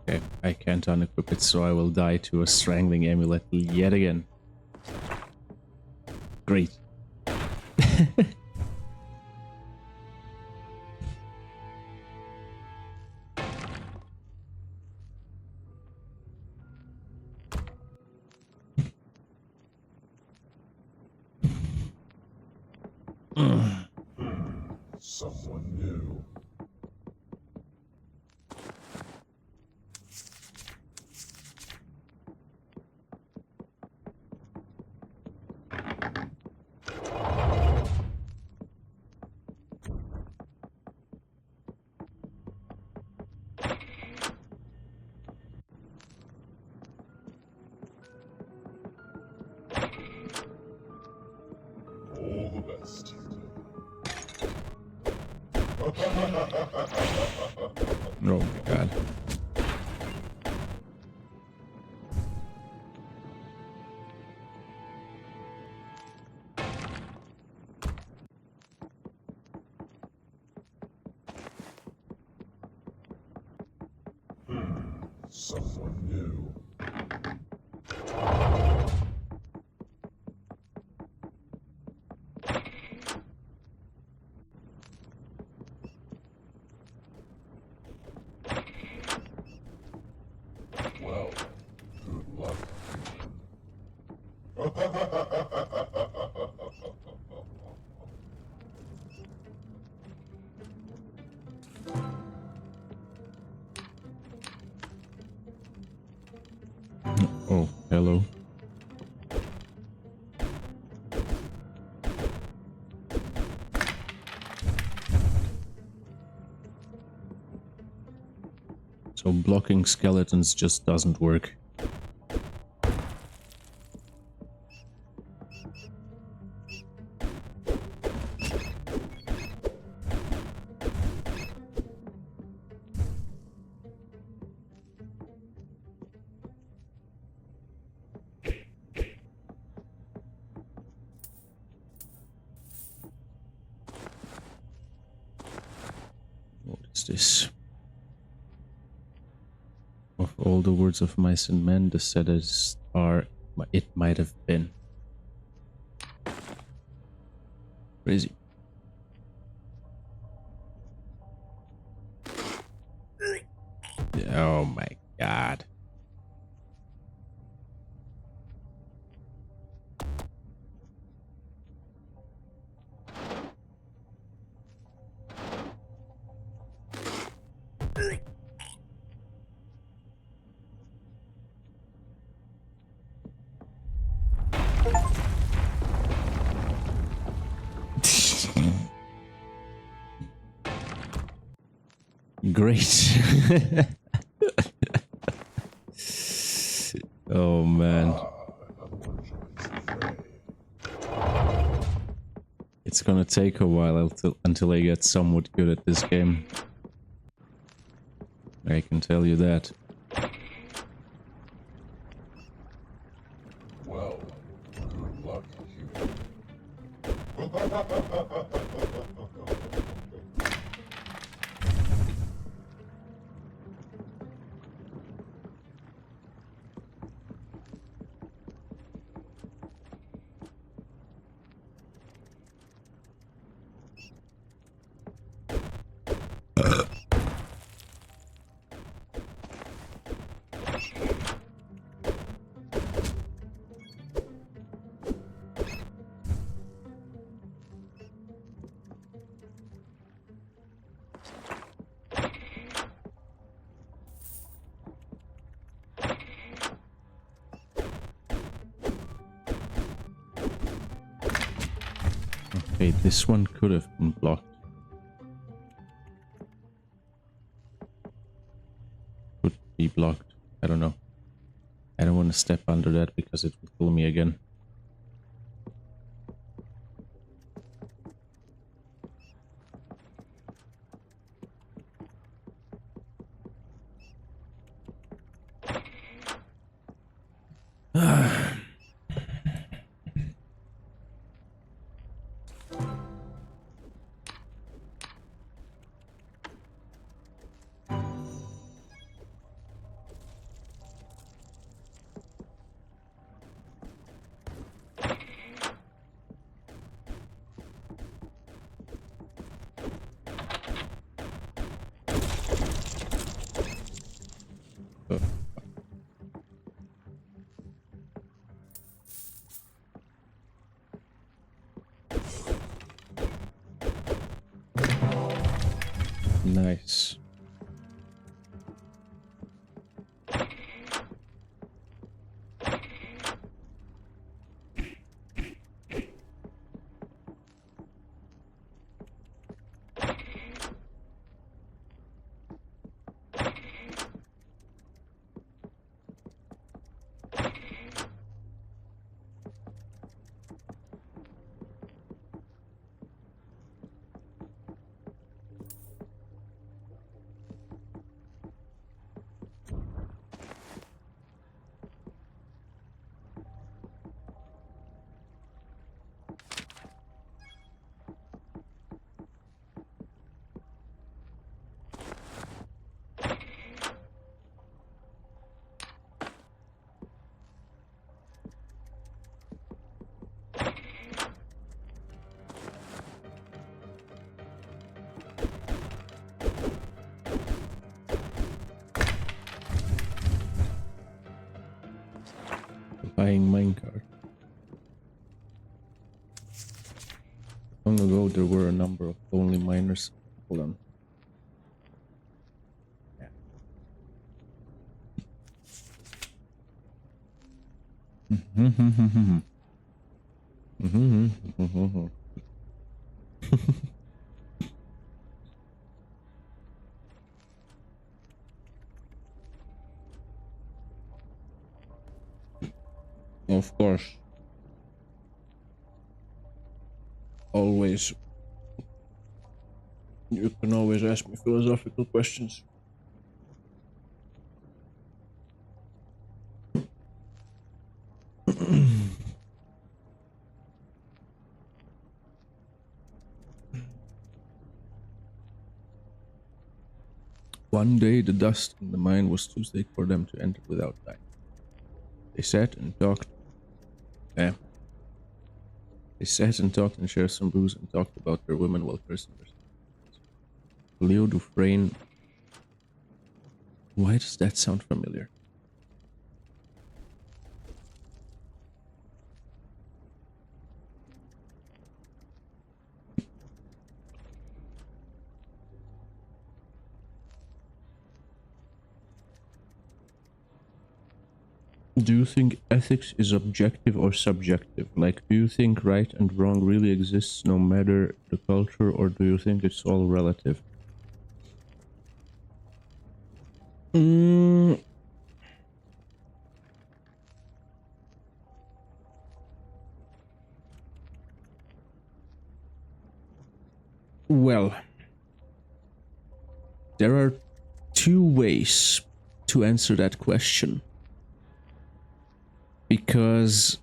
Okay, I can't unequip it, so I will die to a strangling amulet yet again. Great. Someone new. All the best. Oh my god. Someone new. Well, good luck. Oh, hello. So blocking skeletons just doesn't work. What is this? Of all the words of mice and men, the saddest are it might have been. Crazy. Oh my god. Great. Oh man. Another one joins the fray. It's gonna take a while until I get somewhat good at this game. I can tell you that. Well, good luck, human. Okay, this one could have been blocked. Could be blocked. I don't know. I don't want to step under that because it will kill me again. Nice. Buying minecart. Long ago there were a number of lonely miners. Hold on. Yeah. Of course. Always. You can always ask me philosophical questions. One day the dust in the mine was too thick for them to enter without dying. They sat and talked. They sat and talked and shared some booze and talked about their women while cursing themselves. Leo Dufresne. Why does that sound familiar? Do you think ethics is objective or subjective? Like, do you think right and wrong really exists no matter the culture, or do you think it's all relative? Well, there are two ways to answer that question. Because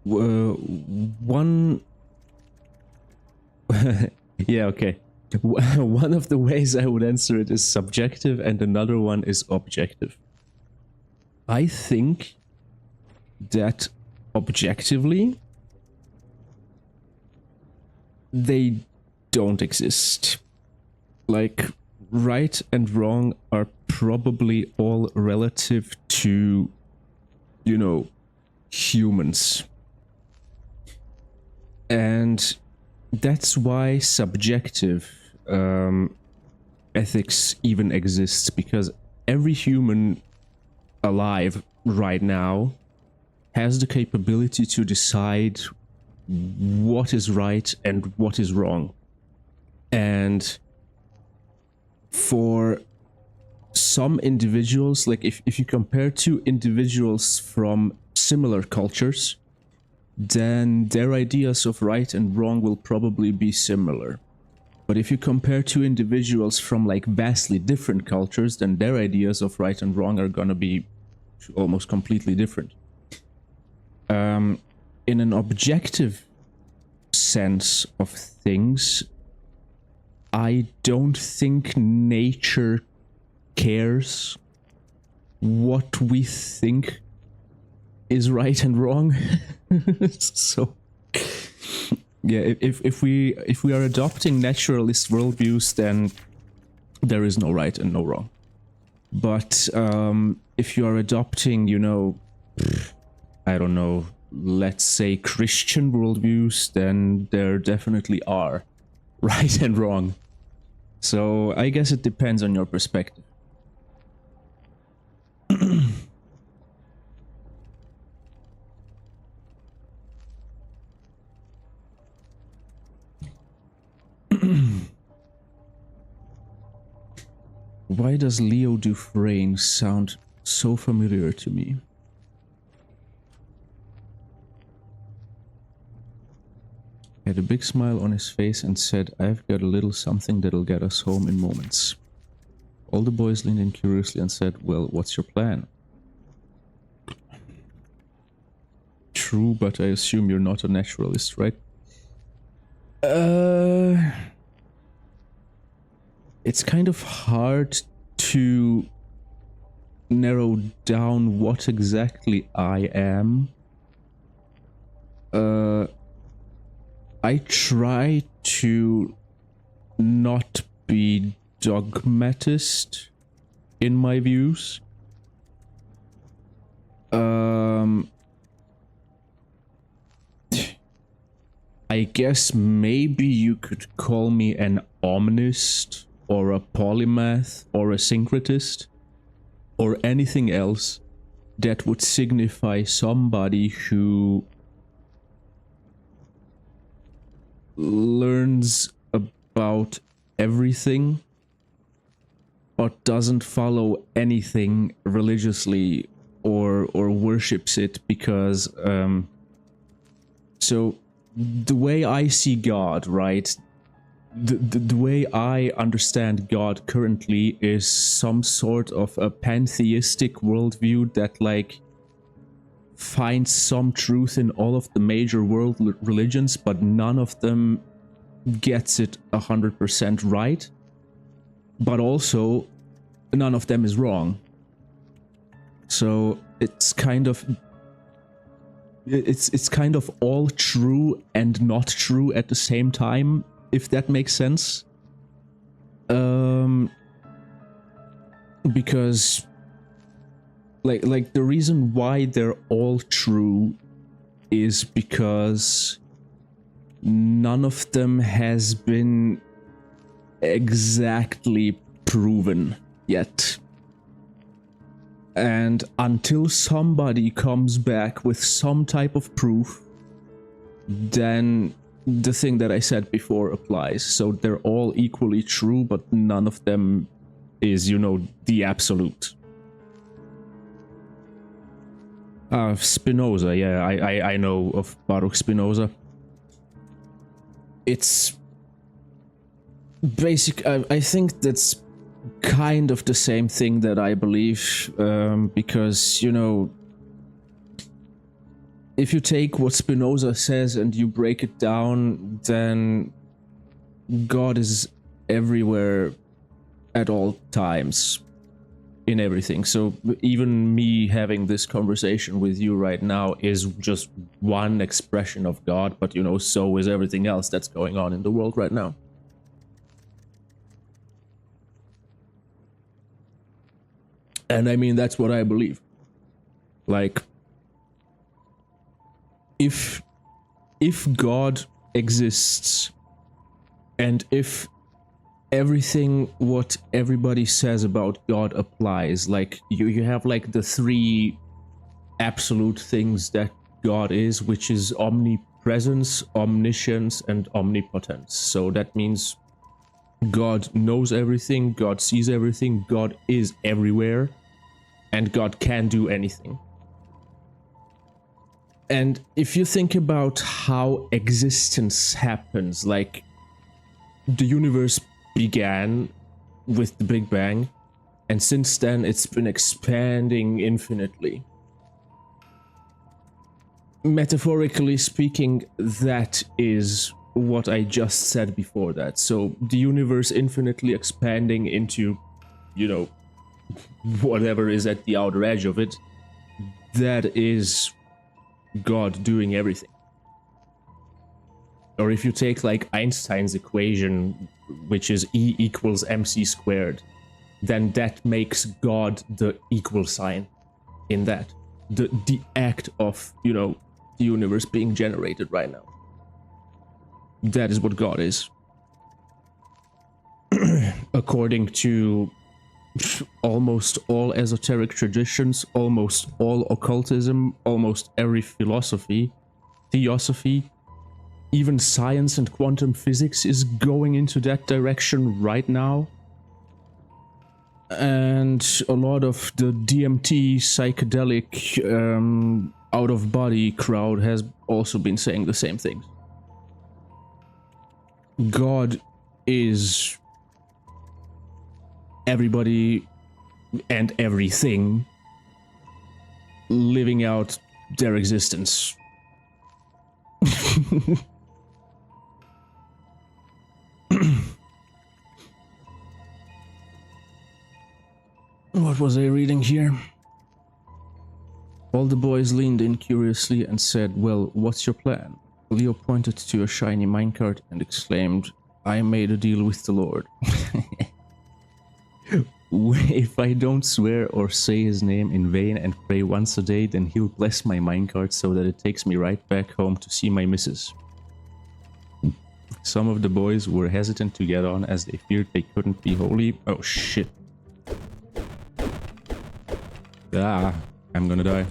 one yeah, okay. One of the ways I would answer it is subjective and another one is objective. I think that objectively they don't exist. Like, right and wrong are probably all relative to, you know, humans. And that's why subjective ethics even exists, because every human alive right now has the capability to decide what is right and what is wrong. And for some individuals, like if you compare two individuals from similar cultures, then their ideas of right and wrong will probably be similar. But if you compare two individuals from like vastly different cultures, then their ideas of right and wrong are gonna be almost completely different. In an objective sense of things, I don't think nature cares what we think is right and wrong. So yeah, if we are adopting naturalist worldviews, then there is no right and no wrong. But if you are adopting, you know, I don't know, let's say Christian worldviews, then there definitely are. right and wrong. So I guess it depends on your perspective. Why does Leo Dufresne sound so familiar to me? He had a big smile on his face and said, "I've got a little something that'll get us home in moments." All the boys leaned in curiously and said, "Well, what's your plan?" True, but I assume you're not a naturalist, right? It's kind of hard to narrow down what exactly I am. I try to not be dogmatist in my views. I guess maybe you could call me an omnist or a polymath or a syncretist or anything else that would signify somebody who learns about everything but doesn't follow anything religiously or worships it because so the way I see God, right, the way I understand God currently is some sort of a pantheistic worldview that like finds some truth in all of the major world religions, but none of them gets it 100% right, but also none of them is wrong. So it's kind of all true and not true at the same time, if that makes sense. Because like the reason why they're all true is because none of them has been exactly proven yet. And until somebody comes back with some type of proof, then the thing that I said before applies. So they're all equally true, but none of them is, you know, the absolute. Spinoza, yeah, I know of Baruch Spinoza. It's basic. I think that's kind of the same thing that I believe, because, you know, if you take what Spinoza says and you break it down, then God is everywhere at all times in everything. So even me having this conversation with you right now is just one expression of God, but, you know, so is everything else that's going on in the world right now. And I mean, that's what I believe. Like, if God exists, and if everything what everybody says about God applies, like you have like the three absolute things that God is, which is omnipresence, omniscience, and omnipotence. So that means God knows everything, God sees everything, God is everywhere, and God can do anything. And if you think about how existence happens, like the universe began with the Big Bang, and since then it's been expanding infinitely. Metaphorically speaking, that is what I just said before that. So the universe infinitely expanding into, you know, whatever is at the outer edge of it, that is God doing everything. Or if you take like Einstein's equation, which is E equals mc squared, then that makes God the equal sign in that. The act of, you know, the universe being generated right now. That is what God is. according to almost all esoteric traditions, almost all occultism, almost every philosophy, theosophy, even science and quantum physics is going into that direction right now. And a lot of the DMT psychedelic out-of-body crowd has also been saying the same things. God is everybody and everything living out their existence. What was I reading here? All the boys leaned in curiously and said, "Well, what's your plan?" Leo pointed to a shiny minecart and exclaimed, "I made a deal with the Lord. If I don't swear or say his name in vain and pray once a day, then he'll bless my minecart so that it takes me right back home to see my missus." Some of the boys were hesitant to get on as they feared they couldn't be holy. Oh shit. Ah, I'm gonna die.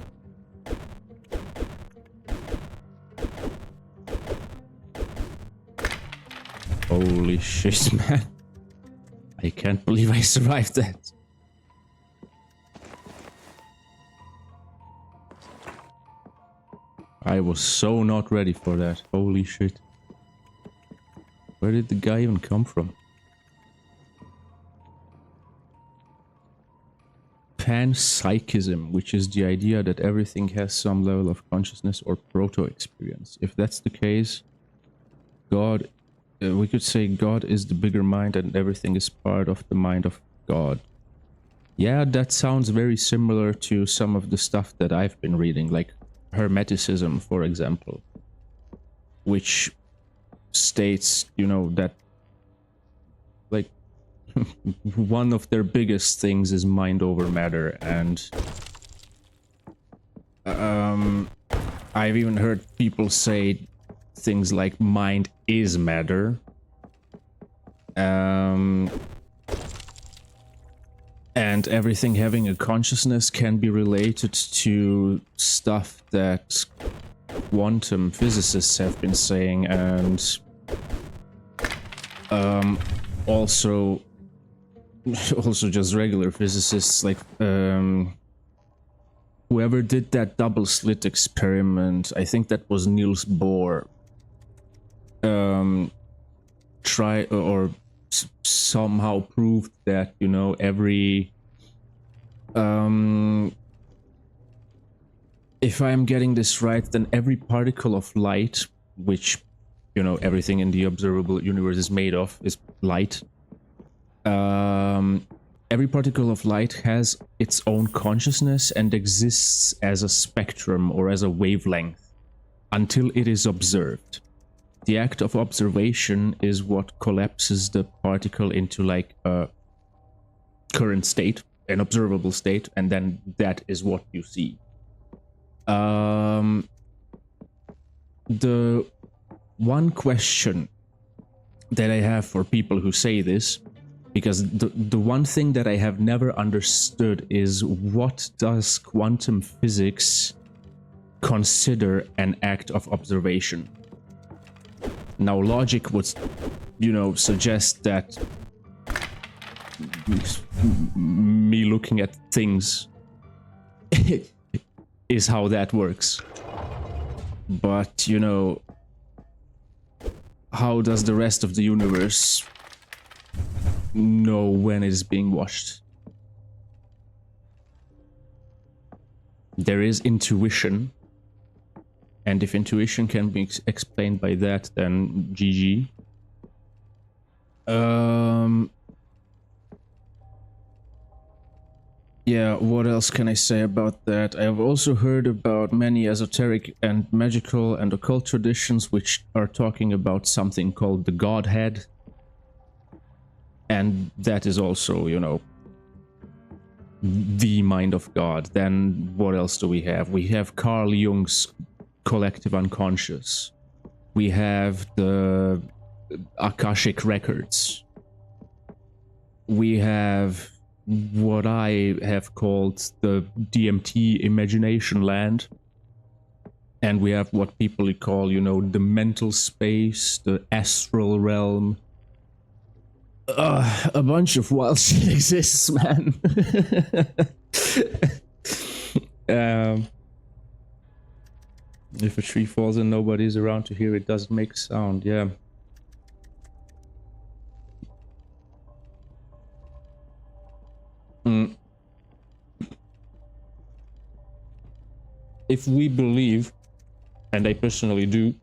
Holy shit, man. I can't believe I survived that. I was so not ready for that. Holy shit. Where did the guy even come from? Panpsychism, which is the idea that everything has some level of consciousness or proto-experience. If that's the case, God, we could say God is the bigger mind and everything is part of the mind of God. Yeah, that sounds very similar to some of the stuff that I've been reading, like Hermeticism, for example, which states, you know, that like one of their biggest things is mind over matter, and I've even heard people say things like mind is matter. And everything having a consciousness can be related to stuff that quantum physicists have been saying, and also just regular physicists, like whoever did that double slit experiment, I think that was Niels Bohr, somehow proved that, you know, every if I'm getting this right, then every particle of light, which, you know, everything in the observable universe is made of, is light. Every particle of light has its own consciousness and exists as a spectrum or as a wavelength until it is observed. The act of observation is what collapses the particle into like a current state, an observable state, and then that is what you see. The one question that I have for people who say this, because the one thing that I have never understood is, what does quantum physics consider an act of observation? Now, logic would, you know, suggest that me looking at things is how that works. But, you know, how does the rest of the universe know when it is being watched? There is intuition. And if intuition can be explained by that, then GG. Yeah, what else can I say about that? I have also heard about many esoteric and magical and occult traditions which are talking about something called the Godhead. And that is also, you know, the mind of God. Then what else do we have? We have Carl Jung's collective unconscious. We have the Akashic records. we have what I have called the DMT imagination land. And we have what people call, you know, the mental space, the astral realm. A bunch of wild shit exists, man. If a tree falls and nobody's around to hear it, doesn't make sound, yeah. If we believe, and I personally do,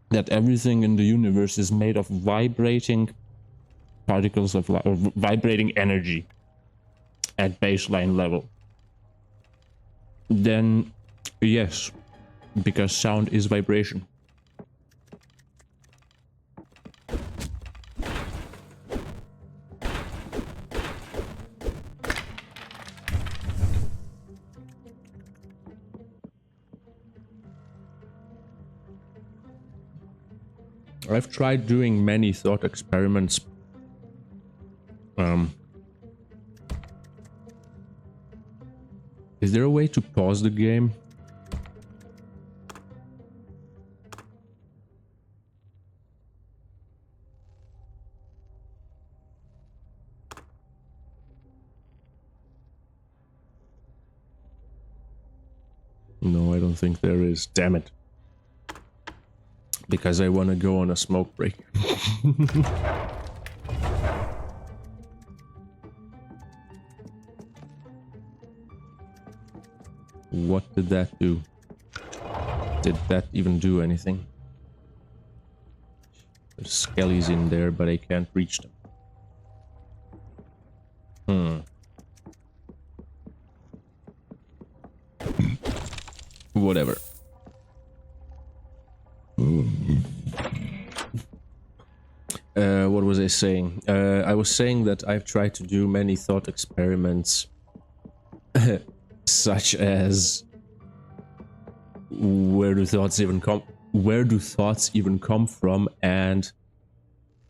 that everything in the universe is made of vibrating particles of light, or vibrating energy at baseline level, then yes, because sound is vibration. I've tried doing many thought experiments. Is there a way to pause the game? No, I don't think there is. Damn it. Because I want to go on a smoke break. What did that do? Did that even do anything? There's skellies in there, but I can't reach them. Whatever. What was I saying? I was saying that I've tried to do many thought experiments, such as where do thoughts even come from, and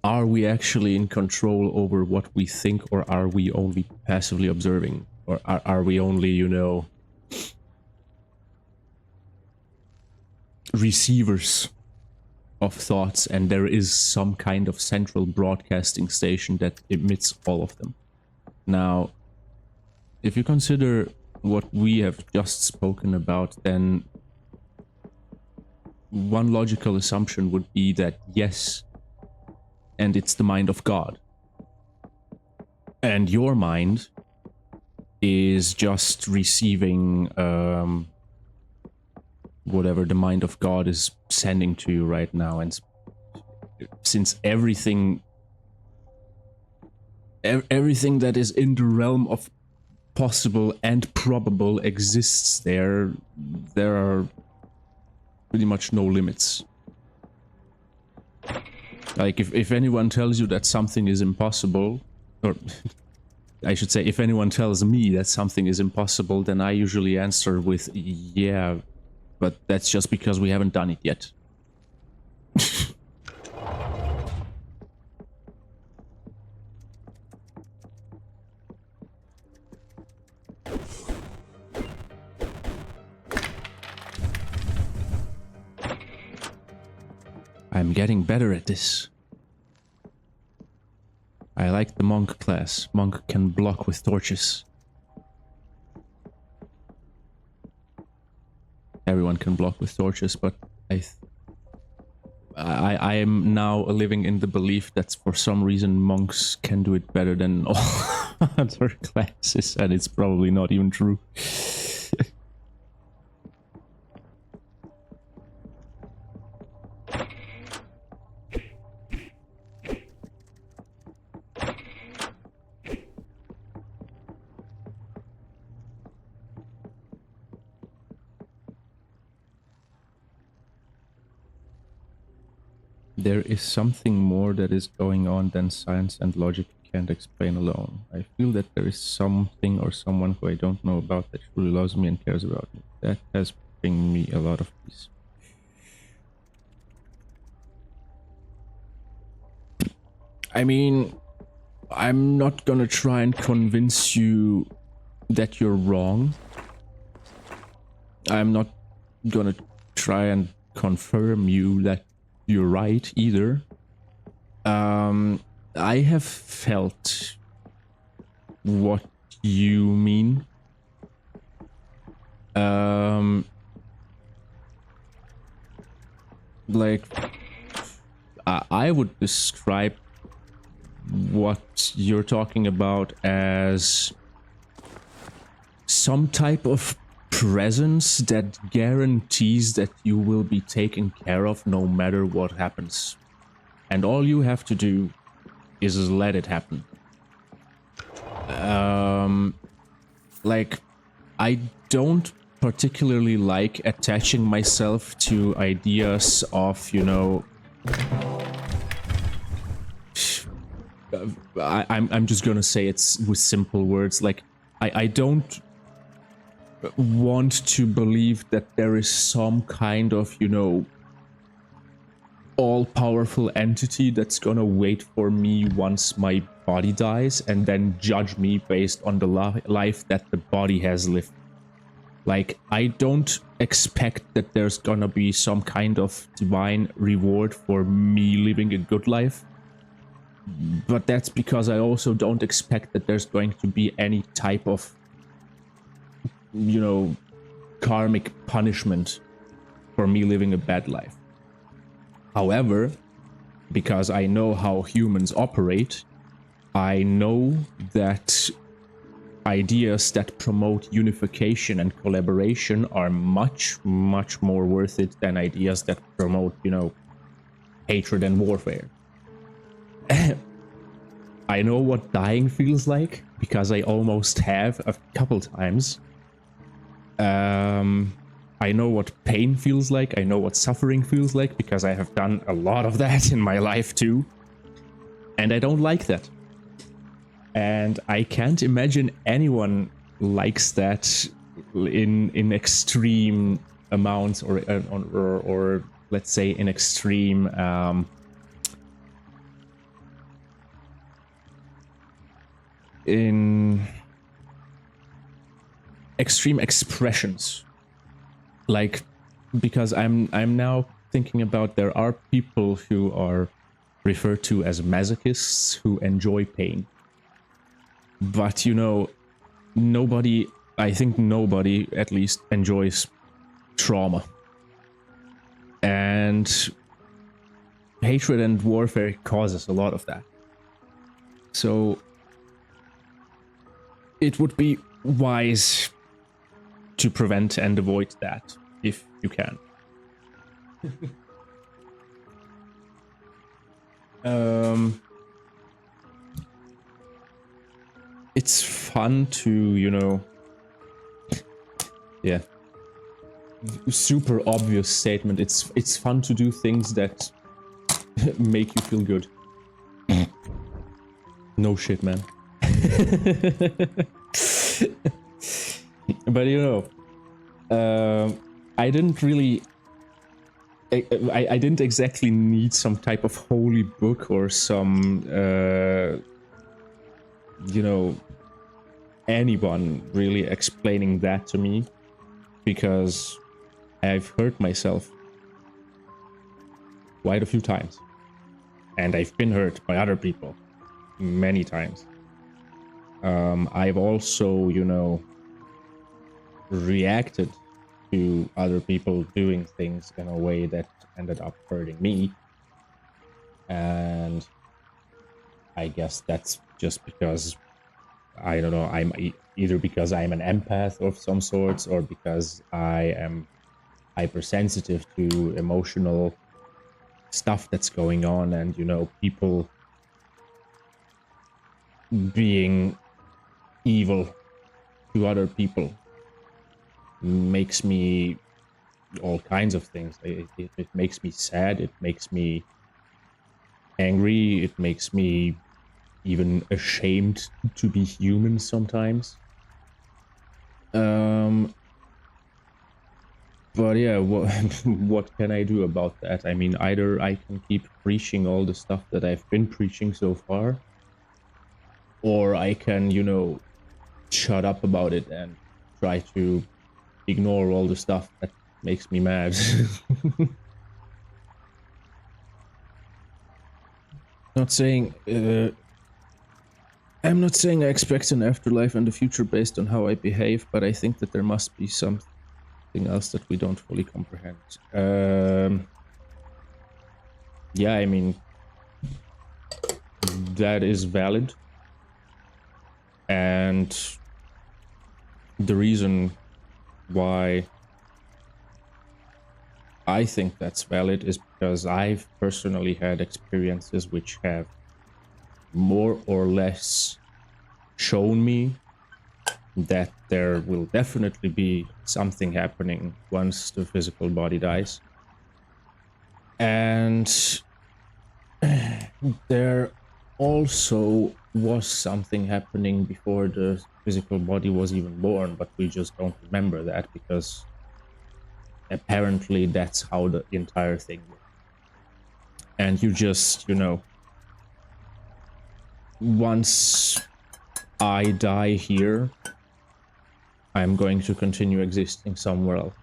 are we actually in control over what we think, or are we only passively observing, or are we only, you know, receivers of thoughts, and there is some kind of central broadcasting station that emits all of them. Now, if you consider what we have just spoken about, then one logical assumption would be that yes, and it's the mind of God. And your mind is just receiving whatever the mind of God is sending to you right now. And since everything that is in the realm of possible and probable exists there are pretty much no limits. Like, if anyone tells you that something is impossible, or I should say, if anyone tells me that something is impossible, then I usually answer with, yeah, but that's just because we haven't done it yet. I'm getting better at this. I like the monk class. Monk can block with torches. Everyone can block with torches, but I am now living in the belief that for some reason monks can do it better than all other classes, and it's probably not even true. There is something more that is going on than science and logic can't explain alone. I feel that there is something or someone who I don't know about that truly loves me and cares about me. That has brought me a lot of peace. I mean, I'm not gonna try and convince you that you're wrong. I'm not gonna try and confirm you that you're right either. I have felt what you mean. Like, I would describe what you're talking about as some type of presence that guarantees that you will be taken care of no matter what happens. And all you have to do is let it happen. Like, I don't particularly like attaching myself to ideas of, you know, I'm just gonna say it's with simple words. Like, I don't want to believe that there is some kind of, you know, all-powerful entity that's gonna wait for me once my body dies and then judge me based on the life that the body has lived. Like, I don't expect that there's gonna be some kind of divine reward for me living a good life. But that's because I also don't expect that there's going to be any type of, you know, karmic punishment for me living a bad life. However, because I know how humans operate, I know that ideas that promote unification and collaboration are much, much more worth it than ideas that promote, you know, hatred and warfare. I know what dying feels like, because I almost have a couple times. I know what pain feels like, I know what suffering feels like, because I have done a lot of that in my life too. And I don't like that. And I can't imagine anyone likes that in extreme amounts, or let's say in extreme in extreme expressions. Like, because I'm now thinking about, there are people who are referred to as masochists who enjoy pain. But, you know, nobody, I think nobody at least enjoys trauma. And hatred and warfare causes a lot of that. So it would be wise to prevent and avoid that, if you can. It's fun to, you know, yeah, super obvious statement. It's fun to do things that make you feel good. No shit, man. But, you know, I didn't really, I didn't exactly need some type of holy book or some, you know, anyone really explaining that to me, because I've hurt myself quite a few times, and I've been hurt by other people many times. I've also, you know, reacted to other people doing things in a way that ended up hurting me, and I guess that's just because, I don't know, I'm either because I'm an empath of some sorts, or because I am hypersensitive to emotional stuff that's going on, and, you know, people being evil to other people makes me all kinds of things. It makes me sad, it makes me angry, it makes me even ashamed to be human sometimes. But yeah, what can I do about that? I mean, either I can keep preaching all the stuff that I've been preaching so far, or I can, you know, shut up about it and try to ignore all the stuff that makes me mad. Not saying I'm not saying I expect an afterlife and a future based on how I behave, but I think that there must be something else that we don't fully comprehend. Yeah, I mean, that is valid. And the reason why I think that's valid is because I've personally had experiences which have more or less shown me that there will definitely be something happening once the physical body dies. And there also was something happening before the physical body was even born, but we just don't remember that because apparently that's how the entire thing works. And you just, you know, once I die here, I'm going to continue existing somewhere else.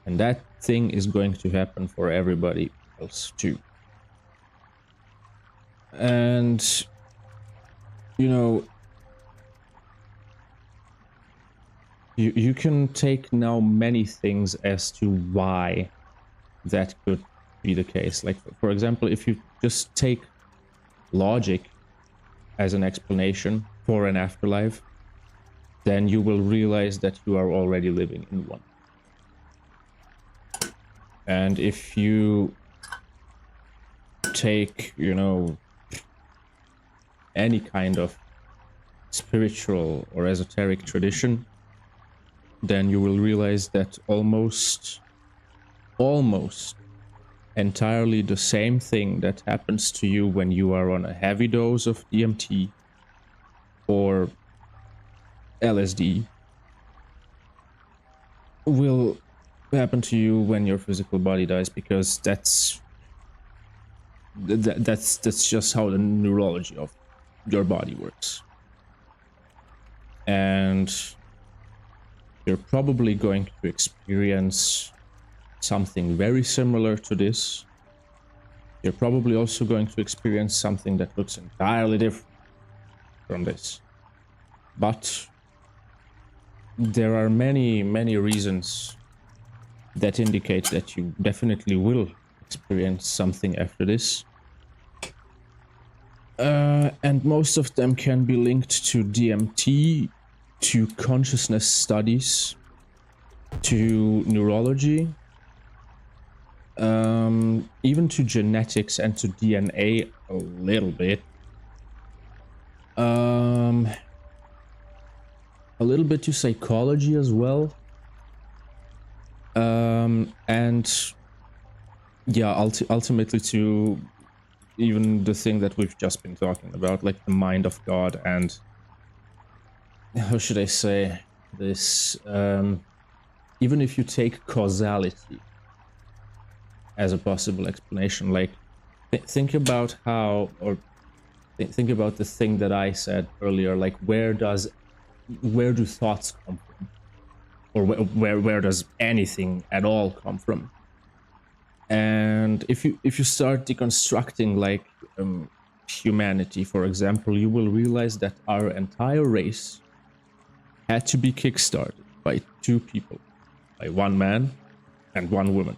And that thing is going to happen for everybody else too. And, you know, you can take now many things as to why that could be the case. Like, for example, if you just take logic as an explanation for an afterlife, then you will realize that you are already living in one. And if you take, you know, any kind of spiritual or esoteric tradition, then you will realize that almost entirely the same thing that happens to you when you are on a heavy dose of DMT or LSD will happen to you when your physical body dies, because that's just how the neurology of your body works. And you're probably going to experience something very similar to this. You're probably also going to experience something that looks entirely different from this. But there are many reasons that indicate that you definitely will experience something after this. And most of them can be linked to DMT, to consciousness studies, to neurology, even to genetics and to DNA a little bit. A little bit to psychology as well. And yeah, ultimately to even the thing that we've just been talking about, like the mind of God, and how should I say this, even if you take causality as a possible explanation, like think about how, or think about the thing that I said earlier, like where do thoughts come from, or where does anything at all come from? And if you start deconstructing like humanity, for example, you will realize that our entire race had to be kickstarted by two people, by one man and one woman.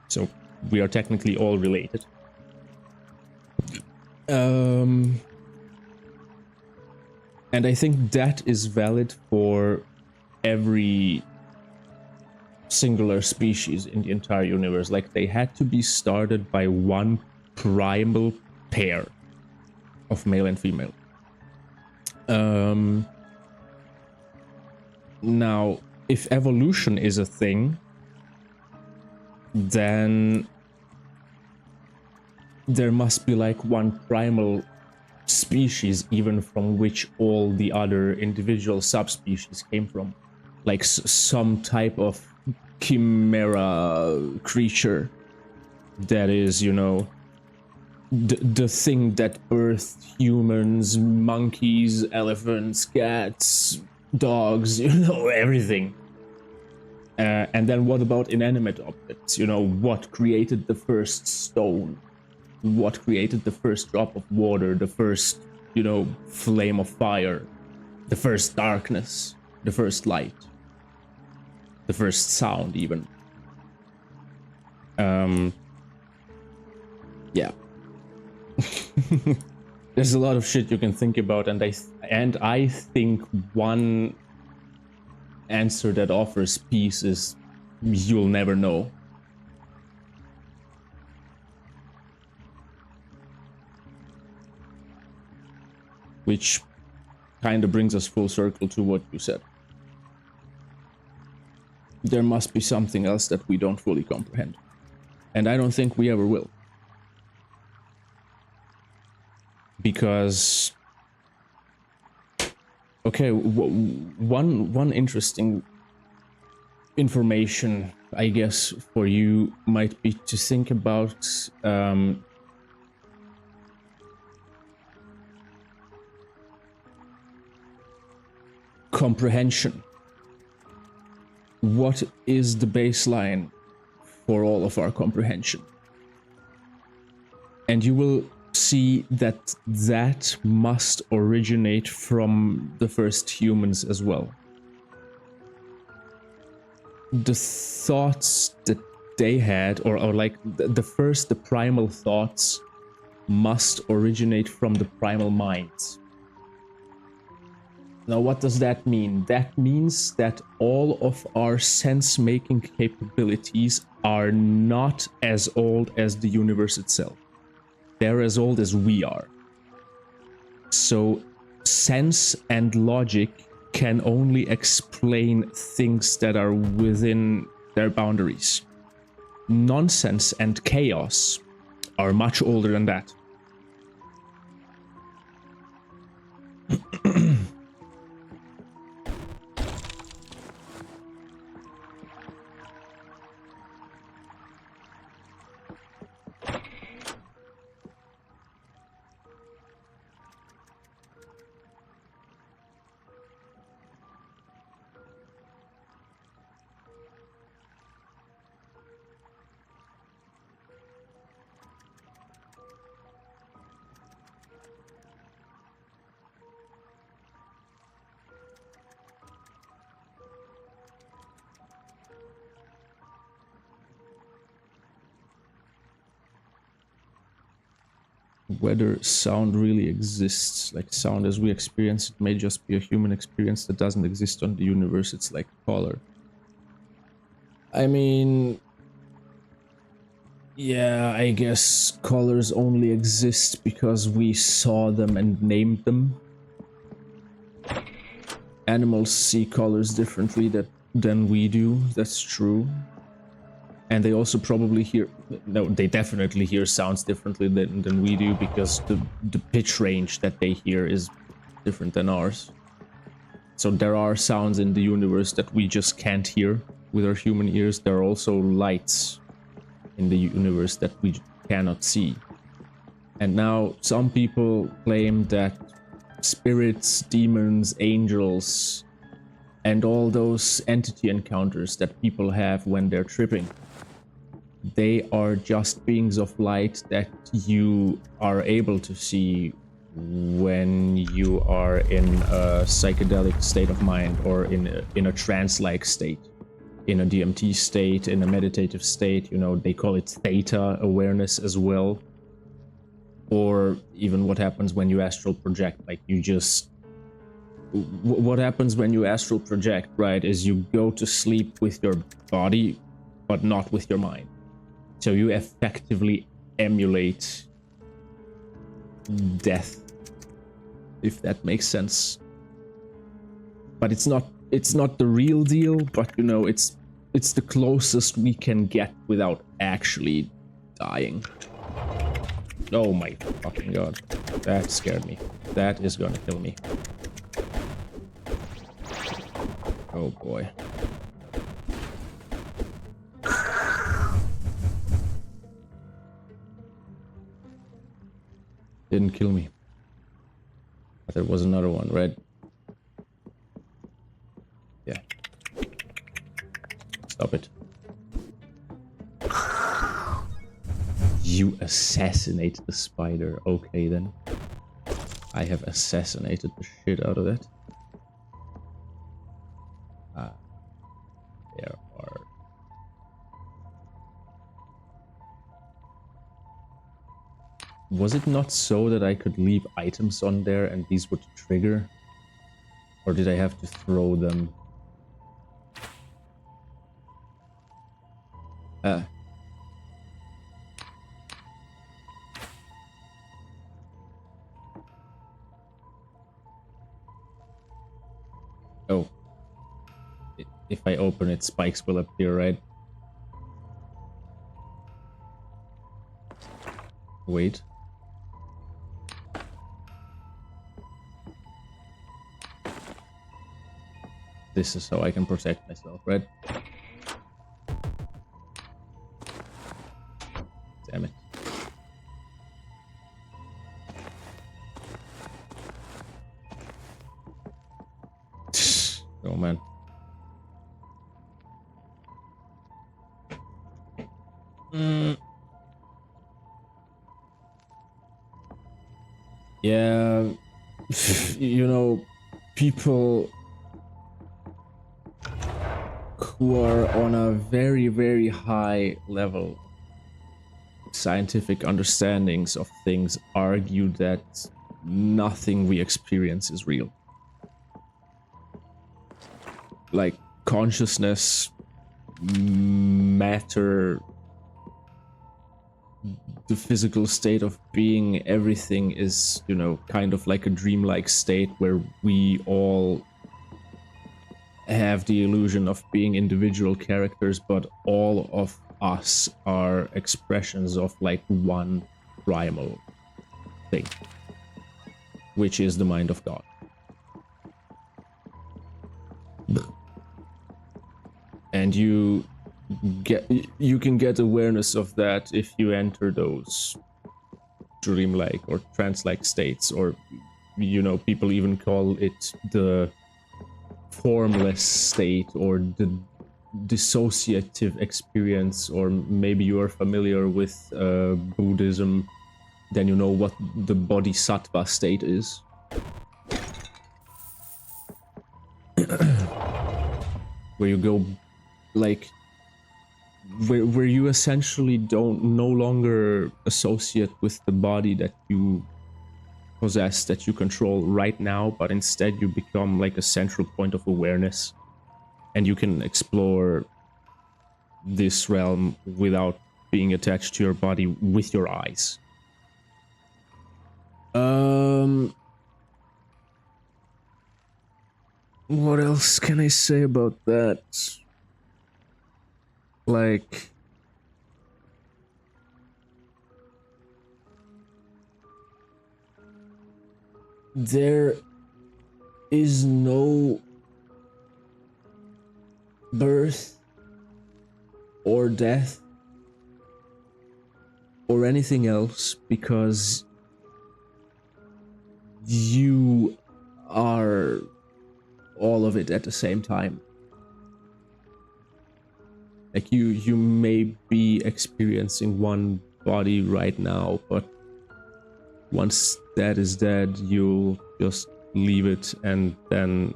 So we are technically all related. And I think that is valid for every singular species in the entire universe. Like, they had to be started by one primal pair of male and female. Now, if evolution is a thing, then there must be like one primal species even from which all the other individual subspecies came from, like some type of chimera creature that is, you know, the thing that birthed humans, monkeys, elephants, cats, dogs, you know, everything. And then what about inanimate objects? You know, what created the first stone? What created the first drop of water, the first, you know, flame of fire, the first darkness, the first light, the first sound even? Yeah. There's a lot of shit you can think about, and I think one answer that offers peace is you'll never know. Which kind of brings us full circle to what you said. There must be something else that we don't fully comprehend. And I don't think we ever will. Because, okay, one interesting information, I guess, for you might be to think about comprehension. What is the baseline for all of our comprehension? And you will see that that must originate from the first humans as well. The thoughts that they had, or like the primal thoughts, must originate from the primal minds. Now, what does that mean? That means that all of our sense-making capabilities are not as old as the universe itself. They're as old as we are. So, sense and logic can only explain things that are within their boundaries. Nonsense and chaos are much older than that. Whether sound really exists, like sound as we experience it, may just be a human experience that doesn't exist on the universe. It's like color. I mean, yeah, I guess colors only exist because we saw them and named them. Animals see colors differently than we do, that's true. And they also probably hear, no, they definitely hear sounds differently than we do, because the pitch range that they hear is different than ours. So there are sounds in the universe that we just can't hear with our human ears. There are also lights in the universe that we cannot see. And now some people claim that spirits, demons, angels, and all those entity encounters that people have when they're tripping, they are just beings of light that you are able to see when you are in a psychedelic state of mind, or in a trance-like state, in a DMT state, in a meditative state. You know, they call it theta awareness as well. Or even what happens when you astral project, like you just... What happens when you astral project, right, is you go to sleep with your body, but not with your mind. So you effectively emulate death, if that makes sense. But it's not the real deal, but you know, it's the closest we can get without actually dying. Oh my fucking god. That scared me. That is gonna kill me. Oh boy. didn't kill me. But there was another one, right? Yeah. Stop it. You assassinate the spider. Okay, then. I have assassinated the shit out of that. There are... Was it not so that I could leave items on there and these would trigger? Or did I have to throw them? Oh. If I open it, spikes will appear, right? Wait. This is how I can protect myself, right? Damn it. Oh man. Yeah, you know, people who are on a very, very high level scientific understandings of things argue that nothing we experience is real. Like consciousness, matter, the physical state of being, everything is, you know, kind of like a dreamlike state where we all have the illusion of being individual characters, but all of us are expressions of like one primal thing, which is the mind of God. And you can get awareness of that if you enter those dreamlike or trance-like states, or, you know, people even call it the formless state or the dissociative experience. Or maybe you are familiar with Buddhism, then you know what the bodhisattva state is. Where you go, like, where you essentially no longer associate with the body that you possess, that you control right now, but instead you become like a central point of awareness, and you can explore this realm without being attached to your body with your eyes. What else can I say about that? Like, there is no birth or death or anything else, because you are all of it at the same time. Like, you may be experiencing one body right now, but once that is dead, you'll just leave it and then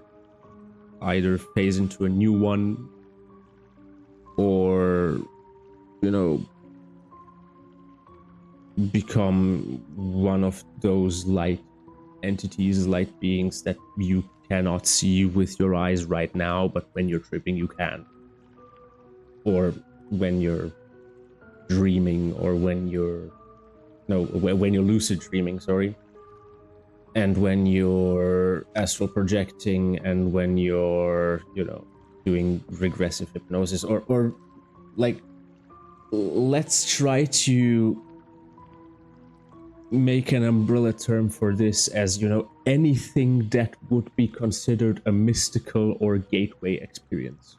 either phase into a new one, or, you know, become one of those light entities, light beings that you cannot see with your eyes right now, but when you're tripping you can. Or when you're dreaming, or when you're lucid dreaming, sorry. And when you're astral projecting, and when you're, you know, doing regressive hypnosis, or like, let's try to make an umbrella term for this as, you know, anything that would be considered a mystical or gateway experience.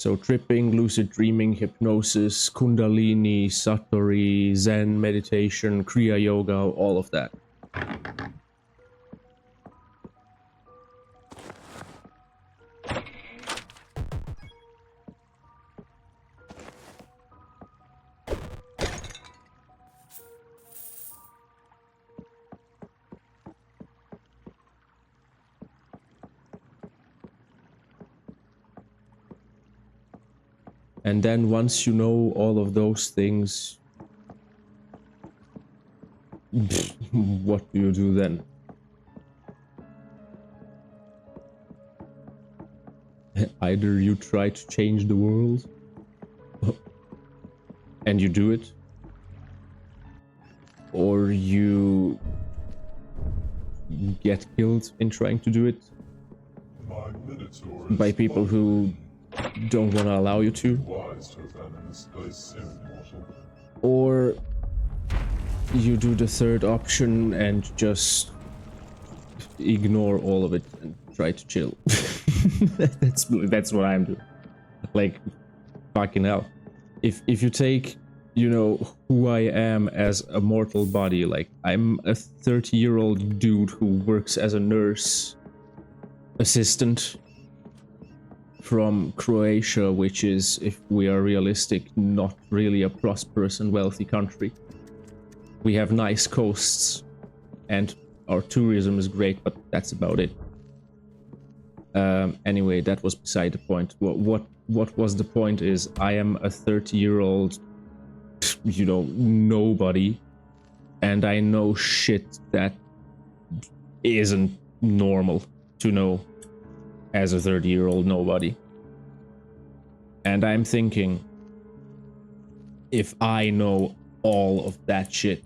So tripping, lucid dreaming, hypnosis, kundalini, satori, zen, meditation, kriya yoga, all of that. And then once you know all of those things, what do you do then? Either you try to change the world, and you do it, or you get killed in trying to do it by people who don't want to allow you to, or you do the third option and just ignore all of it and try to chill. That's what I'm doing. Like, fucking hell. If you take, you know, who I am as a mortal body, like I'm a 30-year-old dude who works as a nurse assistant from Croatia, which is, if we are realistic, not really a prosperous and wealthy country. We have nice coasts and our tourism is great, but that's about it. Anyway, that was beside the point. What was the point is, I am a 30-year-old, you know, nobody, and I know shit that isn't normal to know as a 30-year-old nobody. And I'm thinking, if I know all of that shit,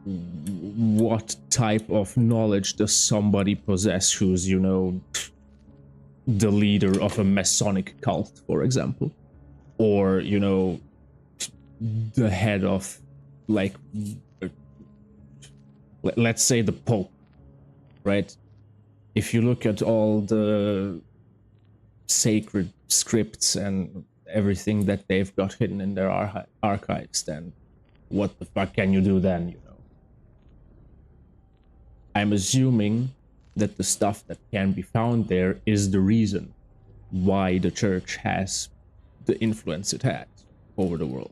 what type of knowledge does somebody possess who's, you know, the leader of a Masonic cult, for example? Or, you know, the head of, like, let's say the Pope, right? If you look at all the sacred scripts and everything that they've got hidden in their archives, then what the fuck can you do then, you know? I'm assuming that the stuff that can be found there is the reason why the church has the influence it has over the world.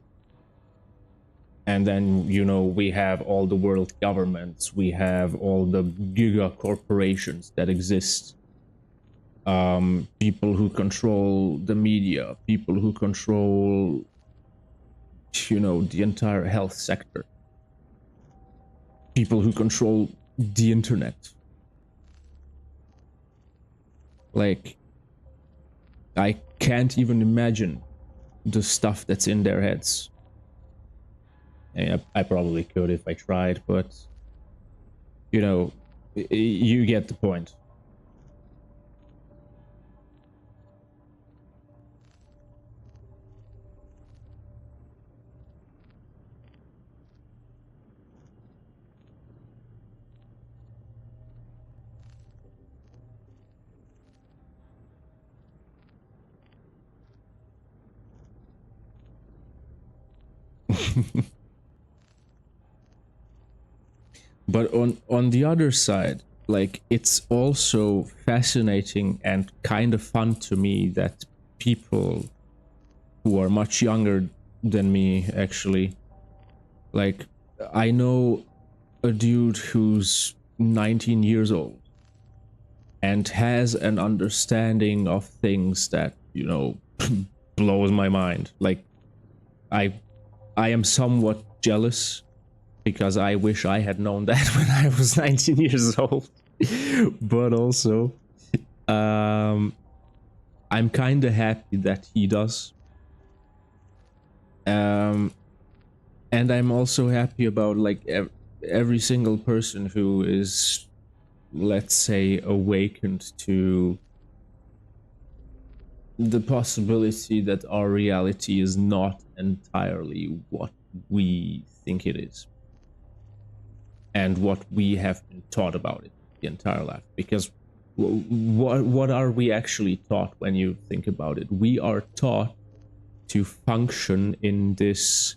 And then, you know, we have all the world governments, we have all the giga corporations that exist, people who control the media, people who control, you know, the entire health sector, people who control the internet. Like, I can't even imagine the stuff that's in their heads. I probably could if I tried, but, you know, you get the point. But on the other side, like, it's also fascinating and kind of fun to me that people who are much younger than me, actually, like, I know a dude who's 19 years old and has an understanding of things that, you know, blows my mind. Like, I am somewhat jealous, because I wish I had known that when I was 19 years old. But also, I'm kind of happy that he does. And I'm also happy about, like, every single person who is, let's say, awakened to the possibility that our reality is not entirely what we think it is, and what we have been taught about it the entire life. Because what are we actually taught when you think about it? We are taught to function in this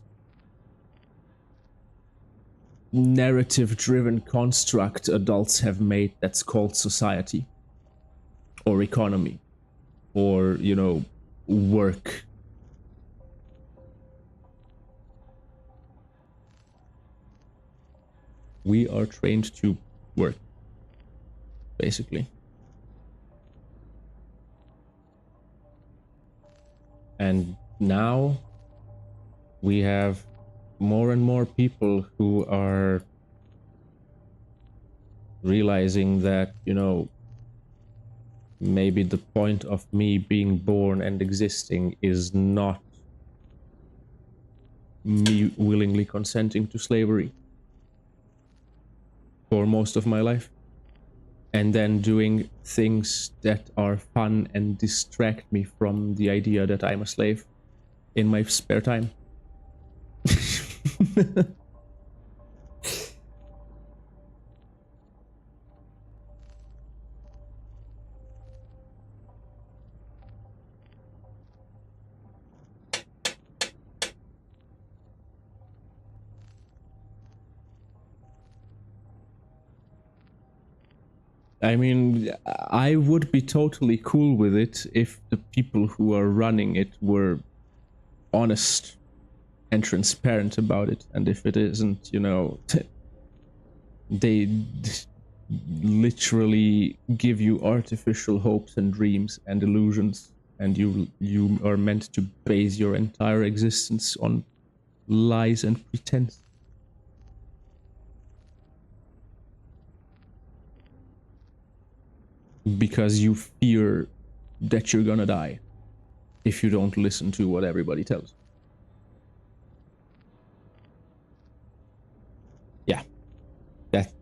narrative-driven construct adults have made that's called society or economy or, you know, work. We are trained to work, basically. And now we have more and more people who are realizing that, you know, maybe the point of me being born and existing is not me willingly consenting to slavery for most of my life, and then doing things that are fun and distract me from the idea that I'm a slave in my spare time. I mean, I would be totally cool with it if the people who are running it were honest and transparent about it, and if it isn't, you know, they literally give you artificial hopes and dreams and illusions, and you are meant to base your entire existence on lies and pretense. Because you fear that you're gonna die if you don't listen to what everybody tells. Yeah,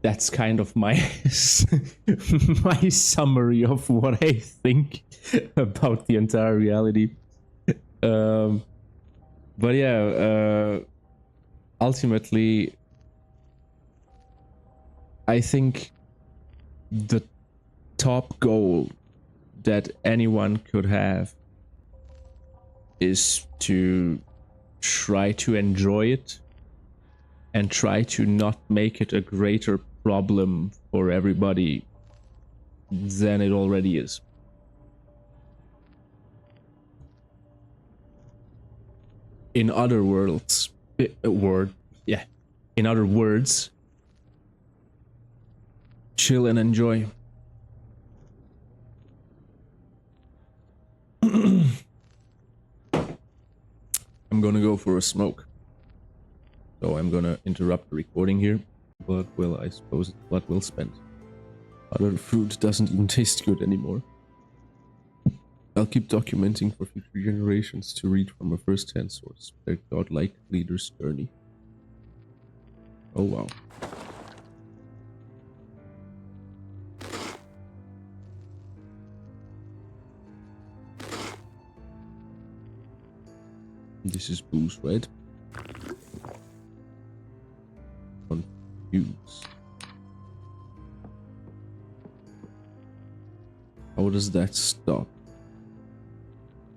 that's kind of my my summary of what I think about the entire reality. But yeah, ultimately, I think the top goal that anyone could have is to try to enjoy it and try to not make it a greater problem for everybody than it already is. In other words, in other words, chill and enjoy. I'm gonna go for a smoke. So I'm gonna interrupt the recording here. But, well, I suppose it's blood well spent. Other food doesn't even taste good anymore. I'll keep documenting for future generations to read from a first-hand source, their godlike leader's journey. Oh wow. This is booze, right? Confused. How does that stop?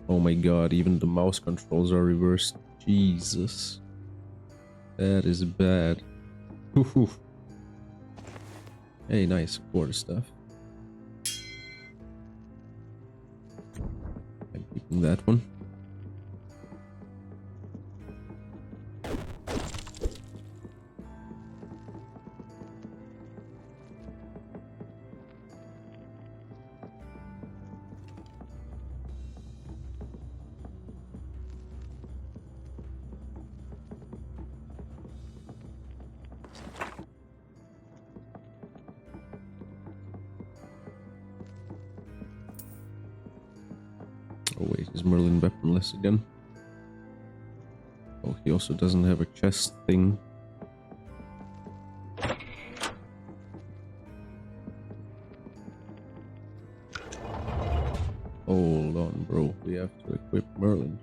Oh my god, even the mouse controls are reversed. Jesus. That is bad. Woohoo. Hey, nice quarter stuff. I'm keeping that one. Oh wait, is Merlin weaponless again? Oh, he also doesn't have a chest thing. Hold on, bro. We have to equip Merlin.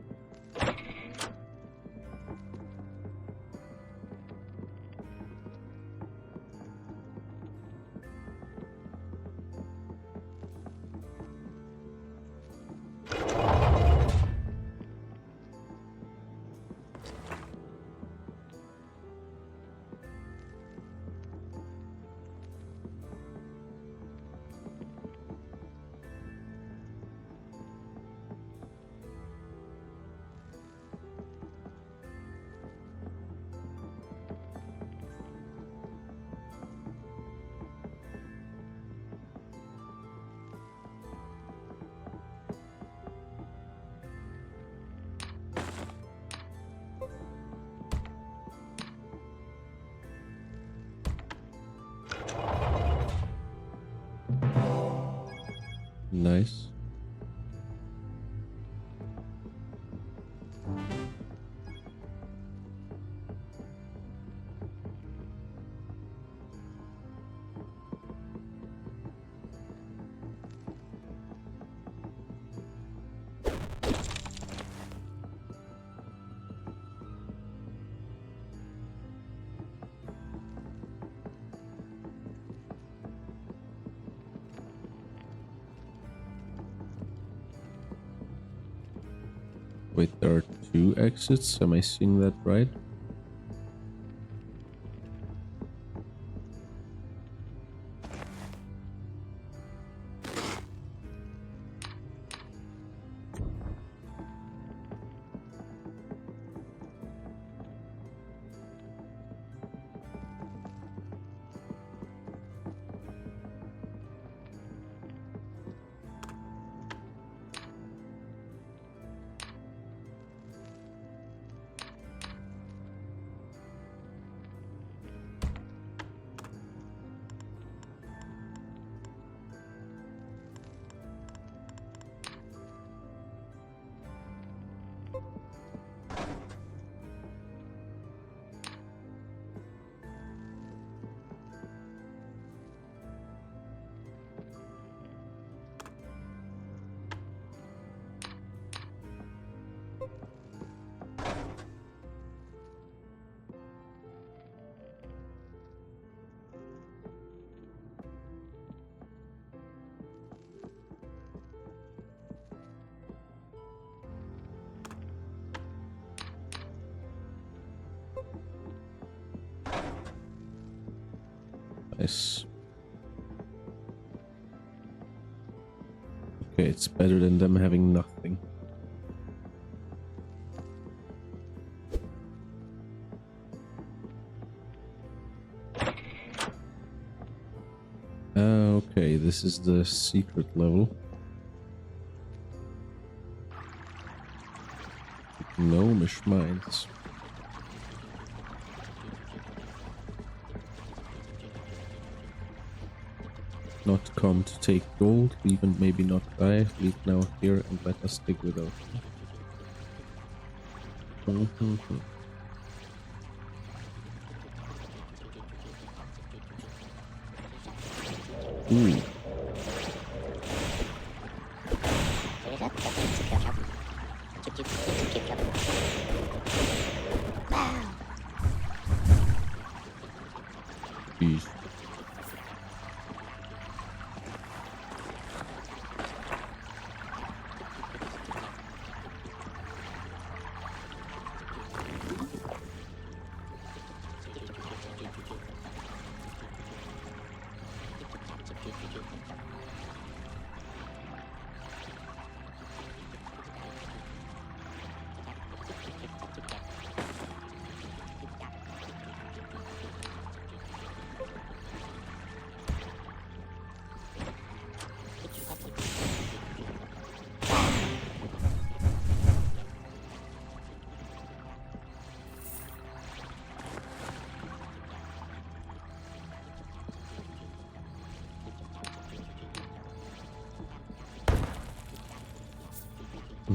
Nice. Wait, there are 2 exits? Am I seeing that right? Nice. Okay, it's better than them having nothing. Okay, this is the secret level. Gnomish mines. Not come to take gold, leave and maybe not die. Leave now here and let us dig without. Ooh. Jeez.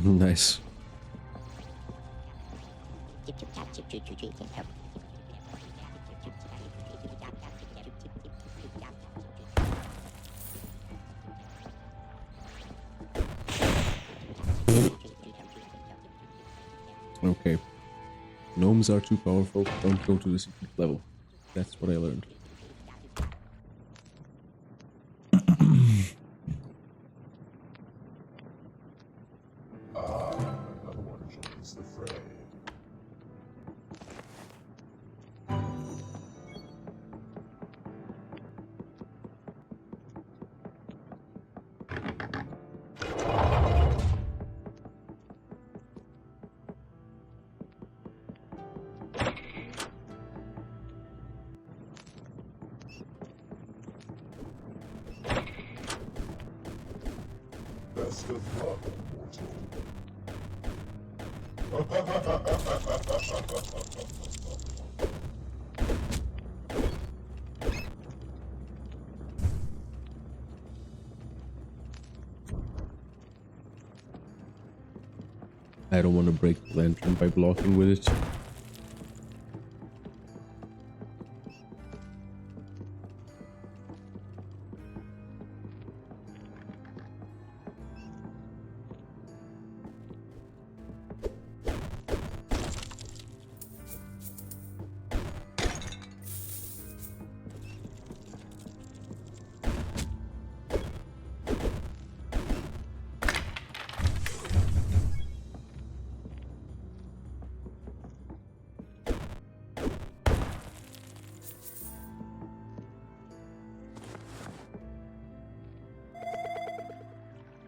Nice. Okay. Gnomes are too powerful. Don't go to the secret level. That's what I learned. Another one joins the fray. Best of luck, mortal. I don't want to break the lantern by blocking with it.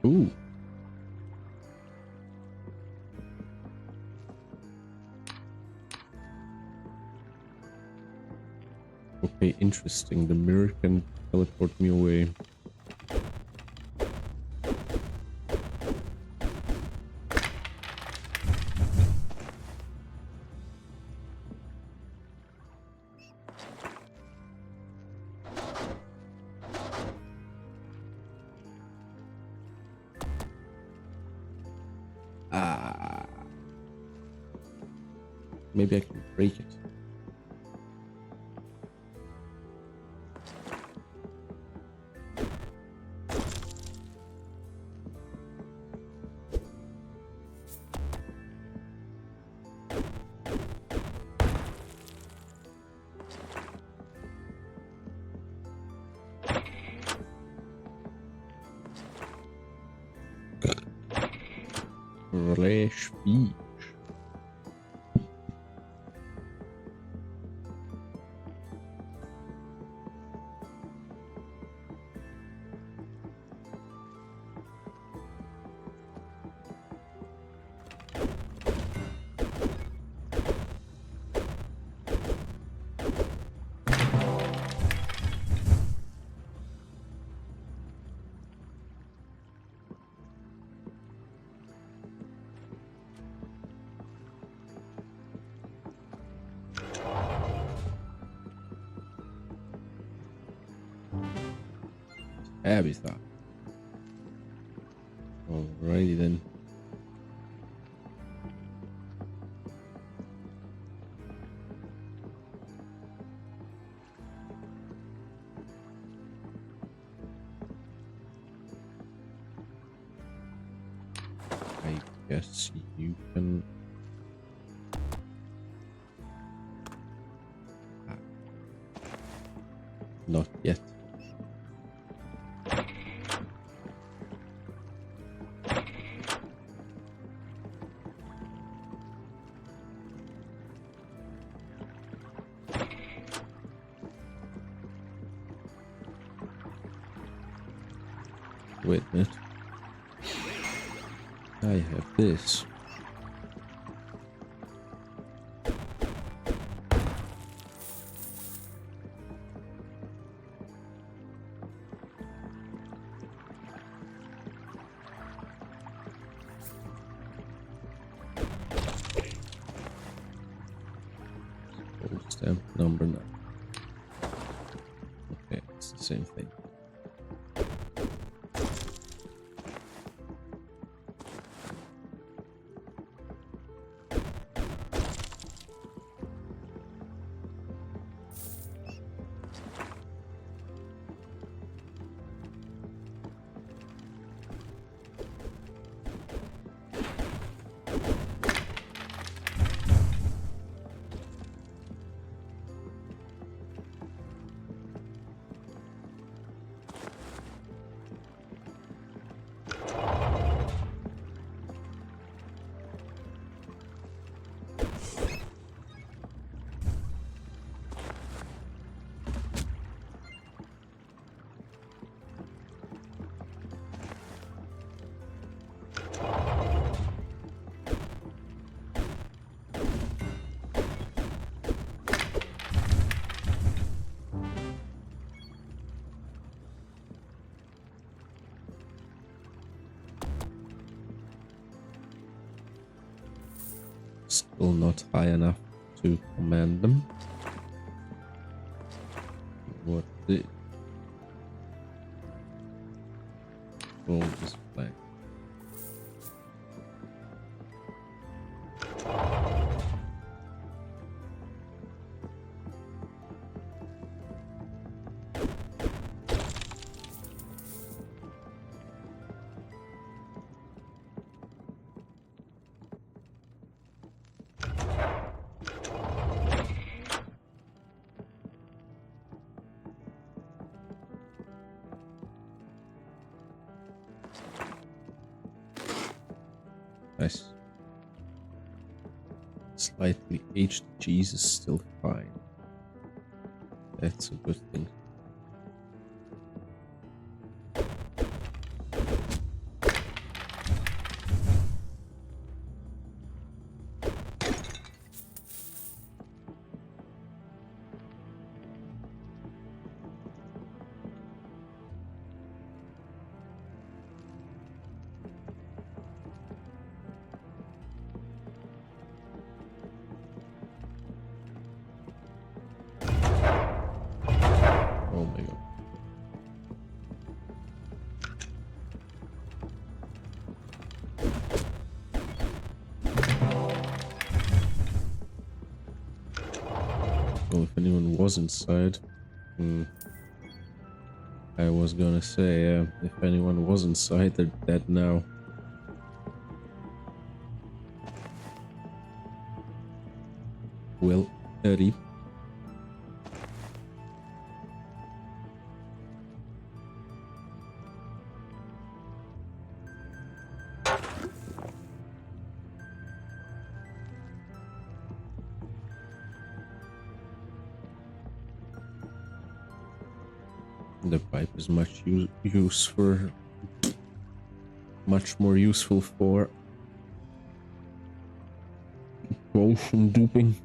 Ooh. Okay, interesting. The mirror can teleport me away. Ah. Maybe I can break it. Fresh fish. Tabitha. Alrighty then. I guess you can. Not yet. Wait a minute. I have this. Gold stamp number 9. Okay, it's the same thing. Still not high enough to command them. What the? Roll this flag. Nice. Slightly aged cheese is still fine. That's a good thing. Oh my god. Well, if anyone was inside, I was gonna say, if anyone was inside, they're dead now. Will reap. The pipe is much much more useful for potion duping.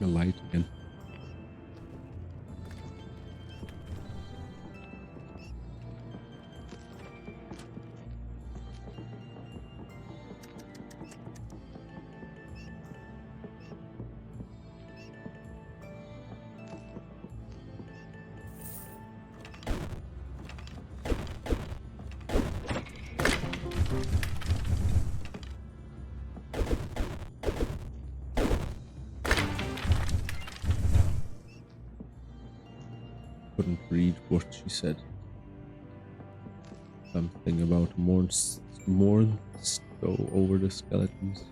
The light again. Couldn't read what she said. Something about mourn stow over the skeletons.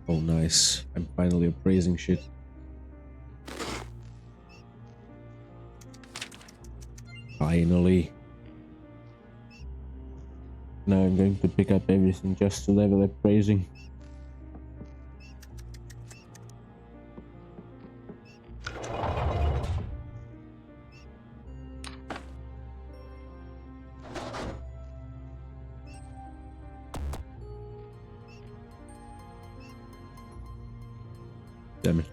Oh, nice. I'm finally appraising shit. Finally. Now I'm going to pick up everything just to level appraising. Damn it.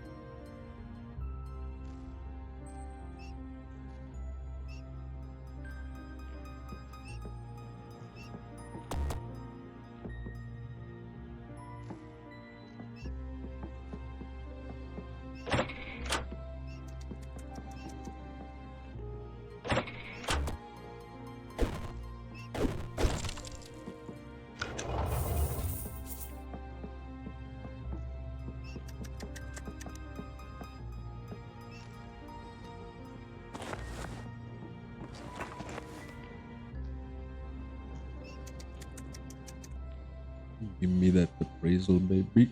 Give me that appraisal, baby.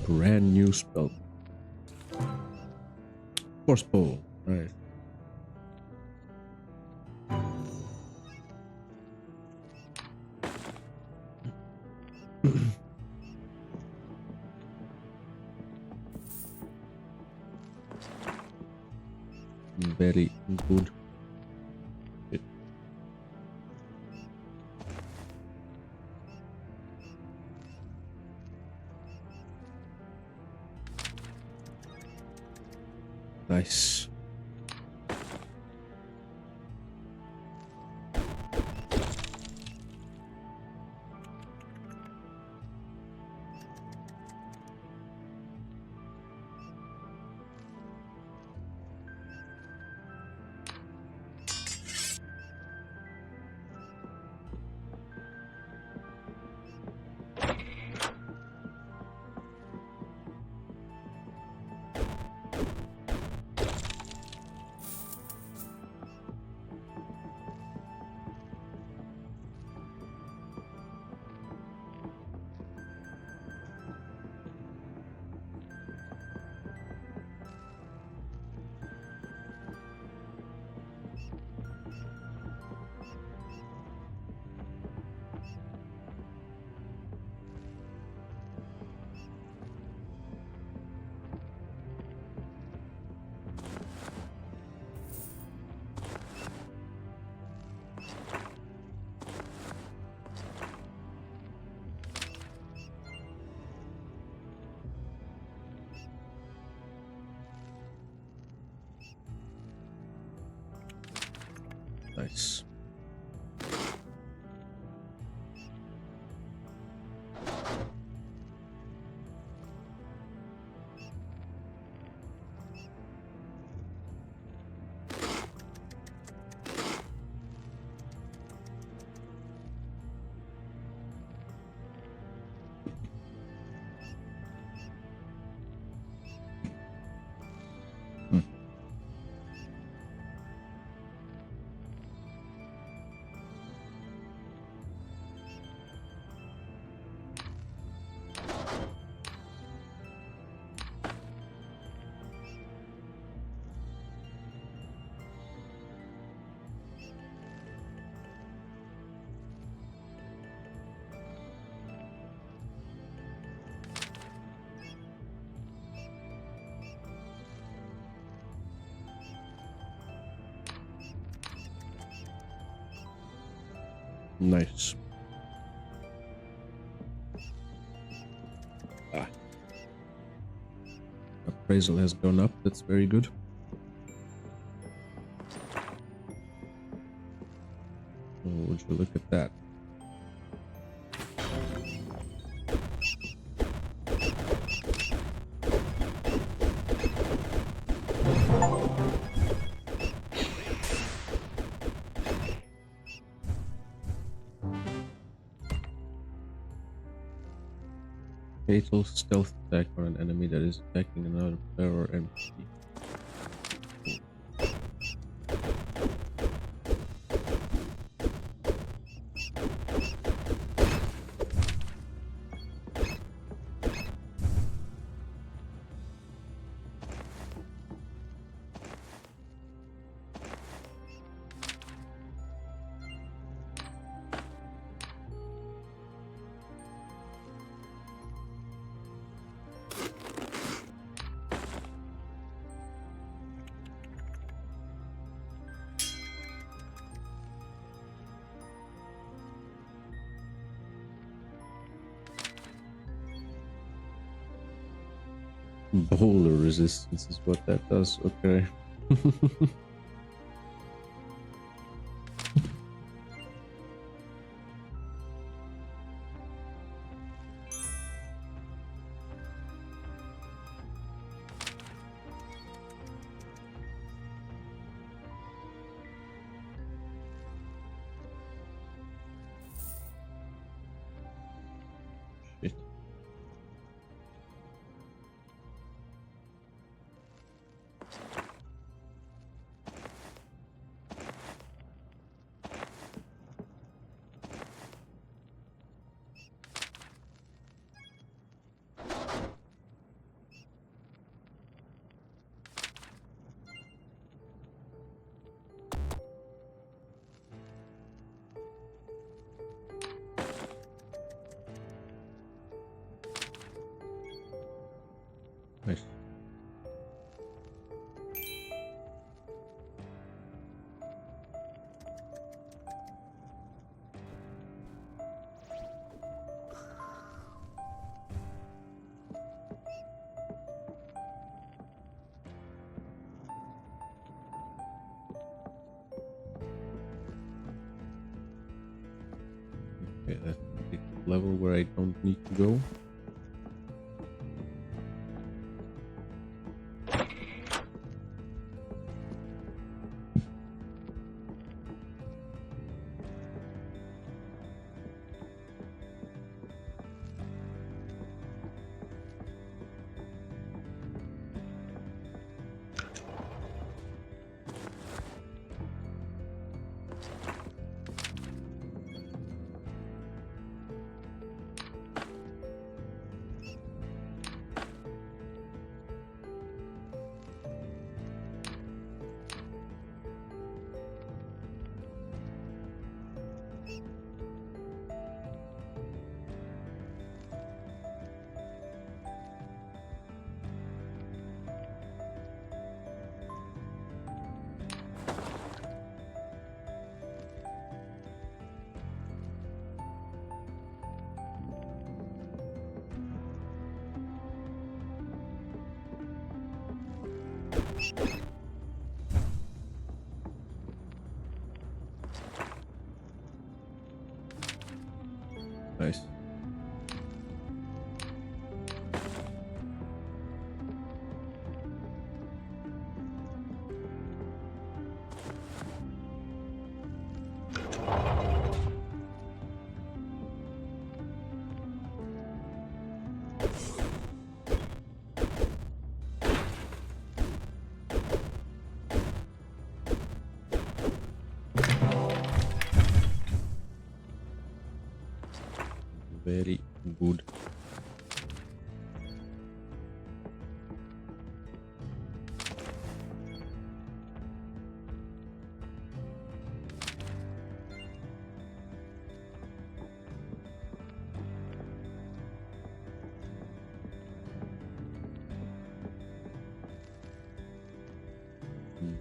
Brand new spell. Force bow. Right. Very good. Shit. Nice. Nice. Nice. Appraisal has gone up. That's very good. Oh, would you look at that? Fatal stealth attack on an enemy that is attacking another player or NPC. Boulder resistance is what that does. Okay. Shit. Nice. Okay, that's the level where I don't need to go. Nice. Very good.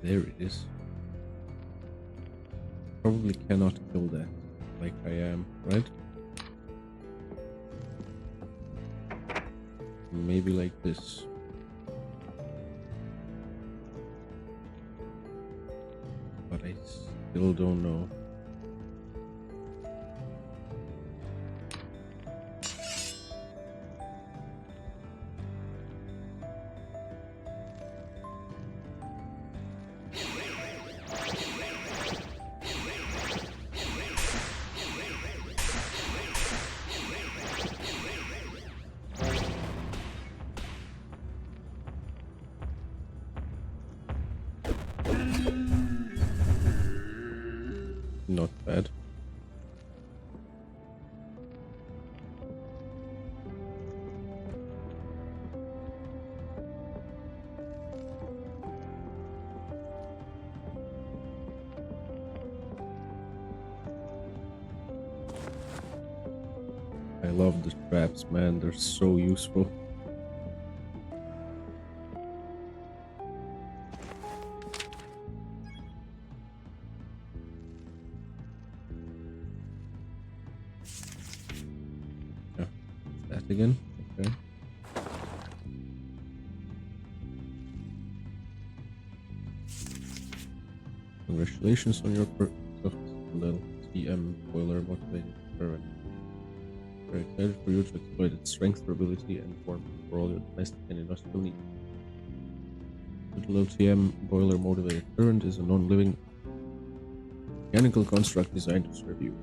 There it is. Probably cannot kill that like I am, right? Maybe like this. But I still don't know. Not bad. I love the traps, man. They're so useful. Yeah, that again. Okay. Congratulations on your purchase of little TM boiler motivated experiment. We're excited for you to exploit its strength, durability, and warmth for all your domestic and industrial needs. The LTM boiler motivated current is a non-living mechanical construct designed to serve you.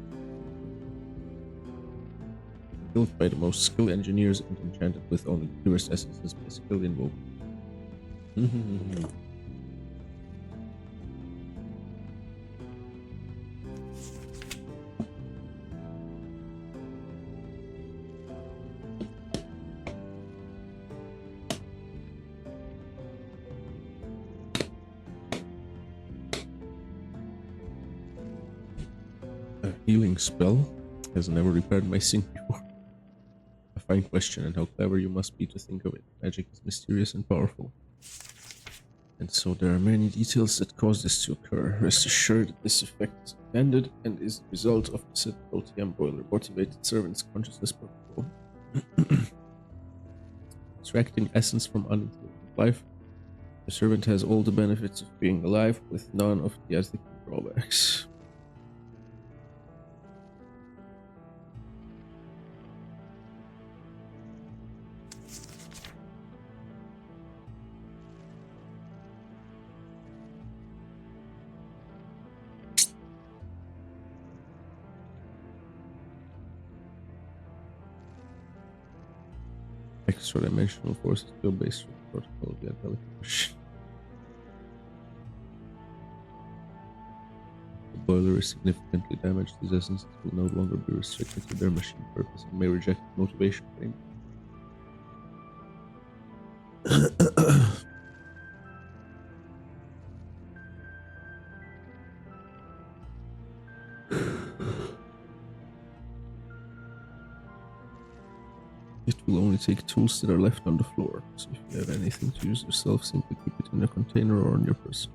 Built by the most skilled engineers and enchanted with only purest essences by skilled invokers. A healing spell has never repaired my sink before. A fine question, and how clever you must be to think of it. Magic is mysterious and powerful. And so there are many details that cause this to occur. Rest assured that this effect is intended and is the result of the said LTM boiler motivated servant's consciousness protocol. Extracting essence from unintelligent life, the servant has all the benefits of being alive with none of the ethical drawbacks. Extra dimensional forces go based on the protocol of the delicate machine. The boiler is significantly damaged. These essences will no longer be restricted to their machine purpose and may reject the motivation frame. It will only take tools that are left on the floor, so if you have anything to use yourself, simply keep it in a container or on your person.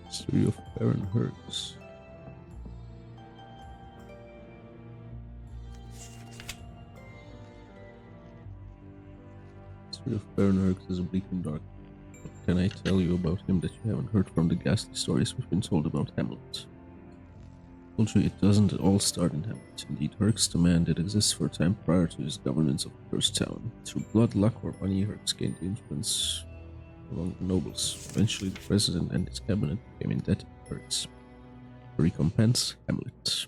History of Baron Hertz. History of Baron Hertz is bleak and dark. What can I tell you about him that you haven't heard from the ghastly stories we've been told about Hamlet? I told you it doesn't all start in Hamlet. Indeed, Herx, the man that exists for a time prior to his governance of the cursed town. Through blood, luck, or money, Herx gained influence among the nobles. Eventually, the president and his cabinet became indebted to Hertz. For recompense, Hamlet.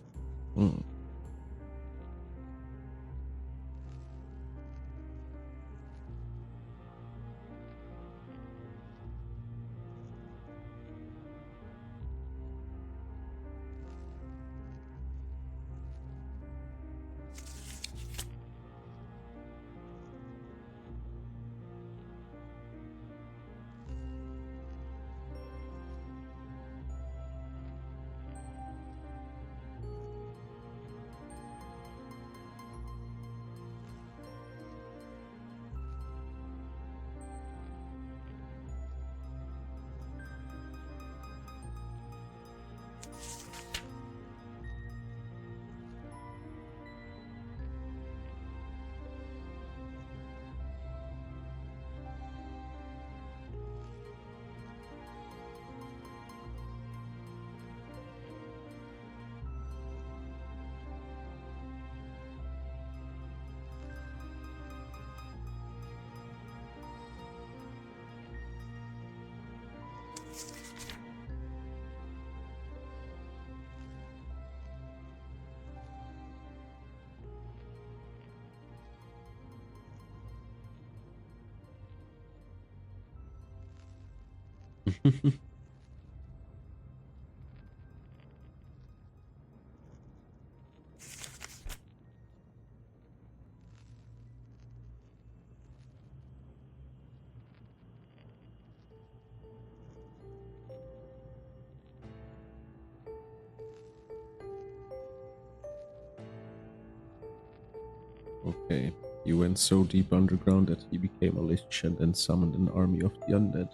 Okay, he went so deep underground that he became a lich and then summoned an army of the undead.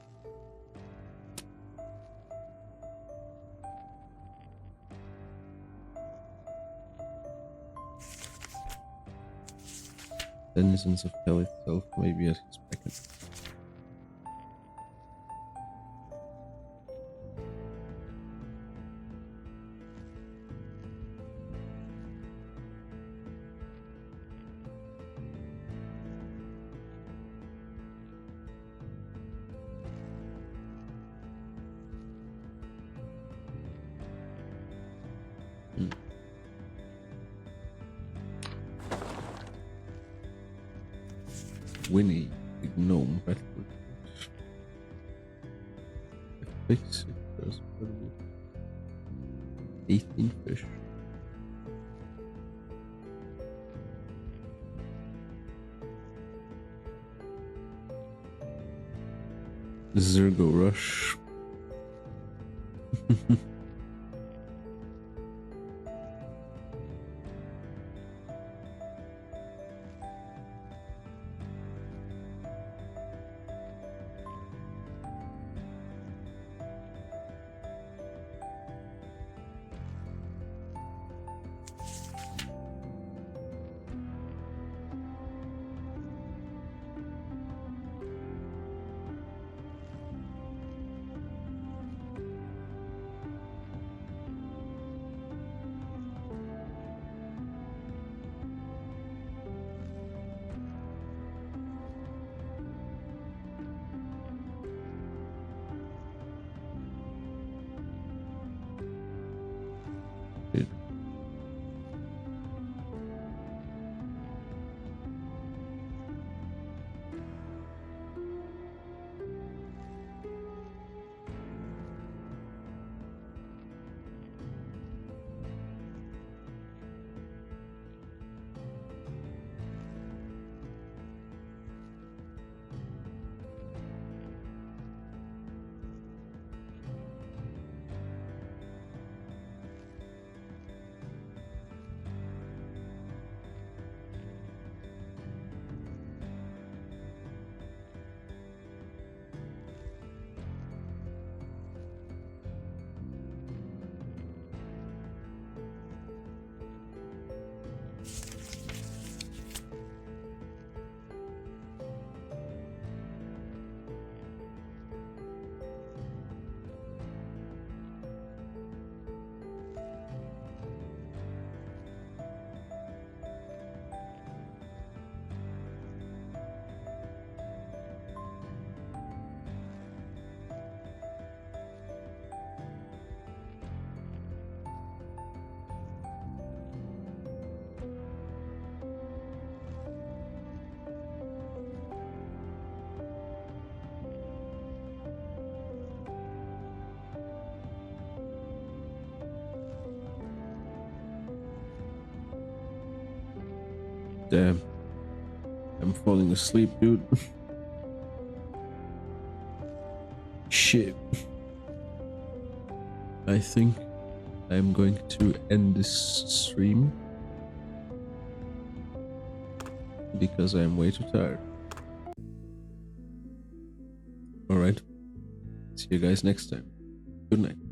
Denizens of hell itself may be at his beckon. Winnie, the gnome battle. Fix it, there's 18 fish. Zergo Rush. Dude. Damn. I'm falling asleep, dude. Shit. I think I'm going to end this stream because I'm way too tired. Alright. See you guys next time. Good night.